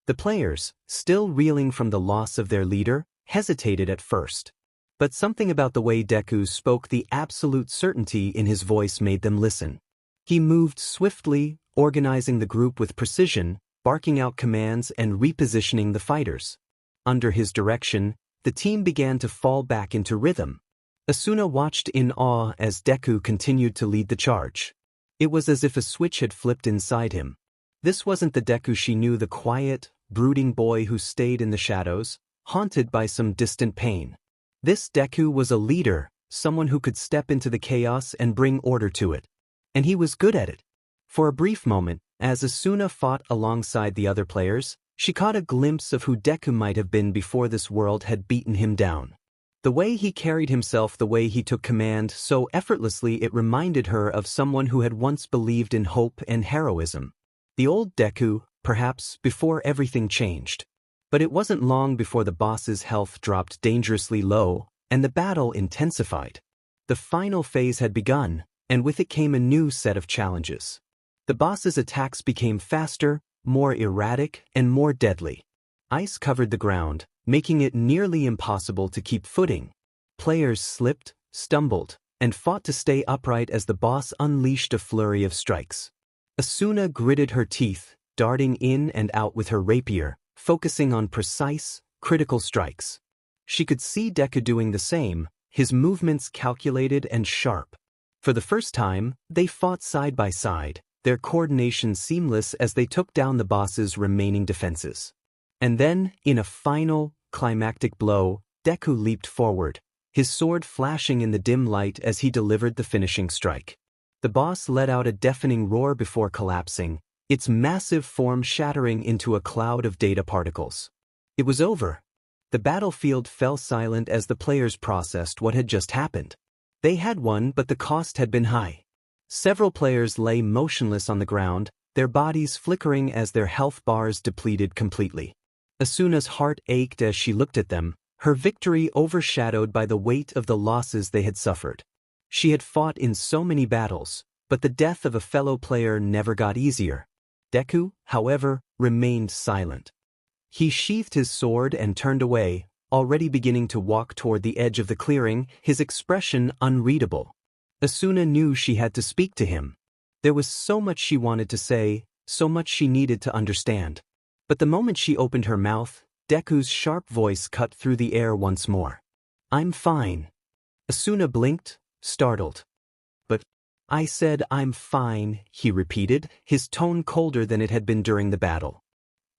The players, still reeling from the loss of their leader, hesitated at first. But something about the way Deku spoke, the absolute certainty in his voice, made them listen. He moved swiftly, organizing the group with precision, barking out commands and repositioning the fighters. Under his direction, the team began to fall back into rhythm. Asuna watched in awe as Deku continued to lead the charge. It was as if a switch had flipped inside him. This wasn't the Deku she knew, the quiet, brooding boy who stayed in the shadows, haunted by some distant pain. This Deku was a leader, someone who could step into the chaos and bring order to it. And he was good at it. For a brief moment, as Asuna fought alongside the other players, she caught a glimpse of who Deku might have been before this world had beaten him down. The way he carried himself, the way he took command so effortlessly, it reminded her of someone who had once believed in hope and heroism. The old Deku, perhaps, before everything changed. But it wasn't long before the boss's health dropped dangerously low, and the battle intensified. The final phase had begun, and with it came a new set of challenges. The boss's attacks became faster, more erratic, and more deadly. Ice covered the ground, making it nearly impossible to keep footing. Players slipped, stumbled, and fought to stay upright as the boss unleashed a flurry of strikes. Asuna gritted her teeth, darting in and out with her rapier, focusing on precise, critical strikes. She could see Deku doing the same, his movements calculated and sharp. For the first time, they fought side by side, their coordination seamless as they took down the boss's remaining defenses. And then, in a final, climactic blow, Deku leaped forward, his sword flashing in the dim light as he delivered the finishing strike. The boss let out a deafening roar before collapsing, its massive form shattering into a cloud of data particles. It was over. The battlefield fell silent as the players processed what had just happened. They had won, but the cost had been high. Several players lay motionless on the ground, their bodies flickering as their health bars depleted completely. Asuna's heart ached as she looked at them, her victory overshadowed by the weight of the losses they had suffered. She had fought in so many battles, but the death of a fellow player never got easier. Deku, however, remained silent. He sheathed his sword and turned away, already beginning to walk toward the edge of the clearing, his expression unreadable. Asuna knew she had to speak to him. There was so much she wanted to say, so much she needed to understand. But the moment she opened her mouth, Deku's sharp voice cut through the air once more. "I'm fine." Asuna blinked, startled. "But I said I'm fine," he repeated, his tone colder than it had been during the battle.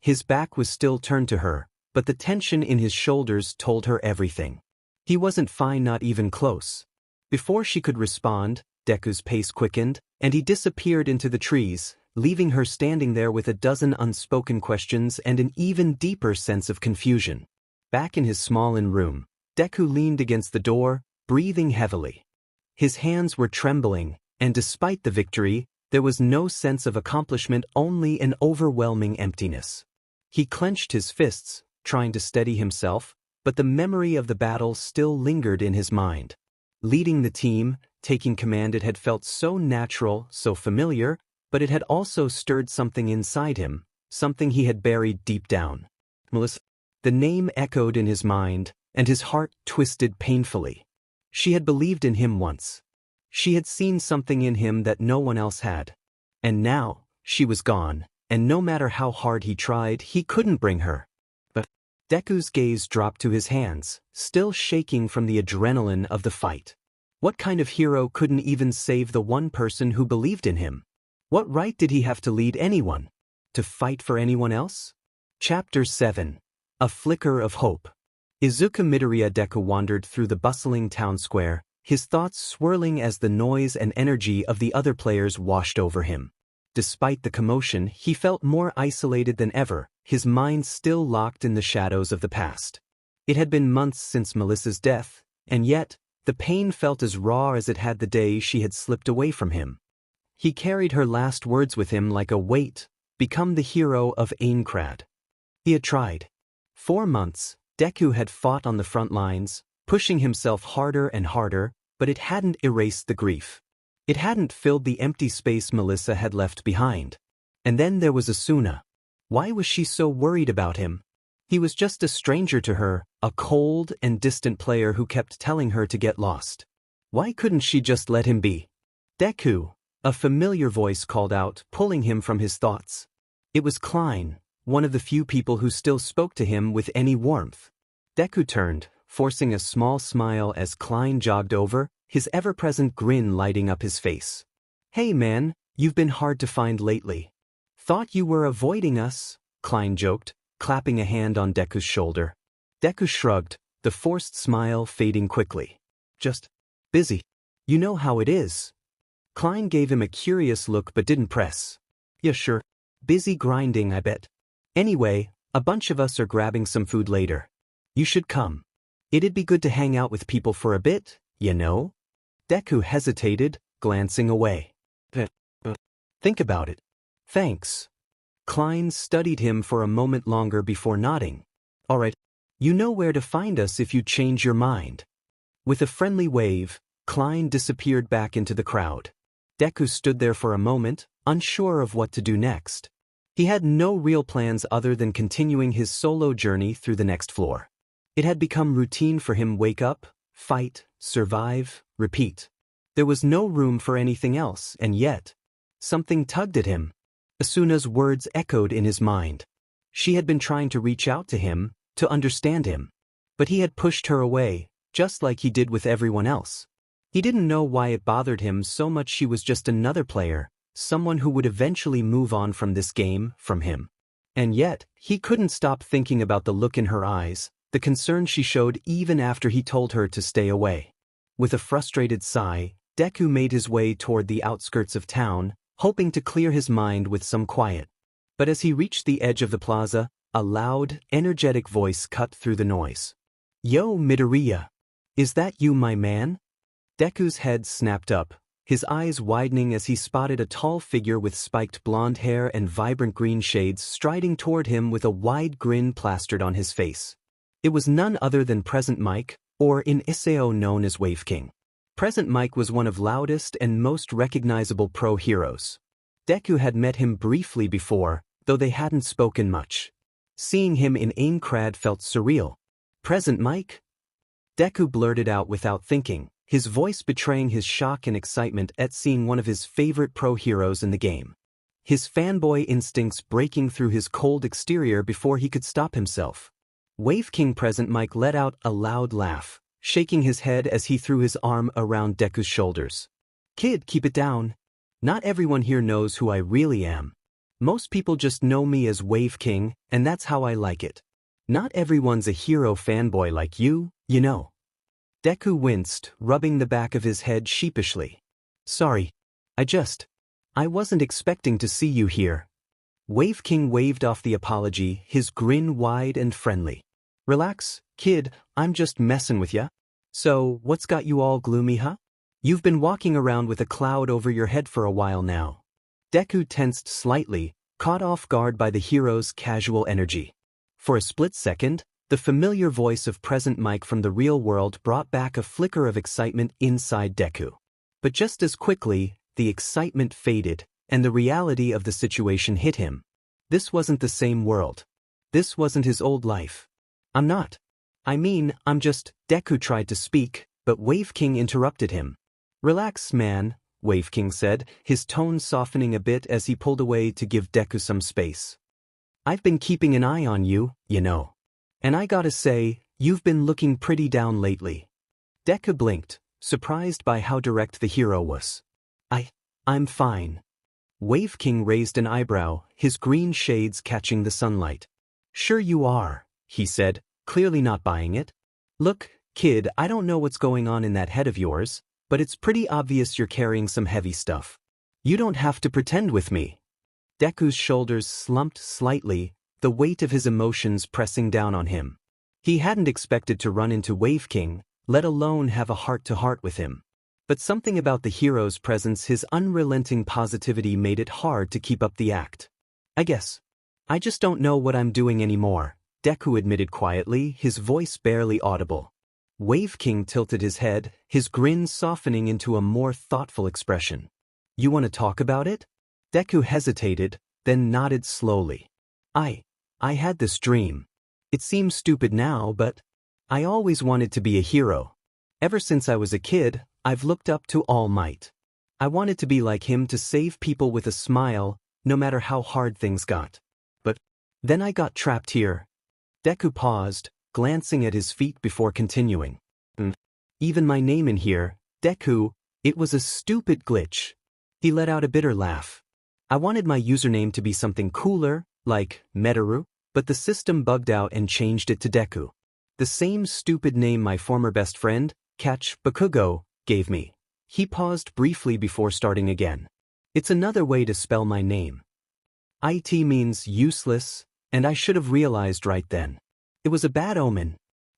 His back was still turned to her, but the tension in his shoulders told her everything. He wasn't fine, not even close. Before she could respond, Deku's pace quickened, and he disappeared into the trees, leaving her standing there with a dozen unspoken questions and an even deeper sense of confusion. Back in his small room, Deku leaned against the door, breathing heavily. His hands were trembling, and despite the victory, there was no sense of accomplishment, only an overwhelming emptiness. He clenched his fists, trying to steady himself, but the memory of the battle still lingered in his mind. Leading the team, taking command, it had felt so natural, so familiar, but it had also stirred something inside him, something he had buried deep down. Melissa. The name echoed in his mind, and his heart twisted painfully. She had believed in him once. She had seen something in him that no one else had. And now, she was gone, and no matter how hard he tried, he couldn't bring her. But Deku's gaze dropped to his hands, still shaking from the adrenaline of the fight. What kind of hero couldn't even save the one person who believed in him? What right did he have to lead anyone? To fight for anyone else? Chapter 7. A Flicker of Hope. Izuku Midoriya. Deku wandered through the bustling town square, his thoughts swirling as the noise and energy of the other players washed over him. Despite the commotion, he felt more isolated than ever, his mind still locked in the shadows of the past. It had been months since Melissa's death, and yet, the pain felt as raw as it had the day she had slipped away from him. He carried her last words with him like a weight, become the hero of Aincrad. He had tried. 4 months, Deku had fought on the front lines, pushing himself harder and harder, but it hadn't erased the grief. It hadn't filled the empty space Melissa had left behind. And then there was Asuna. Why was she so worried about him? He was just a stranger to her, a cold and distant player who kept telling her to get lost. Why couldn't she just let him be? Deku, a familiar voice called out, pulling him from his thoughts. It was Klein, one of the few people who still spoke to him with any warmth. Deku turned, forcing a small smile as Klein jogged over, his ever-present grin lighting up his face. "Hey man, you've been hard to find lately. Thought you were avoiding us," Klein joked, clapping a hand on Deku's shoulder. Deku shrugged, the forced smile fading quickly. "Just busy. You know how it is." Klein gave him a curious look but didn't press. "Yeah, sure. Busy grinding, I bet. Anyway, a bunch of us are grabbing some food later. You should come. It'd be good to hang out with people for a bit, you know?" Deku hesitated, glancing away. Think about it. Thanks." Klein studied him for a moment longer before nodding. "All right. You know where to find us if you change your mind." With a friendly wave, Klein disappeared back into the crowd. Deku stood there for a moment, unsure of what to do next. He had no real plans other than continuing his solo journey through the next floor. It had become routine for him: wake up, fight, survive, repeat. There was no room for anything else, and yet, something tugged at him. Asuna's words echoed in his mind. She had been trying to reach out to him, to understand him. But he had pushed her away, just like he did with everyone else. He didn't know why it bothered him so much. She was just another player, someone who would eventually move on from this game, from him. And yet, he couldn't stop thinking about the look in her eyes, the concern she showed even after he told her to stay away. With a frustrated sigh, Deku made his way toward the outskirts of town, hoping to clear his mind with some quiet. But as he reached the edge of the plaza, a loud, energetic voice cut through the noise. "Yo, Midoriya. Is that you, my man?" Deku's head snapped up, his eyes widening as he spotted a tall figure with spiked blonde hair and vibrant green shades striding toward him with a wide grin plastered on his face. It was none other than Present Mike, or in Isao known as Wave King. Present Mike was one of loudest and most recognizable pro heroes. Deku had met him briefly before, though they hadn't spoken much. Seeing him in Aincrad felt surreal. "Present Mike?" Deku blurted out without thinking, his voice betraying his shock and excitement at seeing one of his favorite pro heroes in the game. His fanboy instincts breaking through his cold exterior before he could stop himself. Wave King Present Mike let out a loud laugh, shaking his head as he threw his arm around Deku's shoulders. "Kid, keep it down. Not everyone here knows who I really am." Most people just know me as Wave King, and that's how I like it. Not everyone's a hero fanboy like you, you know. Deku winced, rubbing the back of his head sheepishly. Sorry. I wasn't expecting to see you here. Wave King waved off the apology, his grin wide and friendly. Relax, kid, I'm just messing with ya. So, what's got you all gloomy, huh? You've been walking around with a cloud over your head for a while now. Deku tensed slightly, caught off guard by the hero's casual energy. For a split second, the familiar voice of Present Mike from the real world brought back a flicker of excitement inside Deku. But just as quickly, the excitement faded, and the reality of the situation hit him. This wasn't the same world. This wasn't his old life. I'm just, Deku tried to speak, but Wave King interrupted him. Relax, man, Wave King said, his tone softening a bit as he pulled away to give Deku some space. I've been keeping an eye on you, you know. And I gotta say, you've been looking pretty down lately. Deku blinked, surprised by how direct the hero was. I'm fine. Wave King raised an eyebrow, his green shades catching the sunlight. Sure you are, he said, clearly not buying it. Look, kid, I don't know what's going on in that head of yours, but it's pretty obvious you're carrying some heavy stuff. You don't have to pretend with me. Deku's shoulders slumped slightly, the weight of his emotions pressing down on him. He hadn't expected to run into Wave King, let alone have a heart-to-heart with him. But something about the hero's presence, his unrelenting positivity, made it hard to keep up the act. I just don't know what I'm doing anymore, Deku admitted quietly, his voice barely audible. Wave King tilted his head, his grin softening into a more thoughtful expression. You want to talk about it? Deku hesitated, then nodded slowly. I had this dream. It seems stupid now, but I always wanted to be a hero. Ever since I was a kid, I've looked up to All Might. I wanted to be like him, to save people with a smile, no matter how hard things got. But then I got trapped here. Deku paused, glancing at his feet before continuing. Even my name in here, Deku, it was a stupid glitch. He let out a bitter laugh. I wanted my username to be something cooler, like Metaru, but the system bugged out and changed it to Deku. The same stupid name my former best friend, Bakugo, gave me. He paused briefly before starting again. It's another way to spell my name. It means useless, and I should have realized right then. It was a bad omen.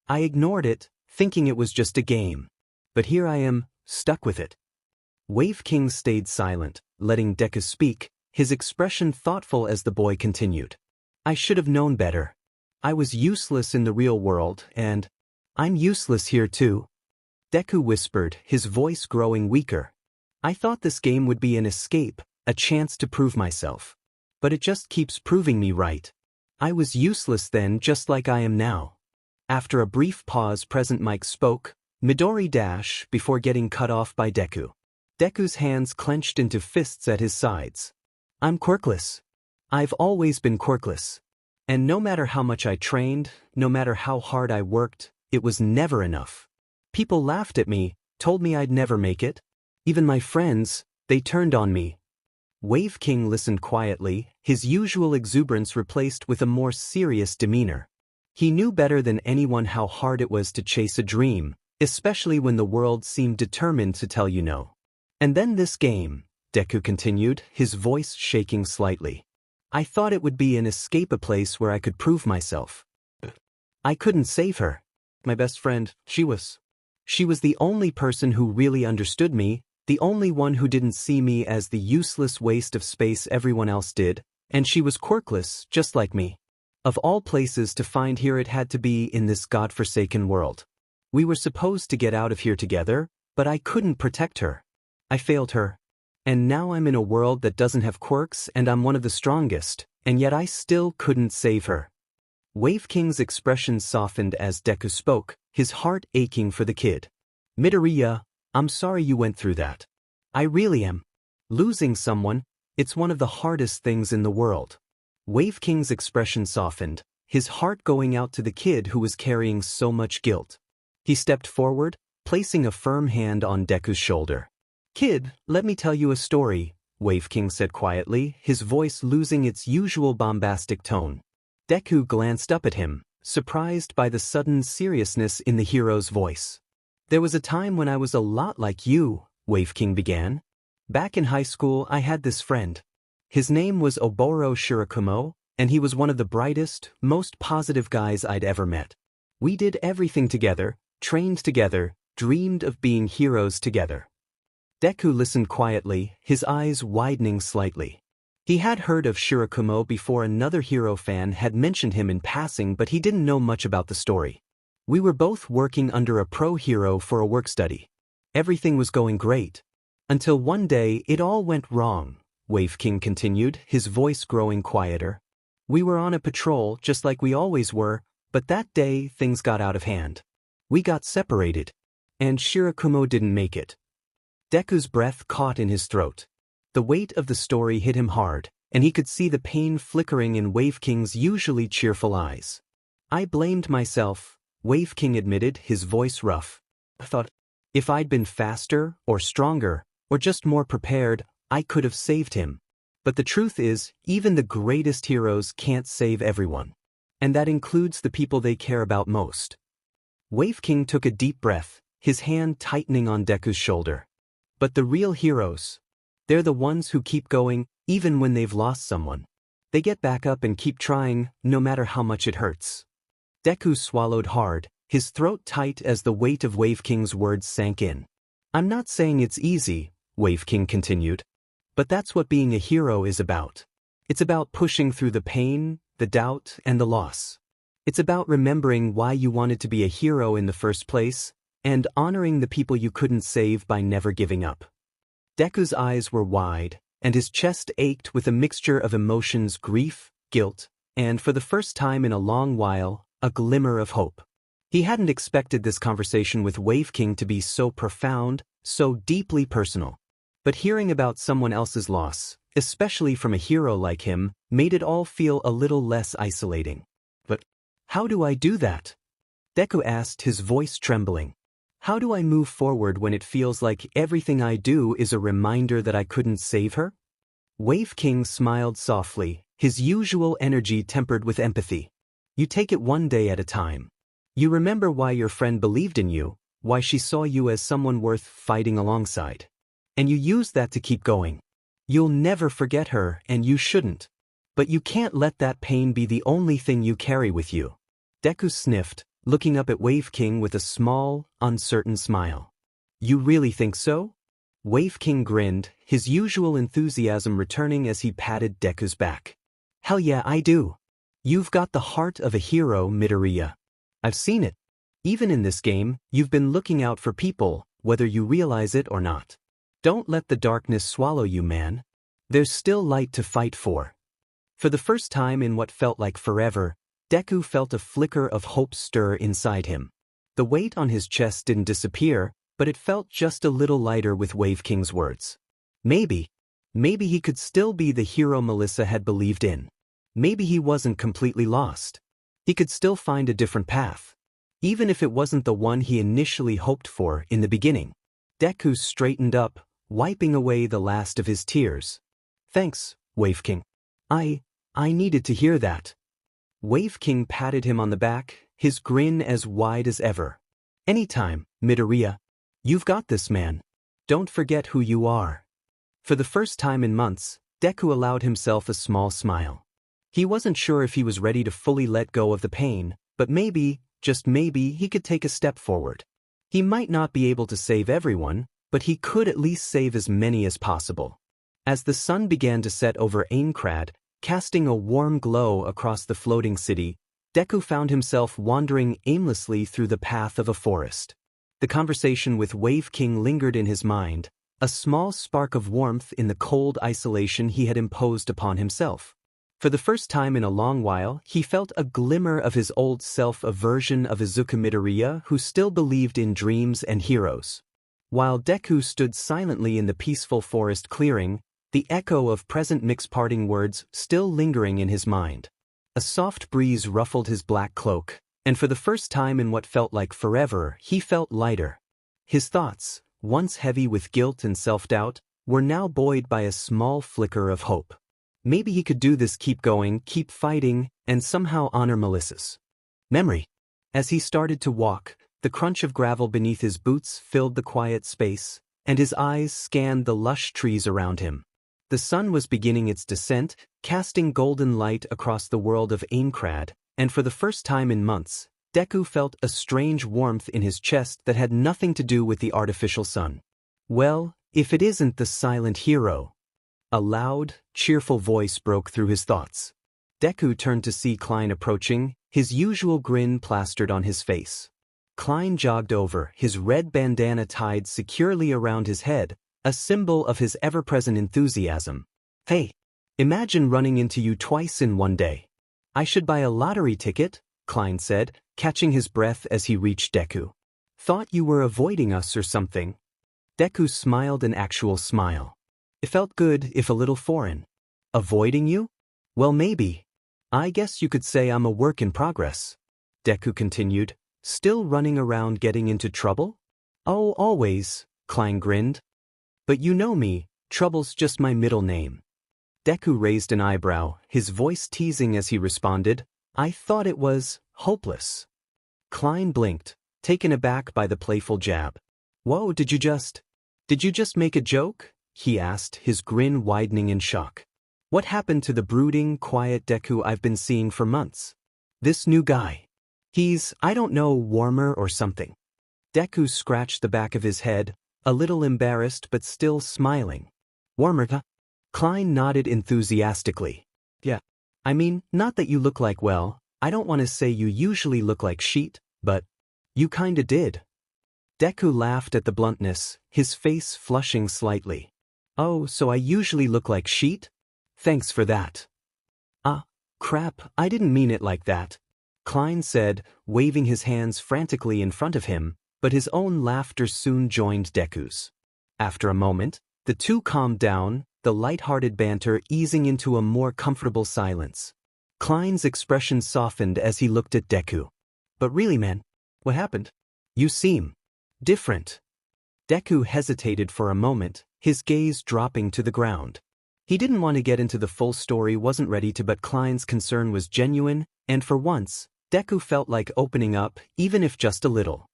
I ignored it, thinking it was just a game. But here I am, stuck with it. Wave King stayed silent, letting Deku speak, his expression thoughtful as the boy continued. I should have known better. I was useless in the real world, and I'm useless here too. Deku whispered, his voice growing weaker. I thought this game would be an escape, a chance to prove myself. But it just keeps proving me right. I was useless then, just like I am now. After a brief pause, Present Mike spoke, Midori dash, before getting cut off by Deku. Deku's hands clenched into fists at his sides. I'm quirkless. I've always been quirkless. And no matter how much I trained, no matter how hard I worked, it was never enough. People laughed at me, told me I'd never make it. Even my friends, they turned on me. Wave King listened quietly, his usual exuberance replaced with a more serious demeanor. He knew better than anyone how hard it was to chase a dream, especially when the world seemed determined to tell you no. And then this game, Deku continued, his voice shaking slightly. I thought it would be an escape, a place where I could prove myself. I couldn't save her. My best friend, she was the only person who really understood me, the only one who didn't see me as the useless waste of space everyone else did, and she was quirkless, just like me. Of all places to find here, it had to be in this godforsaken world. We were supposed to get out of here together, but I couldn't protect her. I failed her. And now I'm in a world that doesn't have quirks, and I'm one of the strongest, and yet I still couldn't save her. Wave King's expression softened as Deku spoke, his heart aching for the kid. Midoriya, I'm sorry you went through that. I really am. Losing someone, it's one of the hardest things in the world. Wave King's expression softened, his heart going out to the kid who was carrying so much guilt. He stepped forward, placing a firm hand on Deku's shoulder. Kid, let me tell you a story, Wave King said quietly, his voice losing its usual bombastic tone. Deku glanced up at him, surprised by the sudden seriousness in the hero's voice. There was a time when I was a lot like you, Wave King began. Back in high school I had this friend. His name was Oboro Shirakumo, and he was one of the brightest, most positive guys I'd ever met. We did everything together, trained together, dreamed of being heroes together. Deku listened quietly, his eyes widening slightly. He had heard of Shirakumo before another hero fan had mentioned him in passing, but he didn't know much about the story. We were both working under a pro hero for a work study. Everything was going great. Until one day it all went wrong, Wave King continued, his voice growing quieter. We were on a patrol just like we always were, but that day things got out of hand. We got separated. And Shirakumo didn't make it. Deku's breath caught in his throat. The weight of the story hit him hard, and he could see the pain flickering in Wave King's usually cheerful eyes. I blamed myself, Wave King admitted, his voice rough. I thought, if I'd been faster, or stronger, or just more prepared, I could have saved him. But the truth is, even the greatest heroes can't save everyone. And that includes the people they care about most. Wave King took a deep breath, his hand tightening on Deku's shoulder. But the real heroes, they're the ones who keep going, even when they've lost someone. They get back up and keep trying, no matter how much it hurts. Deku swallowed hard, his throat tight as the weight of Wave King's words sank in. I'm not saying it's easy, Wave King continued. But that's what being a hero is about. It's about pushing through the pain, the doubt, and the loss. It's about remembering why you wanted to be a hero in the first place, and honoring the people you couldn't save by never giving up. Deku's eyes were wide, and his chest ached with a mixture of emotions: grief, guilt, and for the first time in a long while, a glimmer of hope. He hadn't expected this conversation with Wave King to be so profound, so deeply personal. But hearing about someone else's loss, especially from a hero like him, made it all feel a little less isolating. But how do I do that? Deku asked, his voice trembling. How do I move forward when it feels like everything I do is a reminder that I couldn't save her? Wave King smiled softly, his usual energy tempered with empathy. You take it one day at a time. You remember why your friend believed in you, why she saw you as someone worth fighting alongside. And you use that to keep going. You'll never forget her, and you shouldn't. But you can't let that pain be the only thing you carry with you. Deku sniffed, looking up at Wave King with a small, uncertain smile. You really think so? Wave King grinned, his usual enthusiasm returning as he patted Deku's back. Hell yeah, I do. You've got the heart of a hero, Midoriya. I've seen it. Even in this game, you've been looking out for people, whether you realize it or not. Don't let the darkness swallow you, man. There's still light to fight for. For the first time in what felt like forever, Deku felt a flicker of hope stir inside him. The weight on his chest didn't disappear, but it felt just a little lighter with Wave King's words. Maybe he could still be the hero Melissa had believed in. Maybe he wasn't completely lost. He could still find a different path. Even if it wasn't the one he initially hoped for in the beginning. Deku straightened up, wiping away the last of his tears. Thanks, Wave King. I needed to hear that. Wave King patted him on the back, his grin as wide as ever. Anytime, Midoriya. You've got this, man. Don't forget who you are. For the first time in months, Deku allowed himself a small smile. He wasn't sure if he was ready to fully let go of the pain, but maybe, just maybe, he could take a step forward. He might not be able to save everyone, but he could at least save as many as possible. As the sun began to set over Aincrad, casting a warm glow across the floating city, Deku found himself wandering aimlessly through the path of a forest. The conversation with Wave King lingered in his mind, a small spark of warmth in the cold isolation he had imposed upon himself. For the first time in a long while, he felt a glimmer of his old self, a version of Izuku Midoriya who still believed in dreams and heroes. While Deku stood silently in the peaceful forest clearing, the echo of present Mick's parting words still lingering in his mind. A soft breeze ruffled his black cloak, and for the first time in what felt like forever, he felt lighter. His thoughts, once heavy with guilt and self-doubt, were now buoyed by a small flicker of hope. Maybe he could do this, keep going, keep fighting, and somehow honor Melissa's memory. As he started to walk, the crunch of gravel beneath his boots filled the quiet space, and his eyes scanned the lush trees around him. The sun was beginning its descent, casting golden light across the world of Aincrad, and for the first time in months, Deku felt a strange warmth in his chest that had nothing to do with the artificial sun. Well, if it isn't the silent hero. A loud, cheerful voice broke through his thoughts. Deku turned to see Klein approaching, his usual grin plastered on his face. Klein jogged over, his red bandana tied securely around his head, a symbol of his ever-present enthusiasm. Hey, imagine running into you twice in one day. I should buy a lottery ticket, Klein said, catching his breath as he reached Deku. Thought you were avoiding us or something. Deku smiled an actual smile. It felt good, if a little foreign. Avoiding you? Well, maybe. I guess you could say I'm a work in progress. Deku continued, still running around getting into trouble? Oh, always, Klein grinned. But you know me, trouble's just my middle name. Deku raised an eyebrow, his voice teasing as he responded, I thought it was hopeless. Klein blinked, taken aback by the playful jab. Whoa, did you just make a joke? He asked, his grin widening in shock. What happened to the brooding, quiet Deku I've been seeing for months? This new guy. He's, I don't know, warmer or something. Deku scratched the back of his head, a little embarrassed but still smiling. Warmer, huh? Klein nodded enthusiastically. Yeah. I mean, not that you look like, well, I don't want to say you usually look like sheet, but you kinda did. Deku laughed at the bluntness, his face flushing slightly. Oh, so I usually look like sheet? Thanks for that. Crap, I didn't mean it like that, Klein said, waving his hands frantically in front of him, but his own laughter soon joined Deku's. After a moment, the two calmed down, the light-hearted banter easing into a more comfortable silence. Klein's expression softened as he looked at Deku. But really, man, what happened? You seem different. Deku hesitated for a moment, his gaze dropping to the ground. He didn't want to get into the full story, wasn't ready to, but Klein's concern was genuine, and for once, Deku felt like opening up, even if just a little.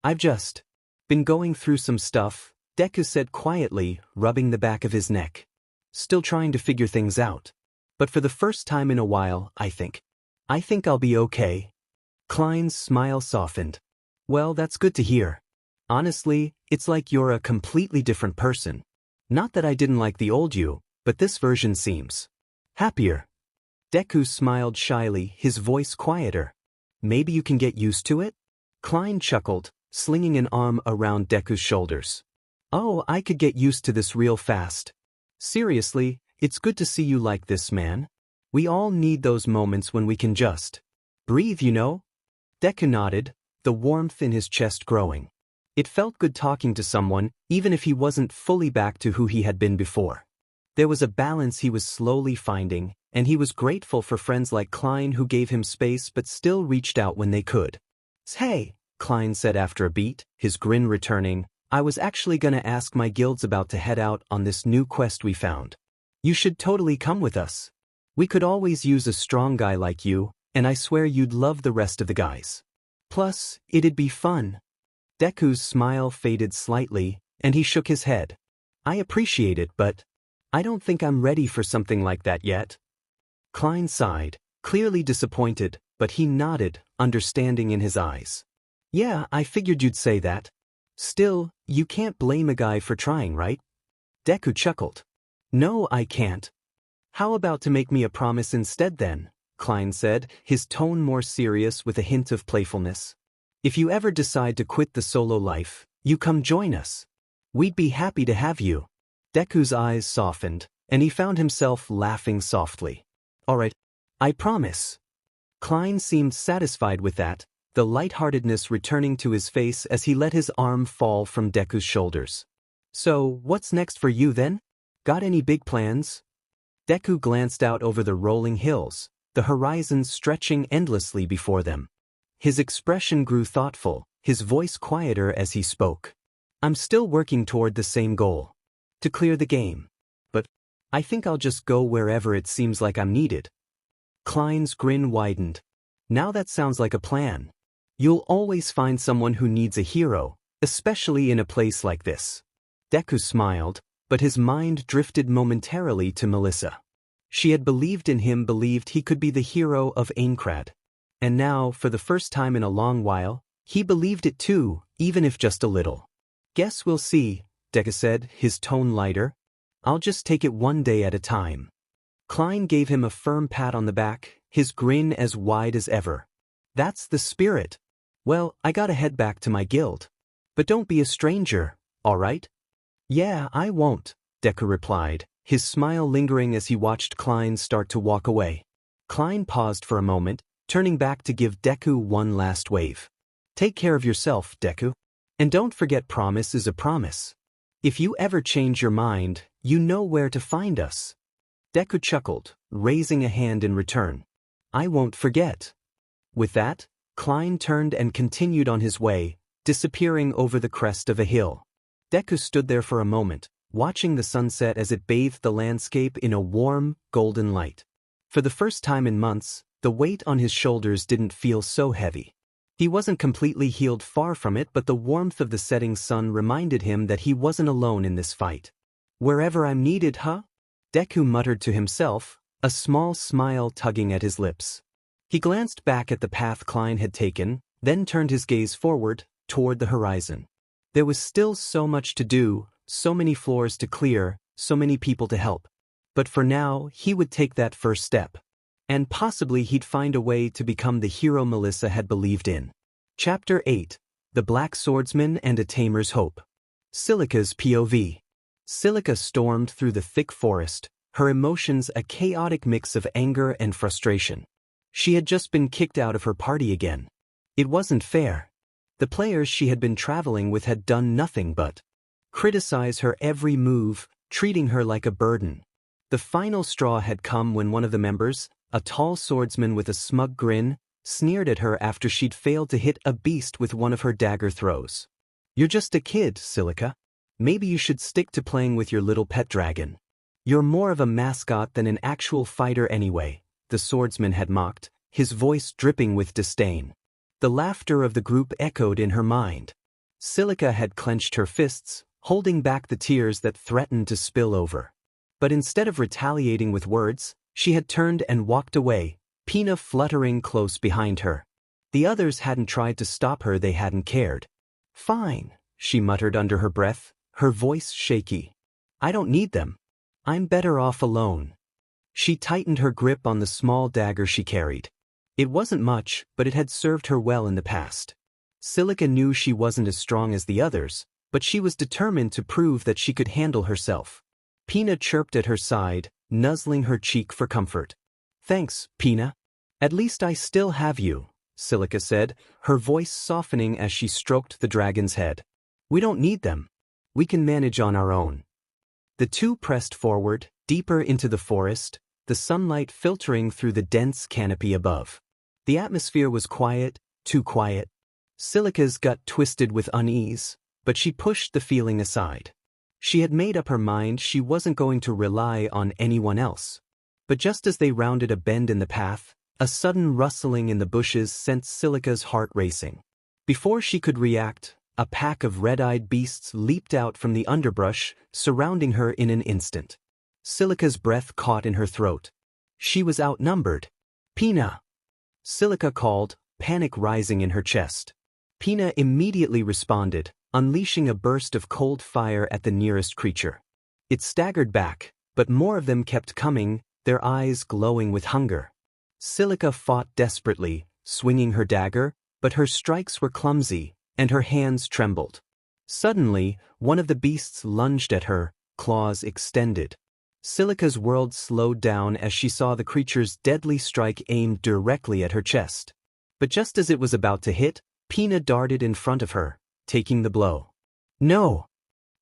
I've just been going through some stuff, Deku said quietly, rubbing the back of his neck. Still trying to figure things out. But for the first time in a while, I think I'll be okay. Klein's smile softened. Well, that's good to hear. Honestly, it's like you're a completely different person. Not that I didn't like the old you, but this version seems happier. Deku smiled shyly, his voice quieter. Maybe you can get used to it? Klein chuckled, slinging an arm around Deku's shoulders. Oh, I could get used to this real fast. Seriously, it's good to see you like this, man. We all need those moments when we can just breathe, you know? Deku nodded, the warmth in his chest growing. It felt good talking to someone, even if he wasn't fully back to who he had been before. There was a balance he was slowly finding, and he was grateful for friends like Klein who gave him space but still reached out when they could. Hey, Klein said after a beat, his grin returning, I was actually gonna ask my guilds about to head out on this new quest we found. You should totally come with us. We could always use a strong guy like you, and I swear you'd love the rest of the guys. Plus, it'd be fun. Deku's smile faded slightly, and he shook his head. I appreciate it, but I don't think I'm ready for something like that yet. Klein sighed, clearly disappointed, but he nodded, understanding in his eyes. Yeah, I figured you'd say that. Still, you can't blame a guy for trying, right? Deku chuckled. No, I can't. How about to make me a promise instead then? Klein said, his tone more serious with a hint of playfulness. If you ever decide to quit the solo life, you come join us. We'd be happy to have you. Deku's eyes softened, and he found himself laughing softly. All right, I promise. Klein seemed satisfied with that, the lightheartedness returning to his face as he let his arm fall from Deku's shoulders. So, what's next for you then? Got any big plans? Deku glanced out over the rolling hills, the horizon stretching endlessly before them. His expression grew thoughtful, his voice quieter as he spoke. I'm still working toward the same goal. To clear the game. But I think I'll just go wherever it seems like I'm needed. Klein's grin widened. Now that sounds like a plan. You'll always find someone who needs a hero, especially in a place like this. Deku smiled, but his mind drifted momentarily to Melissa. She had believed in him, believed he could be the hero of Aincrad. And now, for the first time in a long while, he believed it too, even if just a little. Guess we'll see, Deku said, his tone lighter. I'll just take it one day at a time. Klein gave him a firm pat on the back, his grin as wide as ever. That's the spirit. Well, I gotta head back to my guild. But don't be a stranger, all right? Yeah, I won't, Deku replied, his smile lingering as he watched Klein start to walk away. Klein paused for a moment, turning back to give Deku one last wave. Take care of yourself, Deku. And don't forget, promise is a promise. If you ever change your mind, you know where to find us. Deku chuckled, raising a hand in return. I won't forget. With that, Klein turned and continued on his way, disappearing over the crest of a hill. Deku stood there for a moment, watching the sunset as it bathed the landscape in a warm, golden light. For the first time in months, the weight on his shoulders didn't feel so heavy. He wasn't completely healed, far from it, but the warmth of the setting sun reminded him that he wasn't alone in this fight. Wherever I'm needed, huh? Deku muttered to himself, a small smile tugging at his lips. He glanced back at the path Klein had taken, then turned his gaze forward, toward the horizon. There was still so much to do, so many floors to clear, so many people to help. But for now, he would take that first step. And possibly he'd find a way to become the hero Melissa had believed in. Chapter 8. The Black Swordsman and a Tamer's Hope. Silica's POV. Silica stormed through the thick forest, her emotions a chaotic mix of anger and frustration. She had just been kicked out of her party again. It wasn't fair. The players she had been traveling with had done nothing but criticize her every move, treating her like a burden. The final straw had come when one of the members, a tall swordsman with a smug grin, sneered at her after she'd failed to hit a beast with one of her dagger throws. You're just a kid, Silica. Maybe you should stick to playing with your little pet dragon. You're more of a mascot than an actual fighter anyway, the swordsman had mocked, his voice dripping with disdain. The laughter of the group echoed in her mind. Silica had clenched her fists, holding back the tears that threatened to spill over. But instead of retaliating with words, she had turned and walked away, Pina fluttering close behind her. The others hadn't tried to stop her, they hadn't cared. Fine, she muttered under her breath, her voice shaky. I don't need them. I'm better off alone. She tightened her grip on the small dagger she carried. It wasn't much, but it had served her well in the past. Silica knew she wasn't as strong as the others, but she was determined to prove that she could handle herself. Pina chirped at her side, nuzzling her cheek for comfort. Thanks, Pina. At least I still have you, Silica said, her voice softening as she stroked the dragon's head. We don't need them. We can manage on our own. The two pressed forward, deeper into the forest, the sunlight filtering through the dense canopy above. The atmosphere was quiet, too quiet. Silica's gut twisted with unease, but she pushed the feeling aside. She had made up her mind she wasn't going to rely on anyone else. But just as they rounded a bend in the path, a sudden rustling in the bushes sent Silica's heart racing. Before she could react, a pack of red-eyed beasts leaped out from the underbrush, surrounding her in an instant. Silica's breath caught in her throat. She was outnumbered. Pina! Silica called, panic rising in her chest. Pina immediately responded, unleashing a burst of cold fire at the nearest creature. It staggered back, but more of them kept coming, their eyes glowing with hunger. Silica fought desperately, swinging her dagger, but her strikes were clumsy, and her hands trembled. Suddenly, one of the beasts lunged at her, claws extended. Silica's world slowed down as she saw the creature's deadly strike aimed directly at her chest. But just as it was about to hit, Pina darted in front of her, taking the blow. No!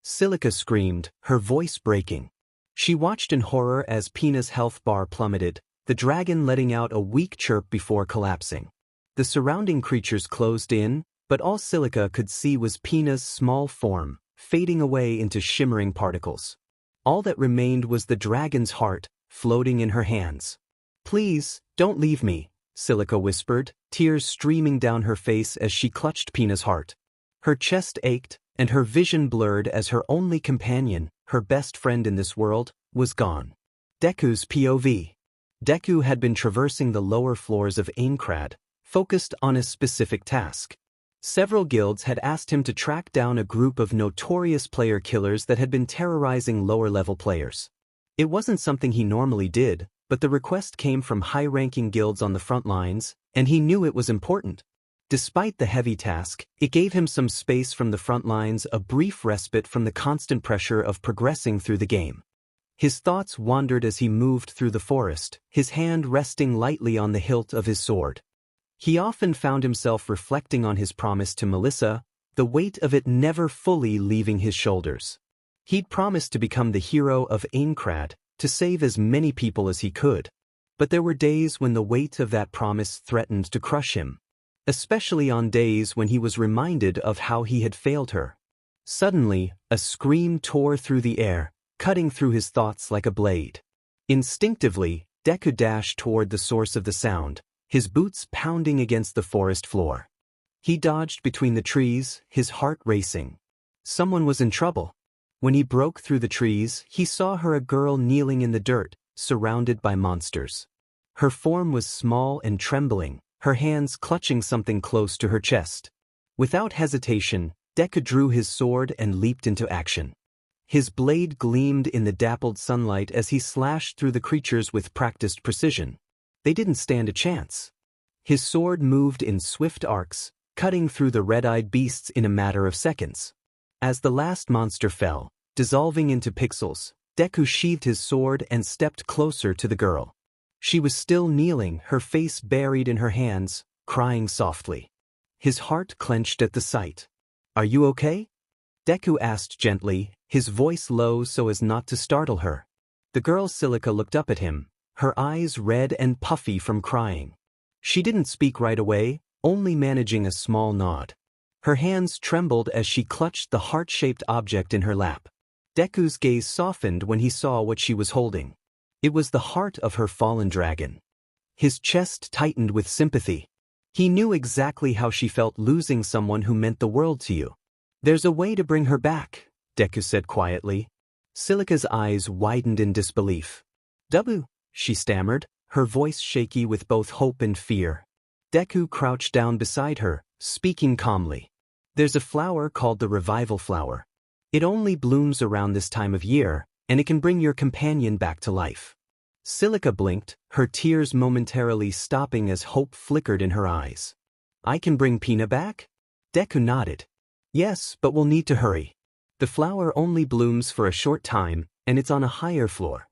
Silica screamed, her voice breaking. She watched in horror as Pina's health bar plummeted, the dragon letting out a weak chirp before collapsing. The surrounding creatures closed in, but all Silica could see was Pina's small form, fading away into shimmering particles. All that remained was the dragon's heart, floating in her hands. "Please, don't leave me," Silica whispered, tears streaming down her face as she clutched Pina's heart. Her chest ached, and her vision blurred as her only companion, her best friend in this world, was gone. Deku's POV. Deku had been traversing the lower floors of Aincrad, focused on a specific task. Several guilds had asked him to track down a group of notorious player killers that had been terrorizing lower-level players. It wasn't something he normally did, but the request came from high-ranking guilds on the front lines, and he knew it was important. Despite the heavy task, it gave him some space from the front lines, a brief respite from the constant pressure of progressing through the game. His thoughts wandered as he moved through the forest, his hand resting lightly on the hilt of his sword. He often found himself reflecting on his promise to Melissa, the weight of it never fully leaving his shoulders. He'd promised to become the hero of Aincrad, to save as many people as he could. But there were days when the weight of that promise threatened to crush him. Especially on days when he was reminded of how he had failed her. Suddenly, a scream tore through the air, cutting through his thoughts like a blade. Instinctively, Deku dashed toward the source of the sound, his boots pounding against the forest floor. He dodged between the trees, his heart racing. Someone was in trouble. When he broke through the trees, he saw her, a girl kneeling in the dirt, surrounded by monsters. Her form was small and trembling, her hands clutching something close to her chest. Without hesitation, Deku drew his sword and leaped into action. His blade gleamed in the dappled sunlight as he slashed through the creatures with practiced precision. They didn't stand a chance. His sword moved in swift arcs, cutting through the red-eyed beasts in a matter of seconds. As the last monster fell, dissolving into pixels, Deku sheathed his sword and stepped closer to the girl. She was still kneeling, her face buried in her hands, crying softly. His heart clenched at the sight. "Are you okay?" Deku asked gently, his voice low so as not to startle her. The girl Silica looked up at him, her eyes red and puffy from crying. She didn't speak right away, only managing a small nod. Her hands trembled as she clutched the heart-shaped object in her lap. Deku's gaze softened when he saw what she was holding. It was the heart of her fallen dragon. His chest tightened with sympathy. He knew exactly how she felt losing someone who meant the world to you. "There's a way to bring her back," Deku said quietly. Silica's eyes widened in disbelief. "Dabu," she stammered, her voice shaky with both hope and fear. Deku crouched down beside her, speaking calmly. "There's a flower called the Revival Flower. It only blooms around this time of year, and it can bring your companion back to life." Silica blinked, her tears momentarily stopping as hope flickered in her eyes. "I can bring Pina back?" Deku nodded. "Yes, but we'll need to hurry. The flower only blooms for a short time, and it's on a higher floor."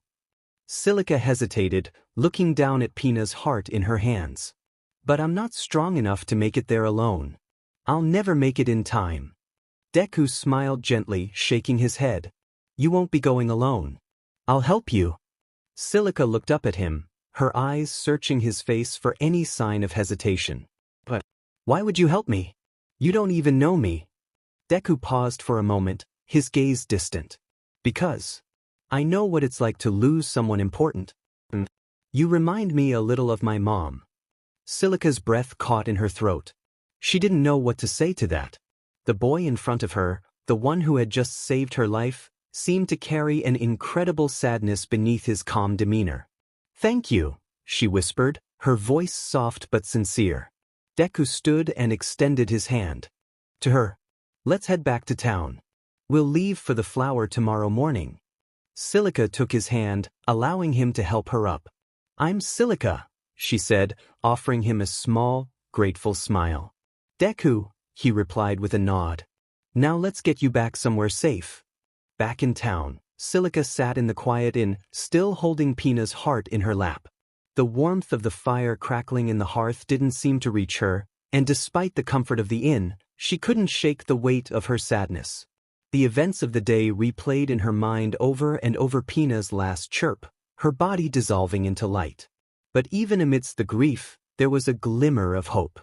Silica hesitated, looking down at Pina's heart in her hands. "But I'm not strong enough to make it there alone. I'll never make it in time." Deku smiled gently, shaking his head. "You won't be going alone. I'll help you." Silica looked up at him, her eyes searching his face for any sign of hesitation. "But why would you help me? You don't even know me." Deku paused for a moment, his gaze distant. "Because I know what it's like to lose someone important. You remind me a little of my mom." Silica's breath caught in her throat. She didn't know what to say to that. The boy in front of her, the one who had just saved her life, seemed to carry an incredible sadness beneath his calm demeanor. "Thank you," she whispered, her voice soft but sincere. Deku stood and extended his hand. To her. "Let's head back to town. We'll leave for the flower tomorrow morning." Silica took his hand, allowing him to help her up. "I'm Silica," she said, offering him a small, grateful smile. "Deku," he replied with a nod. "Now let's get you back somewhere safe." Back in town, Silica sat in the quiet inn, still holding Pina's heart in her lap. The warmth of the fire crackling in the hearth didn't seem to reach her, and despite the comfort of the inn, she couldn't shake the weight of her sadness. The events of the day replayed in her mind over and over. Pina's last chirp, her body dissolving into light. But even amidst the grief, there was a glimmer of hope.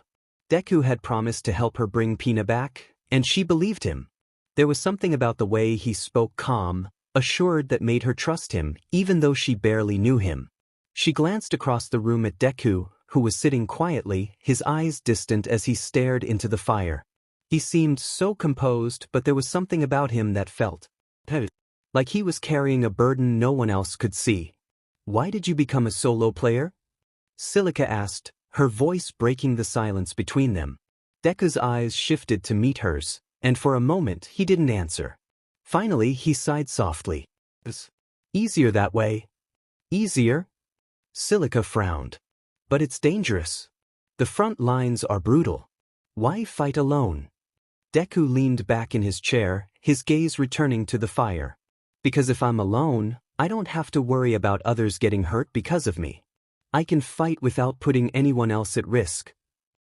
Deku had promised to help her bring Pina back, and she believed him. There was something about the way he spoke, calm, assured that made her trust him even though she barely knew him. She glanced across the room at Deku, who was sitting quietly, his eyes distant as he stared into the fire. He seemed so composed, but there was something about him that felt like he was carrying a burden no one else could see. "Why did you become a solo player?" Silica asked, her voice breaking the silence between them. Deku's eyes shifted to meet hers, and for a moment he didn't answer. Finally he sighed softly. "It's easier that way." "Easier?" Silica frowned. "But it's dangerous. The front lines are brutal. Why fight alone?" Deku leaned back in his chair, his gaze returning to the fire. "Because if I'm alone, I don't have to worry about others getting hurt because of me. I can fight without putting anyone else at risk."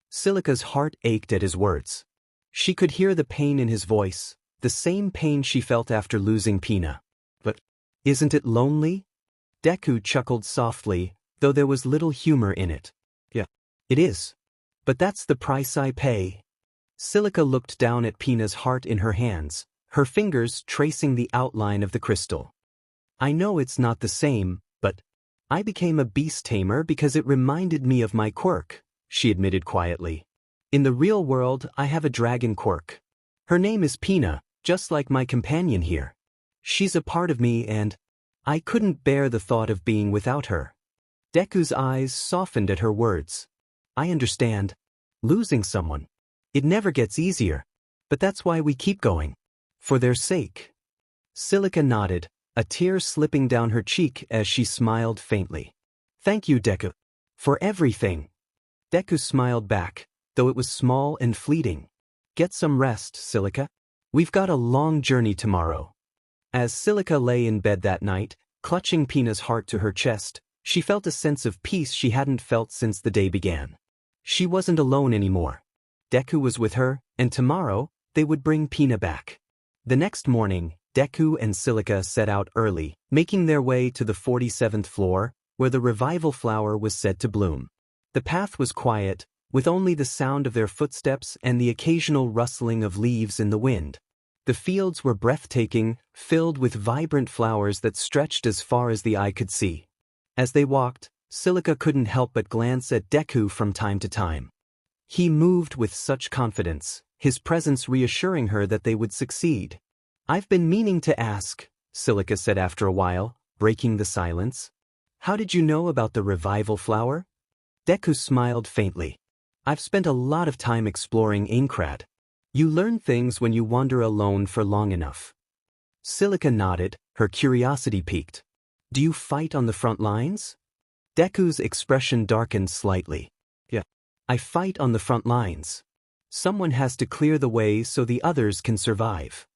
Silica's heart ached at his words. She could hear the pain in his voice, the same pain she felt after losing Pina. "But isn't it lonely?" Deku chuckled softly, though there was little humor in it. "Yeah, it is. But that's the price I pay." Silica looked down at Pina's heart in her hands, her fingers tracing the outline of the crystal. "I know it's not the same, but I became a beast tamer because it reminded me of my quirk," she admitted quietly. "In the real world, I have a dragon quirk. Her name is Pina, just like my companion here. She's a part of me and I couldn't bear the thought of being without her." Deku's eyes softened at her words. "I understand. Losing someone. It never gets easier. But that's why we keep going. For their sake." Silica nodded, a tear slipping down her cheek as she smiled faintly. "Thank you, Deku. For everything." Deku smiled back, though it was small and fleeting. "Get some rest, Silica. We've got a long journey tomorrow." As Silica lay in bed that night, clutching Pina's heart to her chest, she felt a sense of peace she hadn't felt since the day began. She wasn't alone anymore. Deku was with her, and tomorrow, they would bring Pina back. The next morning, Deku and Silica set out early, making their way to the 47th floor, where the revival flower was said to bloom. The path was quiet, with only the sound of their footsteps and the occasional rustling of leaves in the wind. The fields were breathtaking, filled with vibrant flowers that stretched as far as the eye could see. As they walked, Silica couldn't help but glance at Deku from time to time. He moved with such confidence, his presence reassuring her that they would succeed. "I've been meaning to ask," Silica said after a while, breaking the silence. "How did you know about the revival flower?" Deku smiled faintly. "I've spent a lot of time exploring Aincrad. You learn things when you wander alone for long enough." Silica nodded, her curiosity piqued. "Do you fight on the front lines?" Deku's expression darkened slightly. "Yeah. I fight on the front lines. Someone has to clear the way so the others can survive."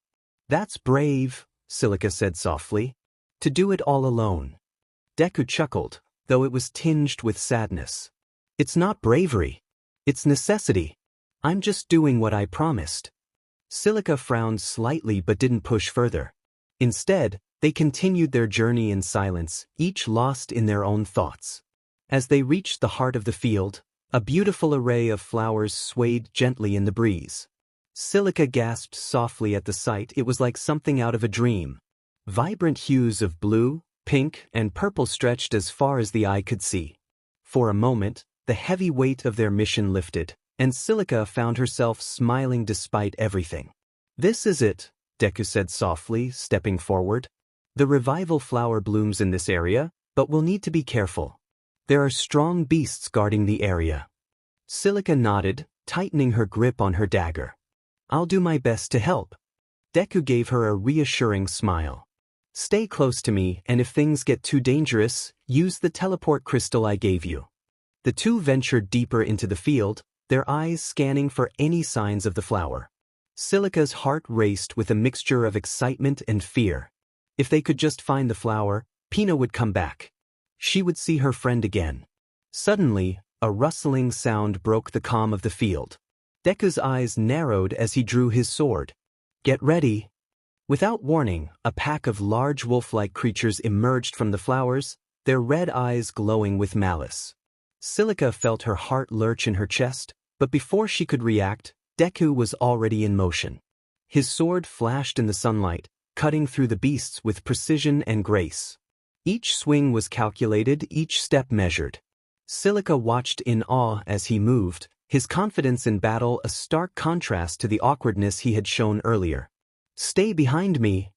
"That's brave," Silica said softly. "To do it all alone." Deku chuckled, though it was tinged with sadness. "It's not bravery. It's necessity. I'm just doing what I promised." Silica frowned slightly but didn't push further. Instead, they continued their journey in silence, each lost in their own thoughts. As they reached the heart of the field, a beautiful array of flowers swayed gently in the breeze. Silica gasped softly at the sight. It was like something out of a dream. Vibrant hues of blue, pink, and purple stretched as far as the eye could see. For a moment, the heavy weight of their mission lifted, and Silica found herself smiling despite everything. "This is it," Deku said softly, stepping forward. "The revival flower blooms in this area, but we'll need to be careful. There are strong beasts guarding the area." Silica nodded, tightening her grip on her dagger. "I'll do my best to help." Deku gave her a reassuring smile. "Stay close to me, and if things get too dangerous, use the teleport crystal I gave you." The two ventured deeper into the field, their eyes scanning for any signs of the flower. Silica's heart raced with a mixture of excitement and fear. If they could just find the flower, Pina would come back. She would see her friend again. Suddenly, a rustling sound broke the calm of the field. Deku's eyes narrowed as he drew his sword. "Get ready." Without warning, a pack of large wolf-like creatures emerged from the flowers, their red eyes glowing with malice. Silica felt her heart lurch in her chest, but before she could react, Deku was already in motion. His sword flashed in the sunlight, cutting through the beasts with precision and grace. Each swing was calculated, each step measured. Silica watched in awe as he moved, his confidence in battle a stark contrast to the awkwardness he had shown earlier. "Stay behind me,"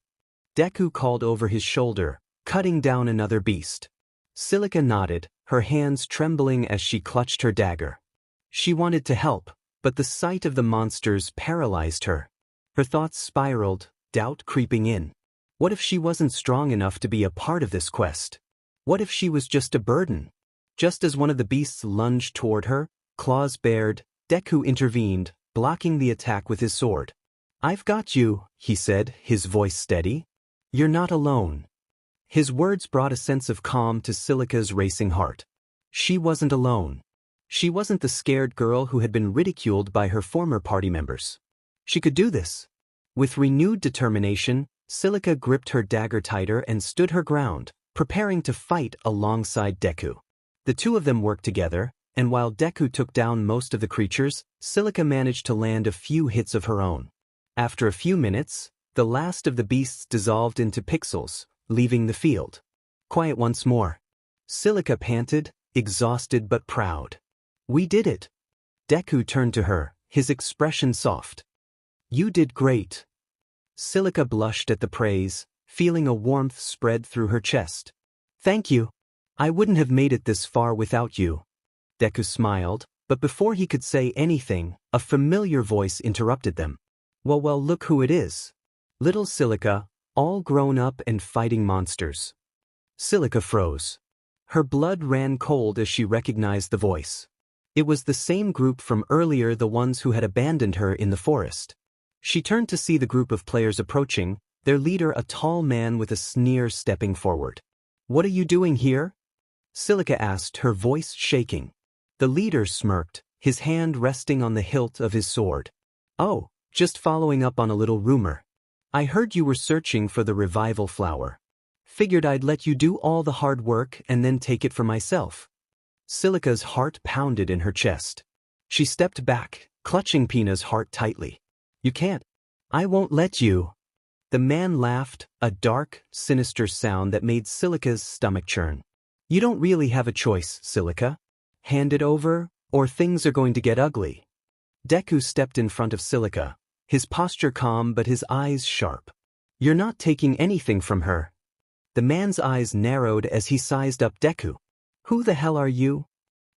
Deku called over his shoulder, cutting down another beast. Silica nodded, her hands trembling as she clutched her dagger. She wanted to help, but the sight of the monsters paralyzed her. Her thoughts spiraled, doubt creeping in. What if she wasn't strong enough to be a part of this quest? What if she was just a burden? Just as one of the beasts lunged toward her, claws bared, Deku intervened, blocking the attack with his sword. "I've got you," he said, his voice steady. "You're not alone." His words brought a sense of calm to Silica's racing heart. She wasn't alone. She wasn't the scared girl who had been ridiculed by her former party members. She could do this. With renewed determination, Silica gripped her dagger tighter and stood her ground, preparing to fight alongside Deku. The two of them worked together, and while Deku took down most of the creatures, Silica managed to land a few hits of her own. After a few minutes, the last of the beasts dissolved into pixels, leaving the field. Quiet once more. Silica panted, exhausted but proud. "We did it." Deku turned to her, his expression soft. "You did great." Silica blushed at the praise, feeling a warmth spread through her chest. "Thank you. I wouldn't have made it this far without you." Deku smiled, but before he could say anything, a familiar voice interrupted them. Well, look who it is. Little Silica, all grown up and fighting monsters." Silica froze. Her blood ran cold as she recognized the voice. It was the same group from earlier, the ones who had abandoned her in the forest. She turned to see the group of players approaching, their leader a tall man with a sneer stepping forward. "What are you doing here?" Silica asked, her voice shaking. The leader smirked, his hand resting on the hilt of his sword. "Oh, just following up on a little rumor. I heard you were searching for the revival flower. Figured I'd let you do all the hard work and then take it for myself." Silica's heart pounded in her chest. She stepped back, clutching Pina's heart tightly. "You can't. I won't let you." The man laughed, a dark, sinister sound that made Silica's stomach churn. "You don't really have a choice, Silica. Hand it over, or things are going to get ugly." Deku stepped in front of Silica, his posture calm but his eyes sharp. "You're not taking anything from her." The man's eyes narrowed as he sized up Deku. "Who the hell are you?"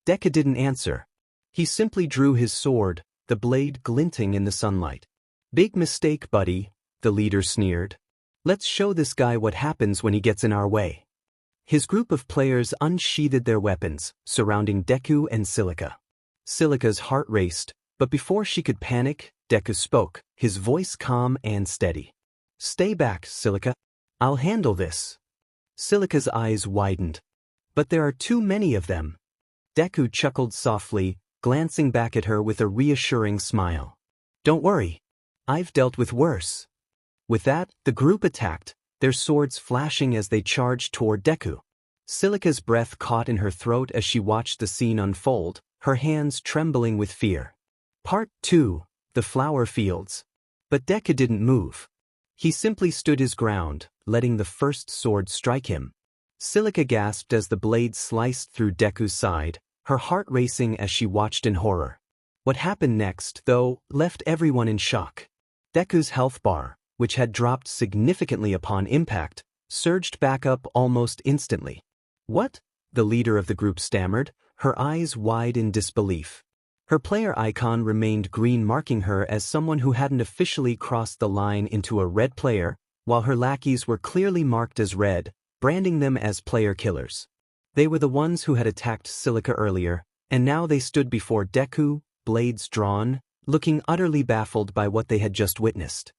Deku didn't answer. He simply drew his sword, the blade glinting in the sunlight. "Big mistake, buddy," the leader sneered. "Let's show this guy what happens when he gets in our way." His group of players unsheathed their weapons, surrounding Deku and Silica. Silica's heart raced, but before she could panic, Deku spoke, his voice calm and steady. "Stay back, Silica. I'll handle this." Silica's eyes widened. "But there are too many of them." Deku chuckled softly, glancing back at her with a reassuring smile. "Don't worry. I've dealt with worse." With that, the group attacked, their swords flashing as they charged toward Deku. Silica's breath caught in her throat as she watched the scene unfold, her hands trembling with fear. Part 2. The Flower Fields. But Deku didn't move. He simply stood his ground, letting the first sword strike him. Silica gasped as the blade sliced through Deku's side, her heart racing as she watched in horror. What happened next, though, left everyone in shock. Deku's health bar, which had dropped significantly upon impact, surged back up almost instantly. "What?" the leader of the group stammered, her eyes wide in disbelief. Her player icon remained green, marking her as someone who hadn't officially crossed the line into a red player, while her lackeys were clearly marked as red, branding them as player killers. They were the ones who had attacked Silica earlier, and now they stood before Deku, blades drawn, looking utterly baffled by what they had just witnessed.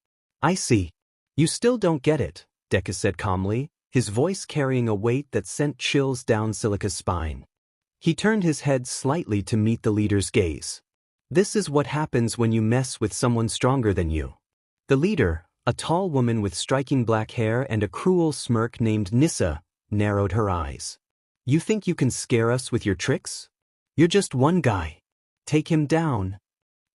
"I see. You still don't get it," Deku said calmly, his voice carrying a weight that sent chills down Silica's spine. He turned his head slightly to meet the leader's gaze. "This is what happens when you mess with someone stronger than you." The leader, a tall woman with striking black hair and a cruel smirk named Nissa, narrowed her eyes. "You think you can scare us with your tricks? You're just one guy. Take him down."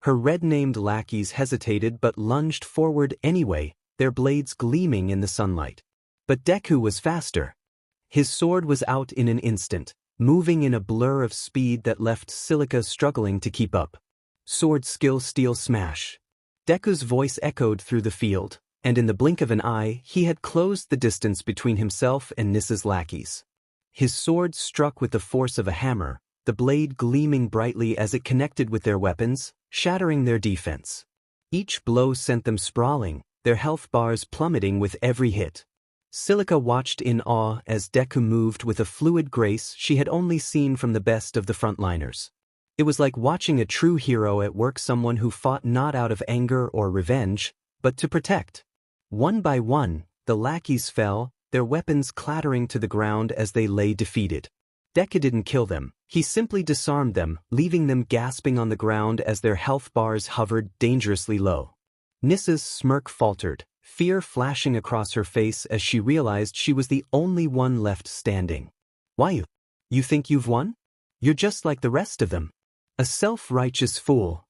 Her red-named lackeys hesitated but lunged forward anyway, their blades gleaming in the sunlight. But Deku was faster. His sword was out in an instant, moving in a blur of speed that left Silica struggling to keep up. Sword skill steel smash. Deku's voice echoed through the field, and in the blink of an eye he had closed the distance between himself and Nissa's lackeys. His sword struck with the force of a hammer, the blade gleaming brightly as it connected with their weapons, shattering their defense. Each blow sent them sprawling, their health bars plummeting with every hit. Silica watched in awe as Deku moved with a fluid grace she had only seen from the best of the frontliners. It was like watching a true hero at work, someone who fought not out of anger or revenge, but to protect. One by one, the lackeys fell, their weapons clattering to the ground as they lay defeated. Deku didn't kill them, he simply disarmed them, leaving them gasping on the ground as their health bars hovered dangerously low. Nissa's smirk faltered, fear flashing across her face as she realized she was the only one left standing. Why? You think you've won? You're just like the rest of them. A self-righteous fool.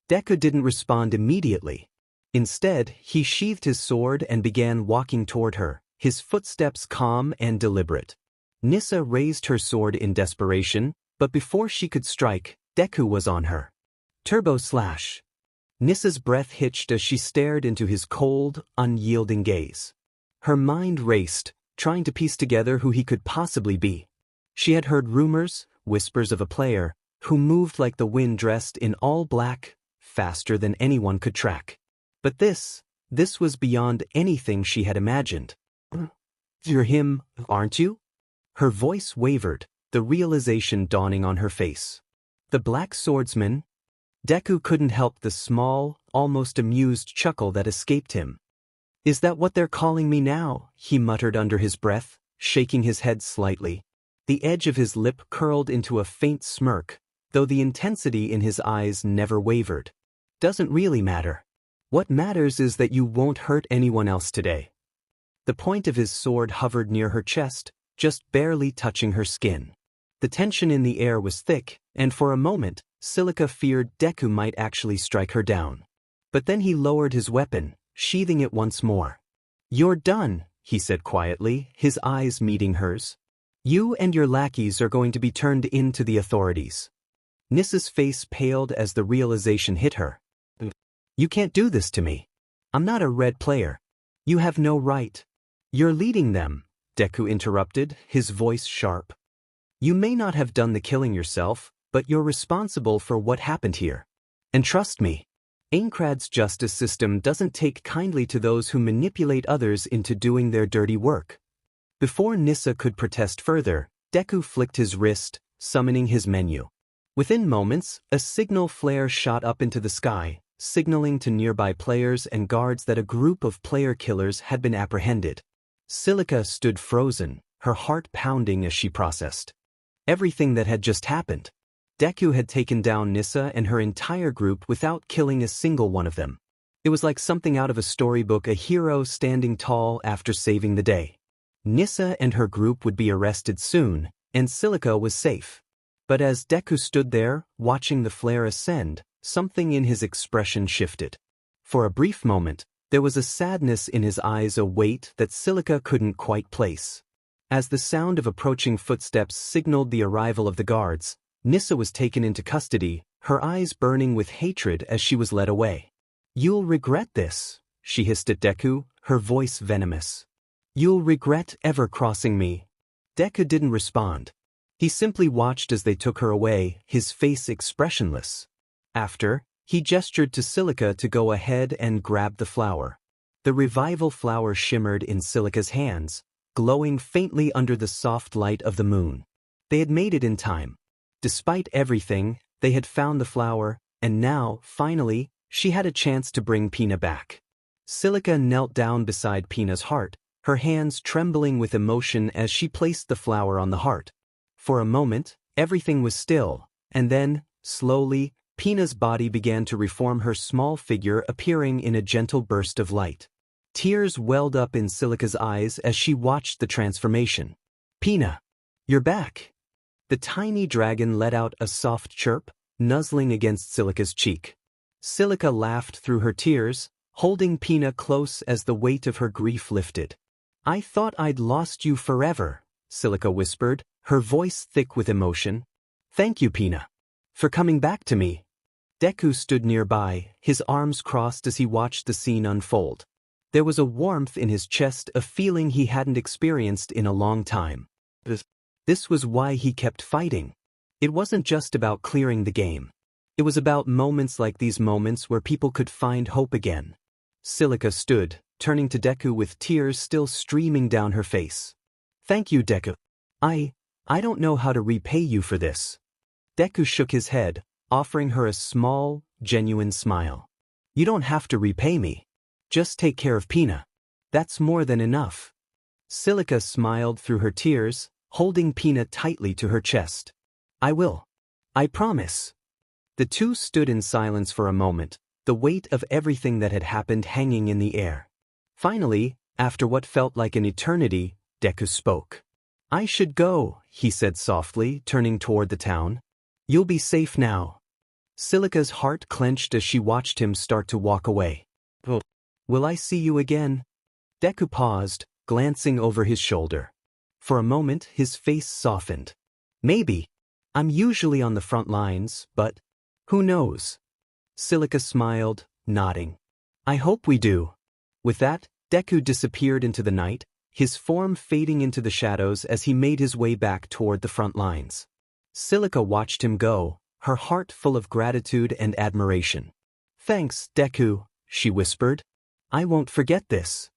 Deku didn't respond immediately. Instead, he sheathed his sword and began walking toward her, his footsteps calm and deliberate. Nissa raised her sword in desperation, but before she could strike, Deku was on her. Turbo slash. Nissa's breath hitched as she stared into his cold, unyielding gaze. Her mind raced, trying to piece together who he could possibly be. She had heard rumors, whispers of a player, who moved like the wind dressed in all black, faster than anyone could track. But this was beyond anything she had imagined. You're him, aren't you? Her voice wavered, the realization dawning on her face. The Black Swordsman? Deku couldn't help the small, almost amused chuckle that escaped him. Is that what they're calling me now? He muttered under his breath, shaking his head slightly. The edge of his lip curled into a faint smirk, though the intensity in his eyes never wavered. Doesn't really matter. What matters is that you won't hurt anyone else today. The point of his sword hovered near her chest, just barely touching her skin. The tension in the air was thick, and for a moment, Silica feared Deku might actually strike her down. But then he lowered his weapon, sheathing it once more. You're done, he said quietly, his eyes meeting hers. You and your lackeys are going to be turned in to the authorities. Nissa's face paled as the realization hit her. You can't do this to me. I'm not a red player. You have no right. You're leading them, Deku interrupted, his voice sharp. You may not have done the killing yourself, but you're responsible for what happened here. And trust me, Aincrad's justice system doesn't take kindly to those who manipulate others into doing their dirty work. Before Nissa could protest further, Deku flicked his wrist, summoning his menu. Within moments, a signal flare shot up into the sky, signaling to nearby players and guards that a group of player killers had been apprehended. Silica stood frozen, her heart pounding as she processed everything that had just happened. Deku had taken down Nissa and her entire group without killing a single one of them. It was like something out of a storybook, a hero standing tall after saving the day. Nissa and her group would be arrested soon, and Silica was safe. But as Deku stood there, watching the flare ascend, something in his expression shifted. For a brief moment, there was a sadness in his eyes, a weight that Silica couldn't quite place. As the sound of approaching footsteps signaled the arrival of the guards, Nissa was taken into custody, her eyes burning with hatred as she was led away. You'll regret this, she hissed at Deku, her voice venomous. You'll regret ever crossing me. Deku didn't respond. He simply watched as they took her away, his face expressionless. After, he gestured to Silica to go ahead and grab the flower. The revival flower shimmered in Silica's hands, glowing faintly under the soft light of the moon. They had made it in time. Despite everything, they had found the flower, and now, finally, she had a chance to bring Pina back. Silica knelt down beside Pina's heart, her hands trembling with emotion as she placed the flower on the heart. For a moment, everything was still, and then, slowly, Pina's body began to reform, her small figure appearing in a gentle burst of light. Tears welled up in Silica's eyes as she watched the transformation. Pina, you're back. The tiny dragon let out a soft chirp, nuzzling against Silica's cheek. Silica laughed through her tears, holding Pina close as the weight of her grief lifted. "I thought I'd lost you forever," Silica whispered, her voice thick with emotion. "Thank you, Pina, for coming back to me." Deku stood nearby, his arms crossed as he watched the scene unfold. There was a warmth in his chest, a feeling he hadn't experienced in a long time. This was why he kept fighting. It wasn't just about clearing the game. It was about moments like these, moments where people could find hope again. Silica stood, turning to Deku with tears still streaming down her face. "Thank you, Deku. I don't know how to repay you for this." Deku shook his head, offering her a small, genuine smile. "You don't have to repay me. Just take care of Pina. That's more than enough." Silica smiled through her tears, holding Pina tightly to her chest. "I will. I promise." The two stood in silence for a moment, the weight of everything that had happened hanging in the air. Finally, after what felt like an eternity, Deku spoke. "I should go," he said softly, turning toward the town. "You'll be safe now." Silica's heart clenched as she watched him start to walk away. "Will I see you again?" Deku paused, glancing over his shoulder. For a moment, his face softened. "Maybe. I'm usually on the front lines, but who knows?" Silica smiled, nodding. "I hope we do." With that, Deku disappeared into the night, his form fading into the shadows as he made his way back toward the front lines. Silica watched him go, her heart full of gratitude and admiration. "Thanks, Deku," she whispered. "I won't forget this."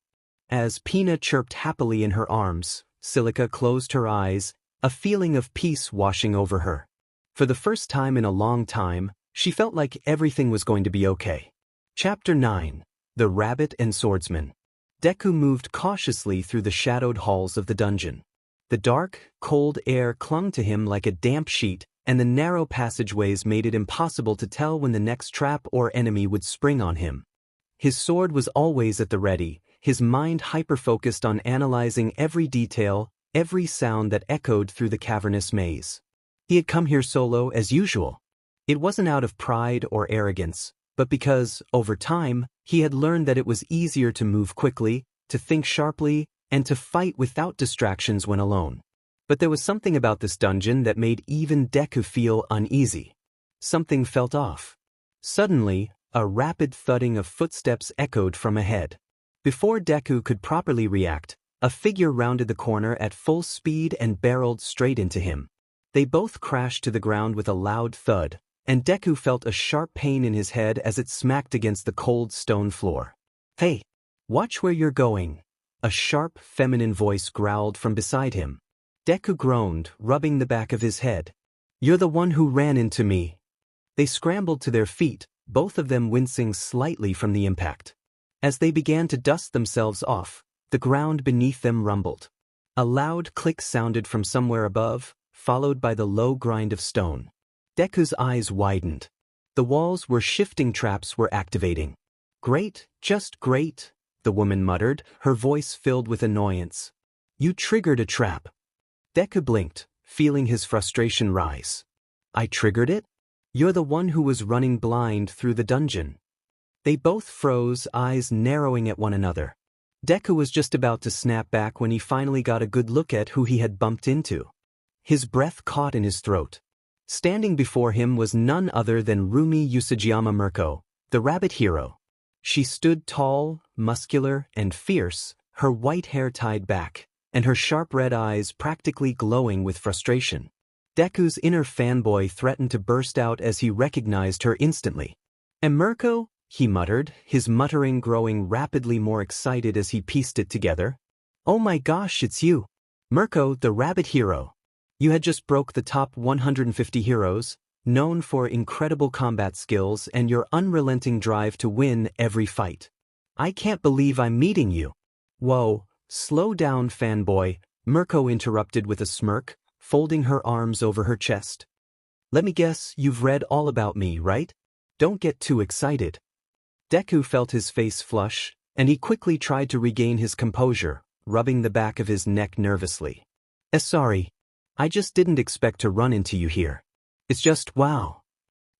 As Pina chirped happily in her arms, Silica closed her eyes, a feeling of peace washing over her. For the first time in a long time, she felt like everything was going to be okay. Chapter 9. The Rabbit and Swordsman. Deku moved cautiously through the shadowed halls of the dungeon. The dark, cold air clung to him like a damp sheet, and the narrow passageways made it impossible to tell when the next trap or enemy would spring on him. His sword was always at the ready, his mind hyper-focused on analyzing every detail, every sound that echoed through the cavernous maze. He had come here solo as usual. It wasn't out of pride or arrogance, but because, over time, he had learned that it was easier to move quickly, to think sharply, and to fight without distractions when alone. But there was something about this dungeon that made even Deku feel uneasy. Something felt off. Suddenly, a rapid thudding of footsteps echoed from ahead. Before Deku could properly react, a figure rounded the corner at full speed and barreled straight into him. They both crashed to the ground with a loud thud, and Deku felt a sharp pain in his head as it smacked against the cold stone floor. "Hey, watch where you're going," a sharp, feminine voice growled from beside him. Deku groaned, rubbing the back of his head. "You're the one who ran into me." They scrambled to their feet, both of them wincing slightly from the impact. As they began to dust themselves off, the ground beneath them rumbled. A loud click sounded from somewhere above, followed by the low grind of stone. Deku's eyes widened. The walls were shifting, traps were activating. "Great, just great," the woman muttered, her voice filled with annoyance. "You triggered a trap." Deku blinked, feeling his frustration rise. "I triggered it? You're the one who was running blind through the dungeon." They both froze, eyes narrowing at one another. Deku was just about to snap back when he finally got a good look at who he had bumped into. His breath caught in his throat. Standing before him was none other than Rumi Usajiyama Mirko, the rabbit hero. She stood tall, muscular, and fierce, her white hair tied back, and her sharp red eyes practically glowing with frustration. Deku's inner fanboy threatened to burst out as he recognized her instantly. "And Mirko?" he muttered, his muttering growing rapidly more excited as he pieced it together. "Oh my gosh, it's you. Mirko, the rabbit hero. You had just broke the top 150 heroes, known for incredible combat skills and your unrelenting drive to win every fight. I can't believe I'm meeting you." "Whoa, slow down, fanboy," Mirko interrupted with a smirk, folding her arms over her chest. "Let me guess, you've read all about me, right? Don't get too excited." Deku felt his face flush, and he quickly tried to regain his composure, rubbing the back of his neck nervously. Sorry. I just didn't expect to run into you here. It's just wow."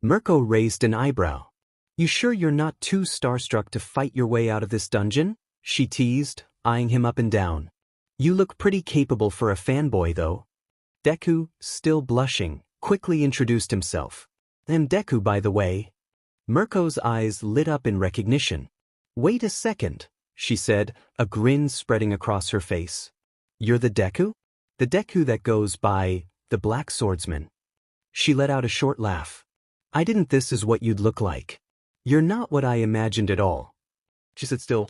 Mirko raised an eyebrow. You sure you're not too starstruck to fight your way out of this dungeon? She teased, eyeing him up and down. You look pretty capable for a fanboy though. Deku, still blushing, quickly introduced himself. I'm Deku, by the way. Mirko's eyes lit up in recognition. Wait a second, she said, a grin spreading across her face. You're the Deku? The Deku that goes by the Black Swordsman. She let out a short laugh. I didn't think this is what you'd look like. You're not what I imagined at all. She said, still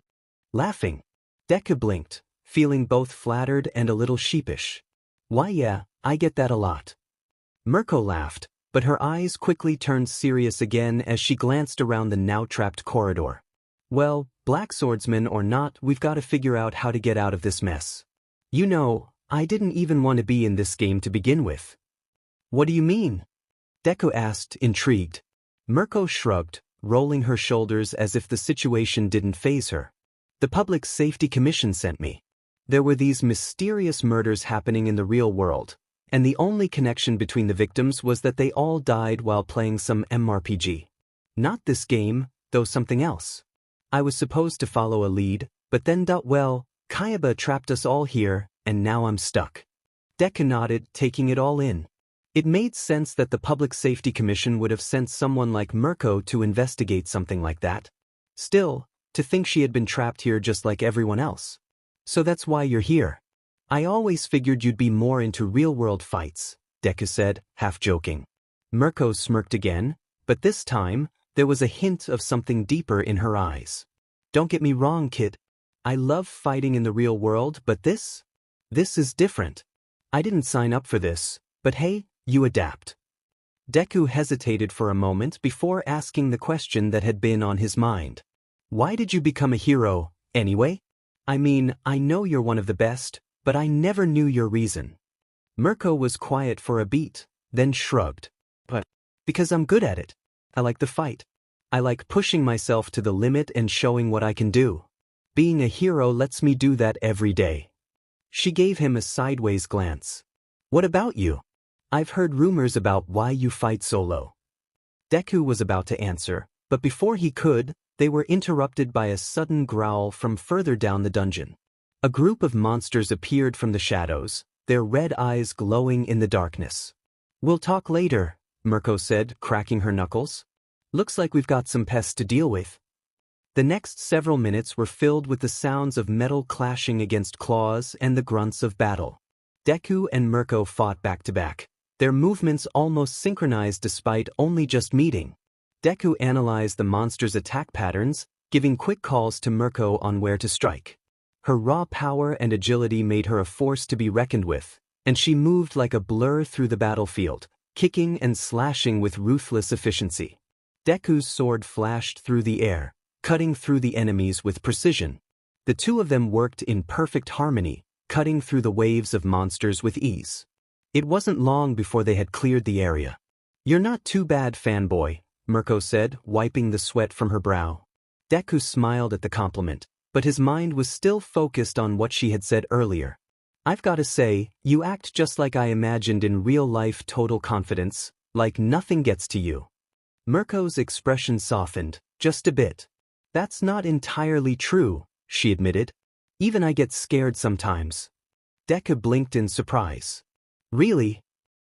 laughing. Deku blinked, feeling both flattered and a little sheepish. Why yeah, I get that a lot. Mirko laughed, but her eyes quickly turned serious again as she glanced around the now-trapped corridor. Well, Black Swordsman or not, we've got to figure out how to get out of this mess. You know, I didn't even want to be in this game to begin with. What do you mean? Deku asked, intrigued. Mirko shrugged, rolling her shoulders as if the situation didn't faze her. The Public Safety Commission sent me. There were these mysterious murders happening in the real world, and the only connection between the victims was that they all died while playing some MMORPG. Not this game, though something else. I was supposed to follow a lead, but then well, Kayaba trapped us all here, and now I'm stuck. Deku nodded, taking it all in. It made sense that the Public Safety Commission would have sent someone like Mirko to investigate something like that. Still, to think she had been trapped here just like everyone else. So that's why you're here. I always figured you'd be more into real-world fights, Deku said, half joking. Mirko smirked again, but this time, there was a hint of something deeper in her eyes. Don't get me wrong, kid. I love fighting in the real world, but this is different. I didn't sign up for this, but hey, you adapt. Deku hesitated for a moment before asking the question that had been on his mind. Why did you become a hero, anyway? I mean, I know you're one of the best, but I never knew your reason. Mirko was quiet for a beat, then shrugged. But because I'm good at it. I like the fight. I like pushing myself to the limit and showing what I can do. Being a hero lets me do that every day. She gave him a sideways glance. What about you? I've heard rumors about why you fight solo. Deku was about to answer, but before he could, they were interrupted by a sudden growl from further down the dungeon. A group of monsters appeared from the shadows, their red eyes glowing in the darkness. We'll talk later, Mirko said, cracking her knuckles. Looks like we've got some pests to deal with. The next several minutes were filled with the sounds of metal clashing against claws and the grunts of battle. Deku and Mirko fought back to back, their movements almost synchronized despite only just meeting. Deku analyzed the monsters' attack patterns, giving quick calls to Mirko on where to strike. Her raw power and agility made her a force to be reckoned with, and she moved like a blur through the battlefield, kicking and slashing with ruthless efficiency. Deku's sword flashed through the air, cutting through the enemies with precision. The two of them worked in perfect harmony, cutting through the waves of monsters with ease. It wasn't long before they had cleared the area. You're not too bad, fanboy, Mirko said, wiping the sweat from her brow. Deku smiled at the compliment, but his mind was still focused on what she had said earlier. I've got to say, you act just like I imagined in real life. Total confidence, like nothing gets to you. Mirko's expression softened, just a bit. That's not entirely true, she admitted. Even I get scared sometimes. Deku blinked in surprise. Really?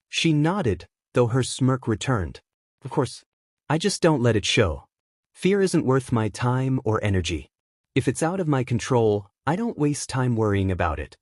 She nodded, though her smirk returned. Of course, I just don't let it show. Fear isn't worth my time or energy. If it's out of my control, I don't waste time worrying about it.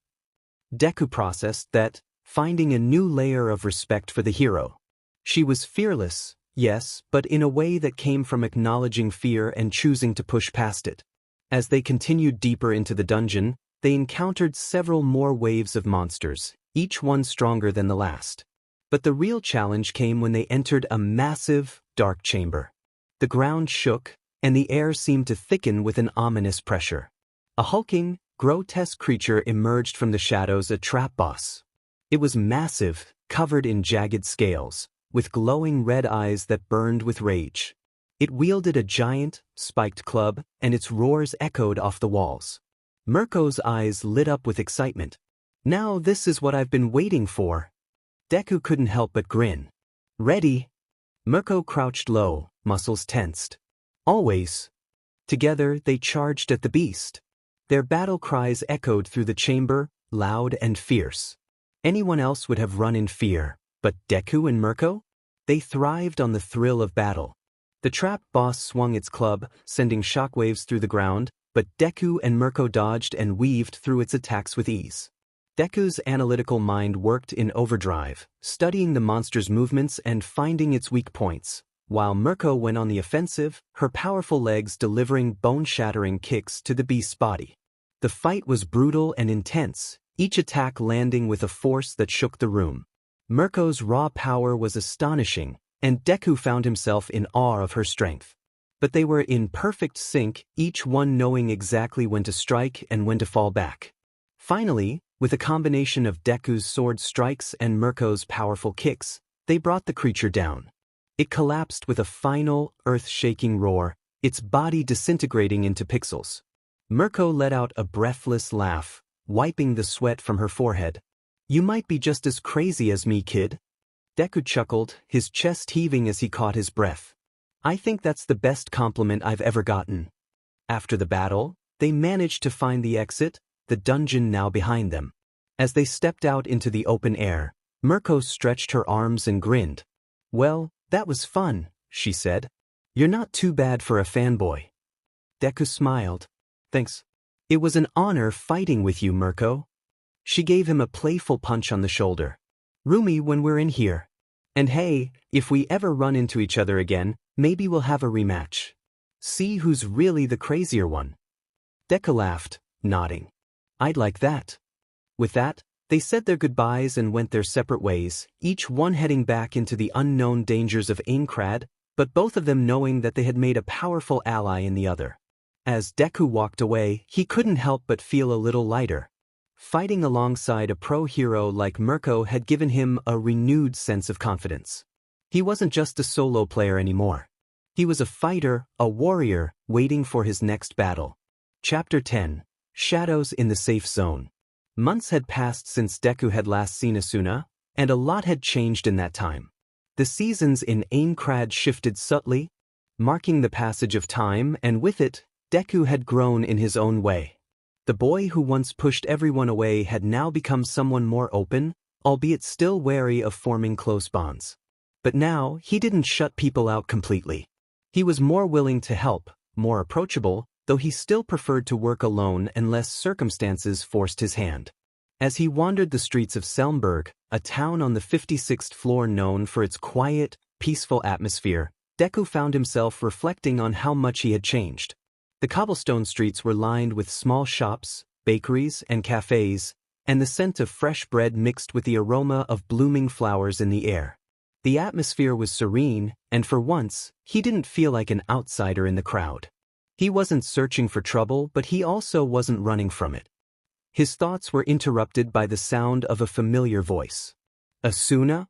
Deku processed that, finding a new layer of respect for the hero. She was fearless, yes, but in a way that came from acknowledging fear and choosing to push past it. As they continued deeper into the dungeon, they encountered several more waves of monsters, each one stronger than the last. But the real challenge came when they entered a massive, dark chamber. The ground shook, and the air seemed to thicken with an ominous pressure. A hulking, grotesque creature emerged from the shadows, a trap boss. It was massive, covered in jagged scales, with glowing red eyes that burned with rage. It wielded a giant, spiked club, and its roars echoed off the walls. Mirko's eyes lit up with excitement. Now this is what I've been waiting for. Deku couldn't help but grin. Ready? Mirko crouched low, muscles tensed. Always. Together, they charged at the beast. Their battle cries echoed through the chamber, loud and fierce. Anyone else would have run in fear, but Deku and Mirko? They thrived on the thrill of battle. The trap boss swung its club, sending shockwaves through the ground, but Deku and Mirko dodged and weaved through its attacks with ease. Deku's analytical mind worked in overdrive, studying the monster's movements and finding its weak points, while Mirko went on the offensive, her powerful legs delivering bone-shattering kicks to the beast's body. The fight was brutal and intense, each attack landing with a force that shook the room. Mirko's raw power was astonishing, and Deku found himself in awe of her strength. But they were in perfect sync, each one knowing exactly when to strike and when to fall back. Finally, with a combination of Deku's sword strikes and Mirko's powerful kicks, they brought the creature down. It collapsed with a final, earth-shaking roar, its body disintegrating into pixels. Mirko let out a breathless laugh, wiping the sweat from her forehead. "You might be just as crazy as me, kid." Deku chuckled, his chest heaving as he caught his breath. "I think that's the best compliment I've ever gotten." After the battle, they managed to find the exit, the dungeon now behind them. As they stepped out into the open air, Mirko stretched her arms and grinned. "Well, that was fun," she said. "You're not too bad for a fanboy." Deku smiled. "Thanks. It was an honor fighting with you, Mirko." She gave him a playful punch on the shoulder. "Rumi when we're in here. And hey, if we ever run into each other again, maybe we'll have a rematch. See who's really the crazier one." Deku laughed, nodding. "I'd like that." With that, they said their goodbyes and went their separate ways, each one heading back into the unknown dangers of Aincrad, but both of them knowing that they had made a powerful ally in the other. As Deku walked away, he couldn't help but feel a little lighter. Fighting alongside a pro hero like Mirko had given him a renewed sense of confidence. He wasn't just a solo player anymore. He was a fighter, a warrior, waiting for his next battle. Chapter 10. Shadows in the Safe Zone. Months had passed since Deku had last seen Asuna, and a lot had changed in that time. The seasons in Aincrad shifted subtly, marking the passage of time, and with it, Deku had grown in his own way. The boy who once pushed everyone away had now become someone more open, albeit still wary of forming close bonds. But now, he didn't shut people out completely. He was more willing to help, more approachable, though he still preferred to work alone unless circumstances forced his hand. As he wandered the streets of Selmberg, a town on the 56th floor known for its quiet, peaceful atmosphere, Deku found himself reflecting on how much he had changed. The cobblestone streets were lined with small shops, bakeries, and cafes, and the scent of fresh bread mixed with the aroma of blooming flowers in the air. The atmosphere was serene, and for once, he didn't feel like an outsider in the crowd. He wasn't searching for trouble, but he also wasn't running from it. His thoughts were interrupted by the sound of a familiar voice. "Asuna?"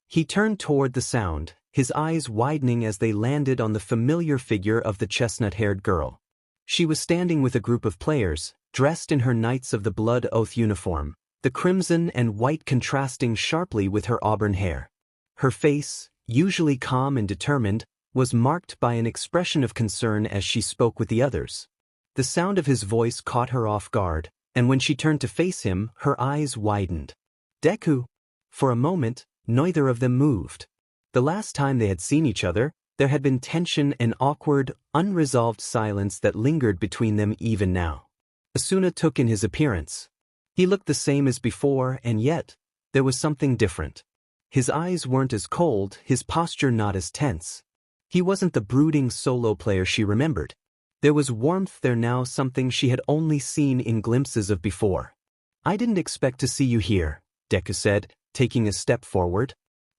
He turned toward the sound, his eyes widening as they landed on the familiar figure of the chestnut-haired girl. She was standing with a group of players, dressed in her Knights of the Blood Oath uniform, the crimson and white contrasting sharply with her auburn hair. Her face, usually calm and determined, was marked by an expression of concern as she spoke with the others. The sound of his voice caught her off guard, and when she turned to face him, her eyes widened. "Deku!" For a moment, neither of them moved. The last time they had seen each other, there had been tension and awkward, unresolved silence that lingered between them even now. Asuna took in his appearance. He looked the same as before, and yet, there was something different. His eyes weren't as cold, his posture not as tense. He wasn't the brooding solo player she remembered. There was warmth there now, something she had only seen in glimpses of before. "I didn't expect to see you here," Deku said, taking a step forward.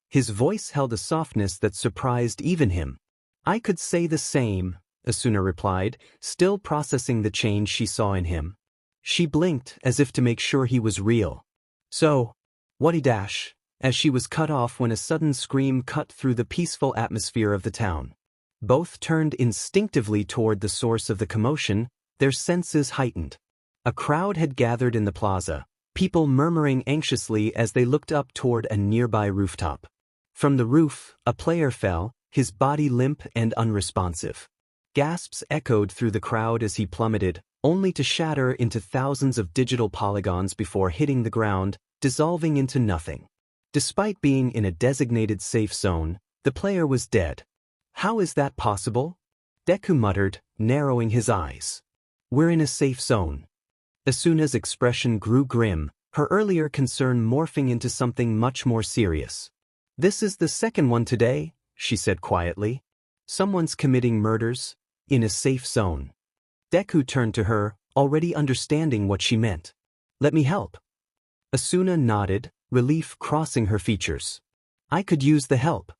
His voice held a softness that surprised even him. "I could say the same," Asuna replied, still processing the change she saw in him. She blinked as if to make sure he was real. "So, what'd he dash?" as she was cut off when a sudden scream cut through the peaceful atmosphere of the town. Both turned instinctively toward the source of the commotion, their senses heightened. A crowd had gathered in the plaza, people murmuring anxiously as they looked up toward a nearby rooftop. From the roof, a player fell, his body limp and unresponsive. Gasps echoed through the crowd as he plummeted, only to shatter into thousands of digital polygons before hitting the ground, dissolving into nothing. Despite being in a designated safe zone, the player was dead. How is that possible? Deku muttered, narrowing his eyes. We're in a safe zone. Asuna's expression grew grim, her earlier concern morphing into something much more serious. This is the second one today, she said quietly. Someone's committing murders, in a safe zone. Deku turned to her, already understanding what she meant. Let me help. Asuna nodded, relief crossing her features. I could use the help.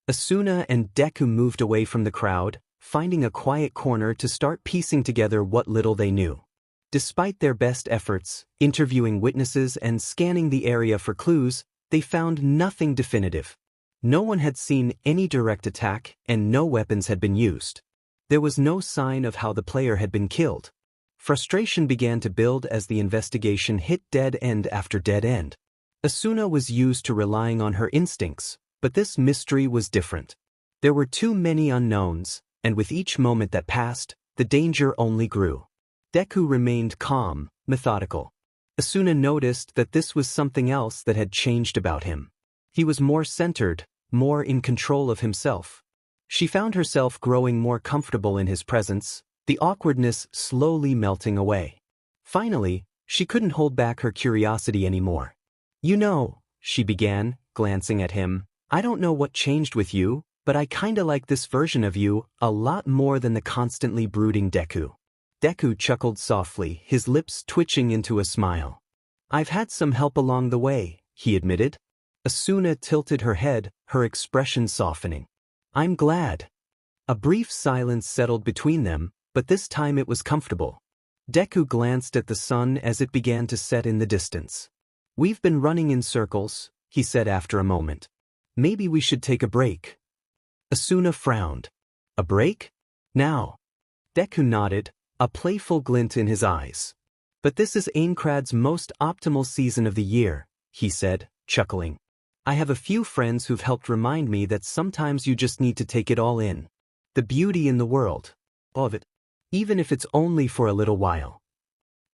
Asuna and Deku moved away from the crowd, finding a quiet corner to start piecing together what little they knew. Despite their best efforts, interviewing witnesses and scanning the area for clues, they found nothing definitive. No one had seen any direct attack, and no weapons had been used. There was no sign of how the player had been killed. Frustration began to build as the investigation hit dead end after dead end. Asuna was used to relying on her instincts, but this mystery was different. There were too many unknowns, and with each moment that passed, the danger only grew. Deku remained calm, methodical. Asuna noticed that this was something else that had changed about him. He was more centered, more in control of himself. She found herself growing more comfortable in his presence, the awkwardness slowly melting away. Finally, she couldn't hold back her curiosity anymore. You know, she began, glancing at him, I don't know what changed with you, but I kinda like this version of you a lot more than the constantly brooding Deku. Deku chuckled softly, his lips twitching into a smile. I've had some help along the way, he admitted. Asuna tilted her head, her expression softening. I'm glad. A brief silence settled between them, but this time it was comfortable. Deku glanced at the sun as it began to set in the distance. We've been running in circles, he said after a moment. Maybe we should take a break. Asuna frowned. A break? Now. Deku nodded, a playful glint in his eyes. But this is Aincrad's most optimal season of the year, he said, chuckling. I have a few friends who've helped remind me that sometimes you just need to take it all in. The beauty in the world. All of it. Even if it's only for a little while.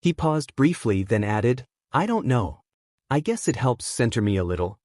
He paused briefly, then added, I don't know. I guess it helps center me a little.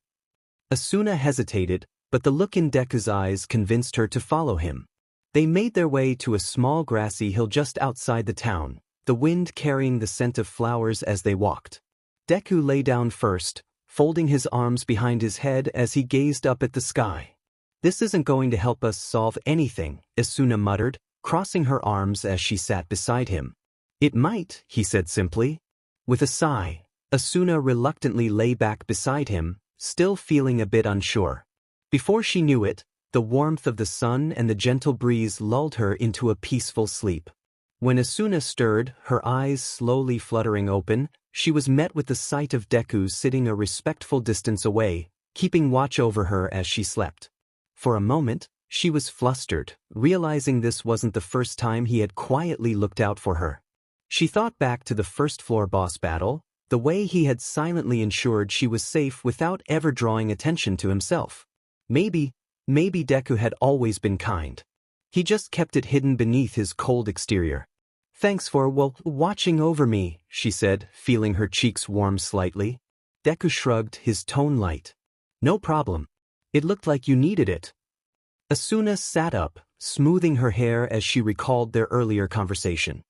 Asuna hesitated, but the look in Deku's eyes convinced her to follow him. They made their way to a small grassy hill just outside the town, the wind carrying the scent of flowers as they walked. Deku lay down first, folding his arms behind his head as he gazed up at the sky. This isn't going to help us solve anything, Asuna muttered, crossing her arms as she sat beside him. It might, he said simply. With a sigh, Asuna reluctantly lay back beside him, still feeling a bit unsure. Before she knew it, the warmth of the sun and the gentle breeze lulled her into a peaceful sleep. When Asuna stirred, her eyes slowly fluttering open, she was met with the sight of Deku sitting a respectful distance away, keeping watch over her as she slept. For a moment, she was flustered, realizing this wasn't the first time he had quietly looked out for her. She thought back to the first-floor boss battle, the way he had silently ensured she was safe without ever drawing attention to himself. Maybe Deku had always been kind. He just kept it hidden beneath his cold exterior. Thanks for, watching over me, she said, feeling her cheeks warm slightly. Deku shrugged, his tone light. No problem. It looked like you needed it. Asuna sat up, smoothing her hair as she recalled their earlier conversation.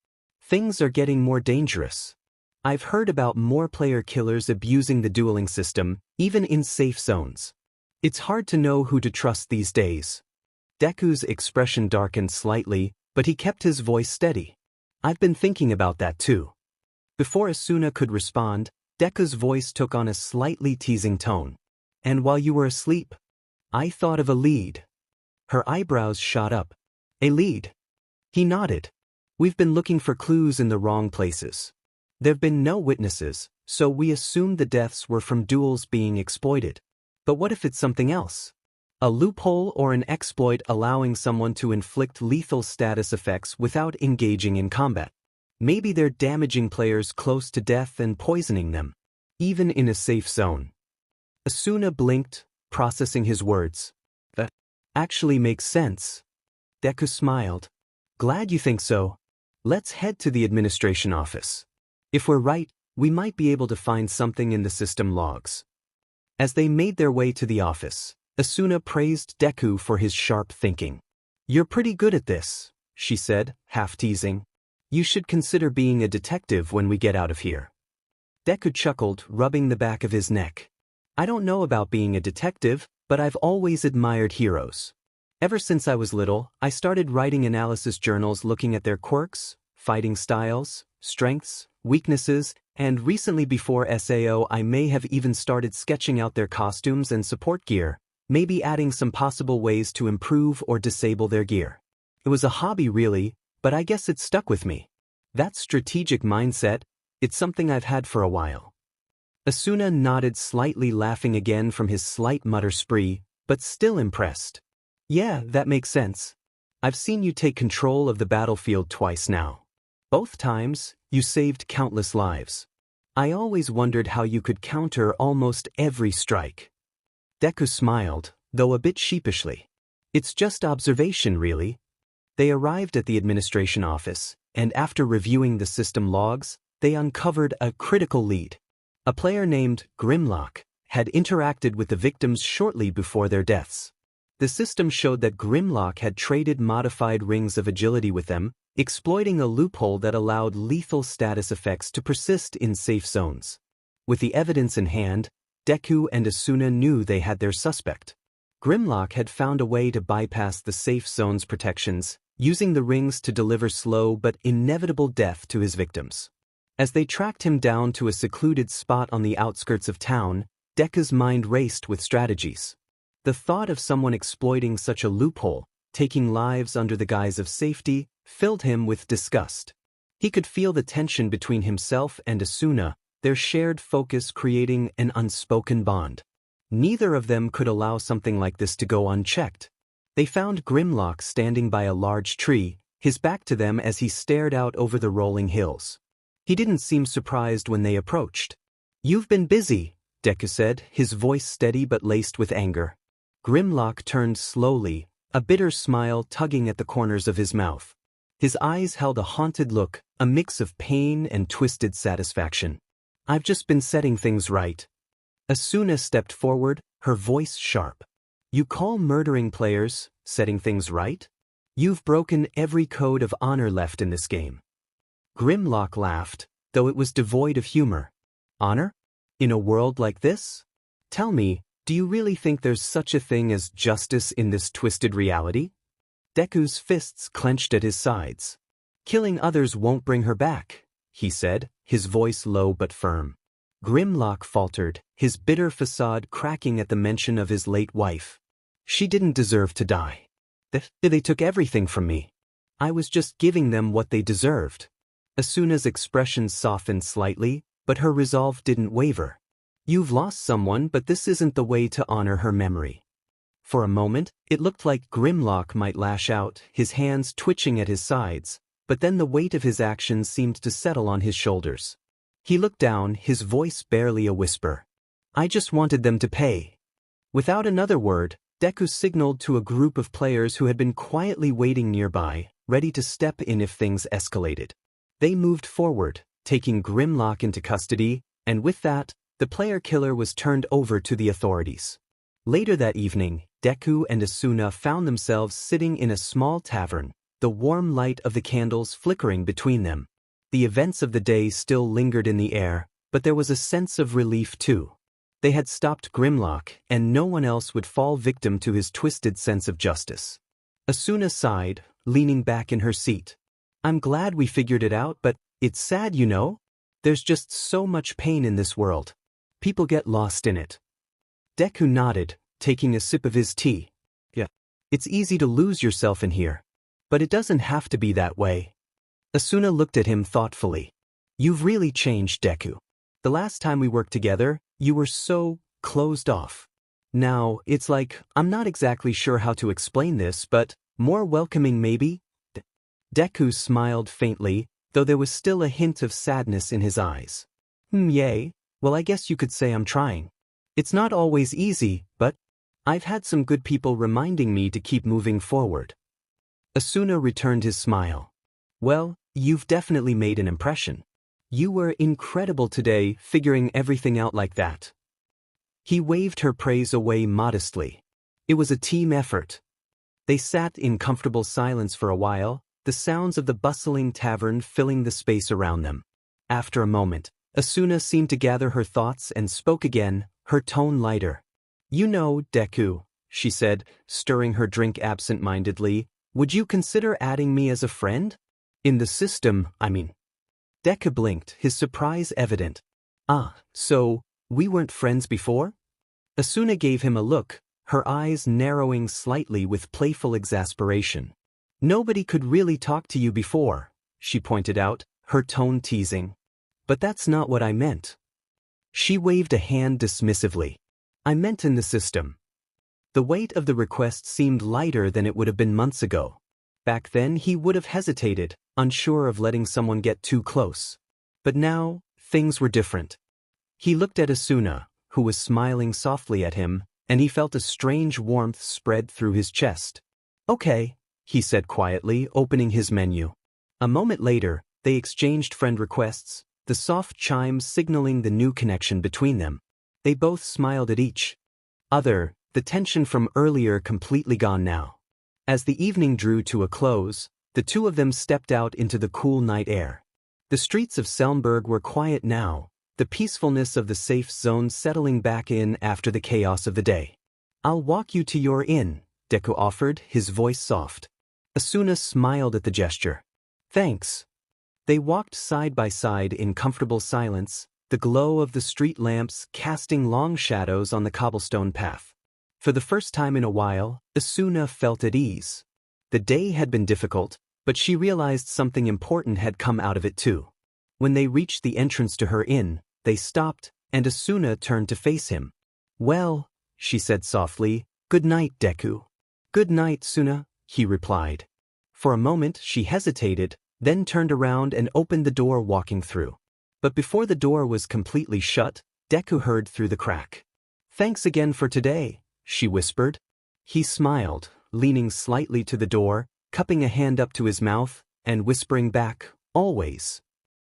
Things are getting more dangerous. I've heard about more player killers abusing the dueling system, even in safe zones. It's hard to know who to trust these days. Deku's expression darkened slightly, but he kept his voice steady. I've been thinking about that too. Before Asuna could respond, Deku's voice took on a slightly teasing tone. And while you were asleep, I thought of a lead. Her eyebrows shot up. A lead. He nodded. We've been looking for clues in the wrong places. There've been no witnesses, so we assumed the deaths were from duels being exploited. But what if it's something else? A loophole or an exploit allowing someone to inflict lethal status effects without engaging in combat. Maybe they're damaging players close to death and poisoning them, even in a safe zone. Asuna blinked, processing his words. That actually makes sense. Deku smiled. Glad you think so. Let's head to the administration office. If we're right, we might be able to find something in the system logs. As they made their way to the office, Asuna praised Deku for his sharp thinking. You're pretty good at this, she said, half teasing. You should consider being a detective when we get out of here. Deku chuckled, rubbing the back of his neck. I don't know about being a detective, but I've always admired heroes. Ever since I was little, I started writing analysis journals looking at their quirks, fighting styles, strengths, weaknesses, and recently before SAO I may have even started sketching out their costumes and support gear, maybe adding some possible ways to improve or disable their gear. It was a hobby really, but I guess it stuck with me. That strategic mindset, it's something I've had for a while. Asuna nodded slightly, laughing again from his slight mutter spree, but still impressed. Yeah, that makes sense. I've seen you take control of the battlefield twice now. Both times, you saved countless lives. I always wondered how you could counter almost every strike. Deku smiled, though a bit sheepishly. It's just observation, really. They arrived at the administration office, and after reviewing the system logs, they uncovered a critical lead. A player named Grimlock had interacted with the victims shortly before their deaths. The system showed that Grimlock had traded modified rings of agility with them, exploiting a loophole that allowed lethal status effects to persist in safe zones. With the evidence in hand, Deku and Asuna knew they had their suspect. Grimlock had found a way to bypass the safe zone's protections, using the rings to deliver slow but inevitable death to his victims. As they tracked him down to a secluded spot on the outskirts of town, Deku's mind raced with strategies. The thought of someone exploiting such a loophole, taking lives under the guise of safety, filled him with disgust. He could feel the tension between himself and Asuna, their shared focus creating an unspoken bond. Neither of them could allow something like this to go unchecked. They found Grimlock standing by a large tree, his back to them as he stared out over the rolling hills. He didn't seem surprised when they approached. You've been busy, Deku said, his voice steady but laced with anger. Grimlock turned slowly, a bitter smile tugging at the corners of his mouth. His eyes held a haunted look, a mix of pain and twisted satisfaction. I've just been setting things right. Asuna stepped forward, her voice sharp. You call murdering players setting things right? You've broken every code of honor left in this game. Grimlock laughed, though it was devoid of humor. Honor? In a world like this? Tell me, do you really think there's such a thing as justice in this twisted reality? Deku's fists clenched at his sides. Killing others won't bring her back, he said, his voice low but firm. Grimlock faltered, his bitter facade cracking at the mention of his late wife. She didn't deserve to die. They took everything from me. I was just giving them what they deserved. Asuna's expression softened slightly, but her resolve didn't waver. You've lost someone, but this isn't the way to honor her memory. For a moment, it looked like Grimlock might lash out, his hands twitching at his sides, but then the weight of his actions seemed to settle on his shoulders. He looked down, his voice barely a whisper. I just wanted them to pay. Without another word, Deku signaled to a group of players who had been quietly waiting nearby, ready to step in if things escalated. They moved forward, taking Grimlock into custody, and with that, the player killer was turned over to the authorities. Later that evening, Deku and Asuna found themselves sitting in a small tavern, the warm light of the candles flickering between them. The events of the day still lingered in the air, but there was a sense of relief too. They had stopped Grimlock, and no one else would fall victim to his twisted sense of justice. Asuna sighed, leaning back in her seat. I'm glad we figured it out, but it's sad, you know? There's just so much pain in this world. People get lost in it. Deku nodded, taking a sip of his tea. Yeah. It's easy to lose yourself in here. But it doesn't have to be that way. Asuna looked at him thoughtfully. You've really changed, Deku. The last time we worked together, you were so closed off. Now, it's like, I'm not exactly sure how to explain this, but more welcoming maybe? Deku smiled faintly, though there was still a hint of sadness in his eyes. Yay. Well, I guess you could say I'm trying. It's not always easy, but I've had some good people reminding me to keep moving forward. Asuna returned his smile. Well, you've definitely made an impression. You were incredible today, figuring everything out like that. He waved her praise away modestly. It was a team effort. They sat in comfortable silence for a while, the sounds of the bustling tavern filling the space around them. After a moment, Asuna seemed to gather her thoughts and spoke again, her tone lighter. You know, Deku, she said, stirring her drink absent-mindedly, would you consider adding me as a friend? In the system, I mean. Deku blinked, his surprise evident. Ah, so, we weren't friends before? Asuna gave him a look, her eyes narrowing slightly with playful exasperation. Nobody could really talk to you before, she pointed out, her tone teasing. But that's not what I meant. She waved a hand dismissively. I meant in the system. The weight of the request seemed lighter than it would have been months ago. Back then he would have hesitated, unsure of letting someone get too close. But now, things were different. He looked at Asuna, who was smiling softly at him, and he felt a strange warmth spread through his chest. Okay, he said quietly, opening his menu. A moment later, they exchanged friend requests, the soft chimes signaling the new connection between them. They both smiled at each other, the tension from earlier completely gone now. As the evening drew to a close, the two of them stepped out into the cool night air. The streets of Selmberg were quiet now, the peacefulness of the safe zone settling back in after the chaos of the day. I'll walk you to your inn, Deku offered, his voice soft. Asuna smiled at the gesture. Thanks. They walked side by side in comfortable silence, the glow of the street lamps casting long shadows on the cobblestone path. For the first time in a while, Asuna felt at ease. The day had been difficult, but she realized something important had come out of it too. When they reached the entrance to her inn, they stopped, and Asuna turned to face him. Well, she said softly, good night, Deku. Good night, Suna, he replied. For a moment she hesitated, then turned around and opened the door walking through. But before the door was completely shut, Deku heard through the crack. Thanks again for today, she whispered. He smiled, leaning slightly to the door, cupping a hand up to his mouth, and whispering back, always.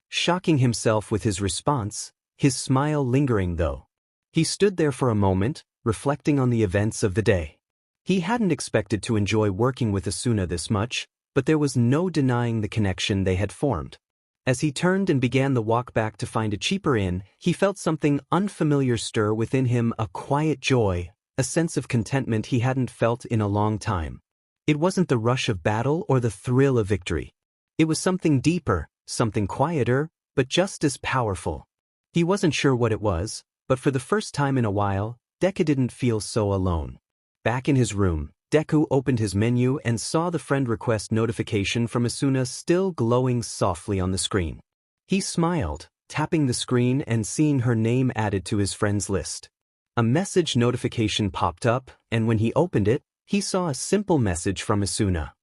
Shocking himself with his response, his smile lingering though. He stood there for a moment, reflecting on the events of the day. He hadn't expected to enjoy working with Asuna this much, but there was no denying the connection they had formed. As he turned and began the walk back to find a cheaper inn, he felt something unfamiliar stir within him, a quiet joy, a sense of contentment he hadn't felt in a long time. It wasn't the rush of battle or the thrill of victory. It was something deeper, something quieter, but just as powerful. He wasn't sure what it was, but for the first time in a while, Deku didn't feel so alone. Back in his room, Deku opened his menu and saw the friend request notification from Asuna still glowing softly on the screen. He smiled, tapping the screen and seeing her name added to his friends list. A message notification popped up, and when he opened it, he saw a simple message from Asuna.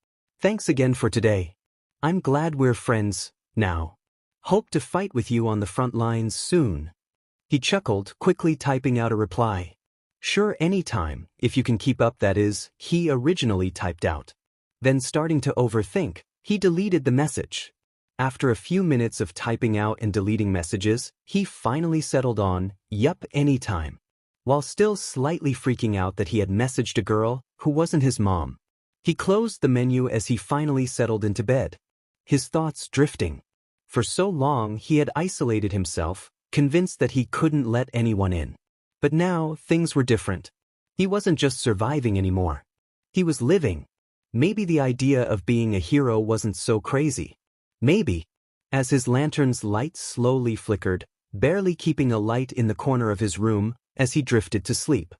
Thanks again for today. I'm glad we're friends now. Hope to fight with you on the front lines soon. He chuckled, quickly typing out a reply. Sure, anytime, if you can keep up, that is, he originally typed out. Then starting to overthink, he deleted the message. After a few minutes of typing out and deleting messages, he finally settled on, yup, anytime. While still slightly freaking out that he had messaged a girl who wasn't his mom. He closed the menu as he finally settled into bed. His thoughts drifting. For so long he had isolated himself, convinced that he couldn't let anyone in. But now, things were different. He wasn't just surviving anymore. He was living. Maybe the idea of being a hero wasn't so crazy. Maybe. As his lantern's light slowly flickered, barely keeping a light in the corner of his room, as he drifted to sleep.